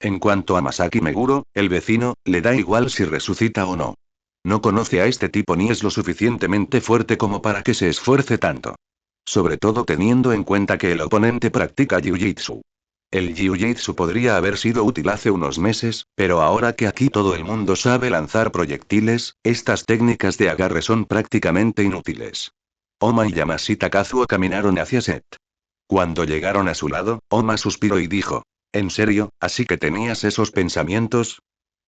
En cuanto a Masaki Meguro, el vecino, le da igual si resucita o no. No conoce a este tipo ni es lo suficientemente fuerte como para que se esfuerce tanto. Sobre todo teniendo en cuenta que el oponente practica jiu-jitsu. El jiu-jitsu podría haber sido útil hace unos meses, pero ahora que aquí todo el mundo sabe lanzar proyectiles, estas técnicas de agarre son prácticamente inútiles. Oma y Yamashita Kazuo caminaron hacia Seth. Cuando llegaron a su lado, Oma suspiró y dijo: ¿En serio, así que tenías esos pensamientos?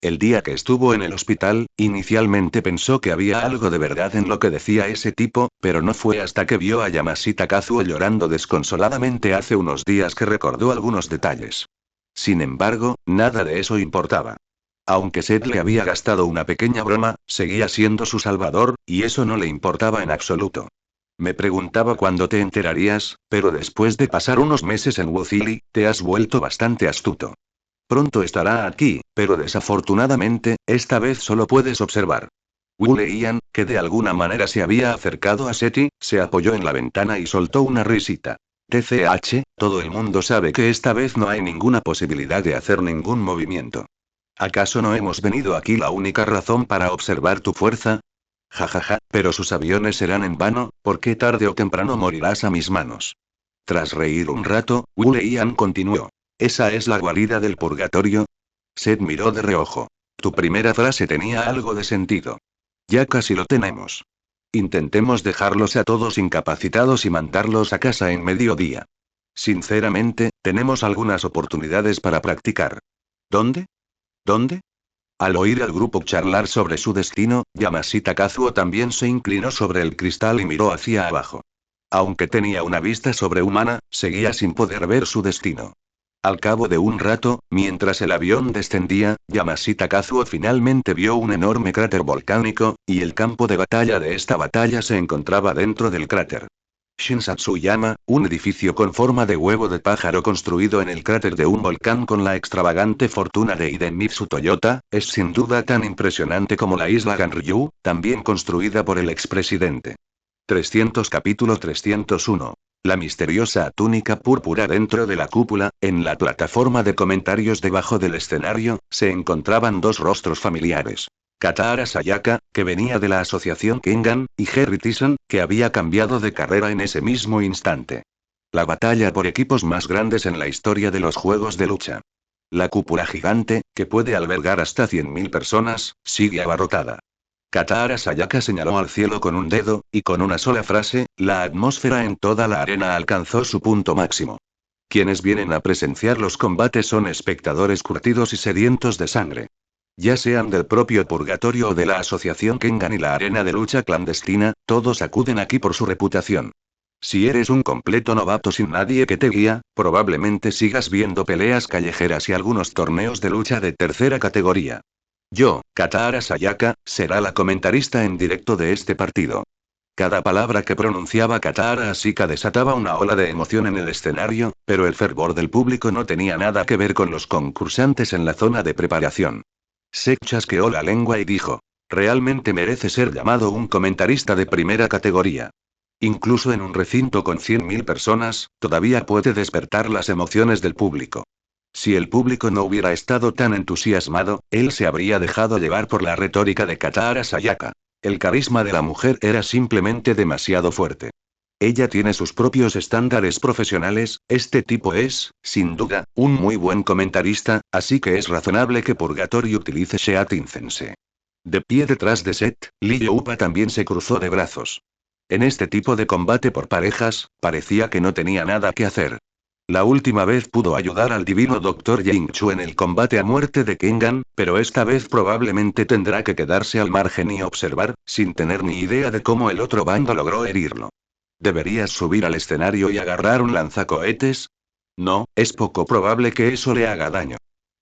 El día que estuvo en el hospital, inicialmente pensó que había algo de verdad en lo que decía ese tipo, pero no fue hasta que vio a Yamashita Kazuo llorando desconsoladamente hace unos días que recordó algunos detalles. Sin embargo, nada de eso importaba. Aunque Seth le había gastado una pequeña broma, seguía siendo su salvador, y eso no le importaba en absoluto. Me preguntaba cuándo te enterarías, pero después de pasar unos meses en Wuthili, te has vuelto bastante astuto. Pronto estará aquí, pero desafortunadamente, esta vez solo puedes observar. Wule Ian, que de alguna manera se había acercado a Seti, se apoyó en la ventana y soltó una risita. TCH, todo el mundo sabe que esta vez no hay ninguna posibilidad de hacer ningún movimiento. ¿Acaso no hemos venido aquí la única razón para observar tu fuerza? Jajaja, pero sus aviones serán en vano, porque tarde o temprano morirás a mis manos. Tras reír un rato, Wule Ian continuó. ¿Esa es la guarida del purgatorio? Seth miró de reojo. Tu primera frase tenía algo de sentido. Ya casi lo tenemos. Intentemos dejarlos a todos incapacitados y mandarlos a casa en mediodía. Sinceramente, tenemos algunas oportunidades para practicar. ¿Dónde? ¿Dónde? Al oír al grupo charlar sobre su destino, Yamashita Kazuo también se inclinó sobre el cristal y miró hacia abajo. Aunque tenía una vista sobrehumana, seguía sin poder ver su destino. Al cabo de un rato, mientras el avión descendía, Yamashita Kazuo finalmente vio un enorme cráter volcánico, y el campo de batalla de esta batalla se encontraba dentro del cráter. Shinsatsuyama, un edificio con forma de huevo de pájaro construido en el cráter de un volcán con la extravagante fortuna de Hidemitsu Toyota, es sin duda tan impresionante como la isla Ganryu, también construida por el expresidente. 300 Capítulo 301. La misteriosa túnica púrpura dentro de la cúpula, en la plataforma de comentarios debajo del escenario, se encontraban dos rostros familiares. Katara Sayaka, que venía de la asociación Kengan, y Harry Tyson, que había cambiado de carrera en ese mismo instante. La batalla por equipos más grandes en la historia de los juegos de lucha. La cúpula gigante, que puede albergar hasta 100.000 personas, sigue abarrotada. Katara Sayaka señaló al cielo con un dedo, y con una sola frase, la atmósfera en toda la arena alcanzó su punto máximo. Quienes vienen a presenciar los combates son espectadores curtidos y sedientos de sangre. Ya sean del propio purgatorio o de la asociación Kengan y la arena de lucha clandestina, todos acuden aquí por su reputación. Si eres un completo novato sin nadie que te guía, probablemente sigas viendo peleas callejeras y algunos torneos de lucha de tercera categoría. Yo, Katara Sayaka, será la comentarista en directo de este partido. Cada palabra que pronunciaba Katara Asika desataba una ola de emoción en el escenario, pero el fervor del público no tenía nada que ver con los concursantes en la zona de preparación. Seth chasqueó la lengua y dijo: realmente merece ser llamado un comentarista de primera categoría. Incluso en un recinto con 100.000 personas, todavía puede despertar las emociones del público. Si el público no hubiera estado tan entusiasmado, él se habría dejado llevar por la retórica de Katara Sayaka. El carisma de la mujer era simplemente demasiado fuerte. Ella tiene sus propios estándares profesionales, este tipo es, sin duda, un muy buen comentarista, así que es razonable que Purgatory utilice Sheat Incense. De pie detrás de Seth, Lee Upa también se cruzó de brazos. En este tipo de combate por parejas, parecía que no tenía nada que hacer. La última vez pudo ayudar al divino Dr. Yingchu en el combate a muerte de Kengan, pero esta vez probablemente tendrá que quedarse al margen y observar, sin tener ni idea de cómo el otro bando logró herirlo. ¿Deberías subir al escenario y agarrar un lanzacohetes? No, es poco probable que eso le haga daño.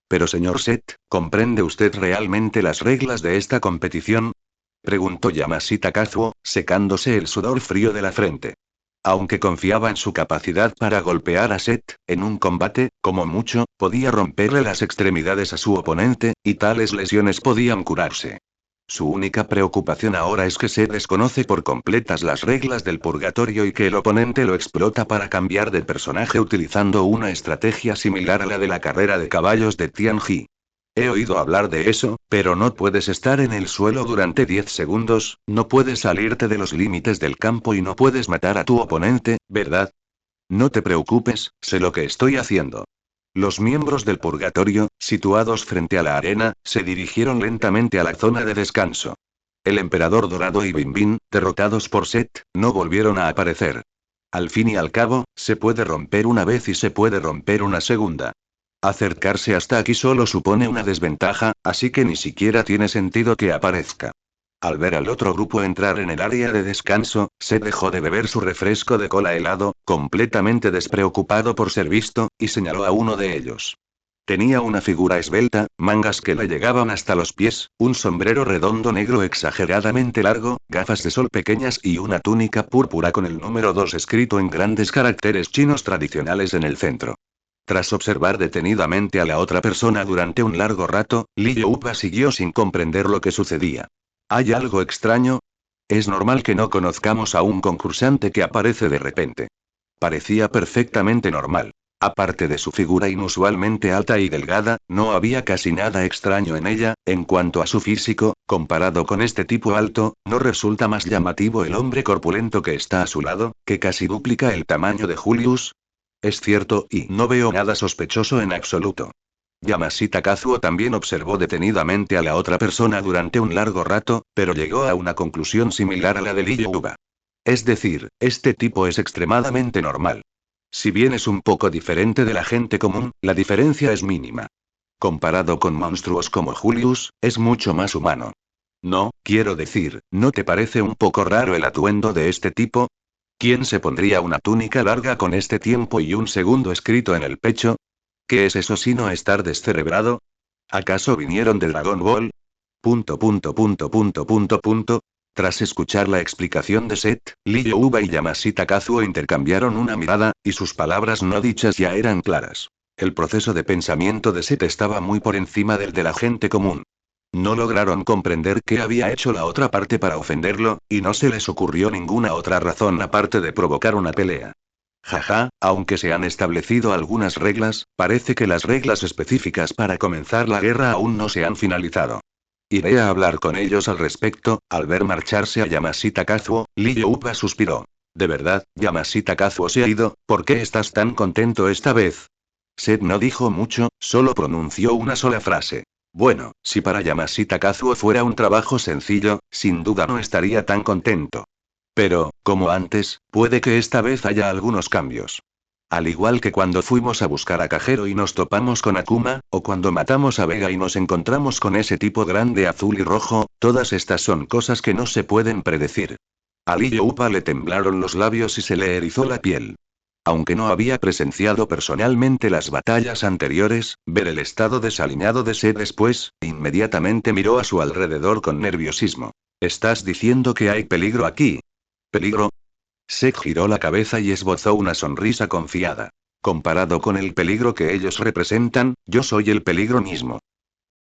Pero señor Seth, ¿comprende usted realmente las reglas de esta competición? Preguntó Yamashita Kazuo, secándose el sudor frío de la frente. Aunque confiaba en su capacidad para golpear a Seth, en un combate, como mucho, podía romperle las extremidades a su oponente, y tales lesiones podían curarse. Su única preocupación ahora es que Seth desconoce por completas las reglas del purgatorio y que el oponente lo explota para cambiar de personaje utilizando una estrategia similar a la de la carrera de caballos de Tianji. He oído hablar de eso, pero no puedes estar en el suelo durante 10 segundos, no puedes salirte de los límites del campo y no puedes matar a tu oponente, ¿verdad? No te preocupes, sé lo que estoy haciendo. Los miembros del purgatorio, situados frente a la arena, se dirigieron lentamente a la zona de descanso. El emperador dorado y Bin, derrotados por Seth, no volvieron a aparecer. Al fin y al cabo, se puede romper una vez y se puede romper una segunda. Acercarse hasta aquí solo supone una desventaja, así que ni siquiera tiene sentido que aparezca. Al ver al otro grupo entrar en el área de descanso, se dejó de beber su refresco de cola helado, completamente despreocupado por ser visto, y señaló a uno de ellos. Tenía una figura esbelta, mangas que le llegaban hasta los pies, un sombrero redondo negro exageradamente largo, gafas de sol pequeñas y una túnica púrpura con el número 2 escrito en grandes caracteres chinos tradicionales en el centro. Tras observar detenidamente a la otra persona durante un largo rato, Li Youpa siguió sin comprender lo que sucedía. ¿Hay algo extraño? Es normal que no conozcamos a un concursante que aparece de repente. Parecía perfectamente normal. Aparte de su figura inusualmente alta y delgada, no había casi nada extraño en ella. En cuanto a su físico, comparado con este tipo alto, ¿no resulta más llamativo el hombre corpulento que está a su lado, que casi duplica el tamaño de Julius? Es cierto, y no veo nada sospechoso en absoluto. Yamashita Kazuo también observó detenidamente a la otra persona durante un largo rato, pero llegó a una conclusión similar a la de Lee Yuba. Es decir, este tipo es extremadamente normal. Si bien es un poco diferente de la gente común, la diferencia es mínima. Comparado con monstruos como Julius, es mucho más humano. No, quiero decir, ¿no te parece un poco raro el atuendo de este tipo? ¿Quién se pondría una túnica larga con este tiempo y un segundo escrito en el pecho? ¿Qué es eso sino estar descerebrado? ¿Acaso vinieron de Dragon Ball? Punto punto punto punto punto punto. Tras escuchar la explicación de Seth, Lee Youba y Yamashita Kazuo intercambiaron una mirada, y sus palabras no dichas ya eran claras. El proceso de pensamiento de Seth estaba muy por encima del de la gente común. No lograron comprender qué había hecho la otra parte para ofenderlo, y no se les ocurrió ninguna otra razón aparte de provocar una pelea. Jaja, aunque se han establecido algunas reglas, parece que las reglas específicas para comenzar la guerra aún no se han finalizado. Iré a hablar con ellos al respecto. Al ver marcharse a Yamashita Kazuo, Lee Youpa suspiró. ¿De verdad, Yamashita Kazuo se ha ido? ¿Por qué estás tan contento esta vez? Seth no dijo mucho, solo pronunció una sola frase. Bueno, si para Yamashita Kazuo fuera un trabajo sencillo, sin duda no estaría tan contento. Pero, como antes, puede que esta vez haya algunos cambios. Al igual que cuando fuimos a buscar a Cajero y nos topamos con Akuma, o cuando matamos a Vega y nos encontramos con ese tipo grande azul y rojo, todas estas son cosas que no se pueden predecir. A Lee Youpa le temblaron los labios y se le erizó la piel. Aunque no había presenciado personalmente las batallas anteriores, ver el estado desaliñado de Seth después, inmediatamente miró a su alrededor con nerviosismo. ¿Estás diciendo que hay peligro aquí? ¿Peligro? Seth giró la cabeza y esbozó una sonrisa confiada. Comparado con el peligro que ellos representan, yo soy el peligro mismo.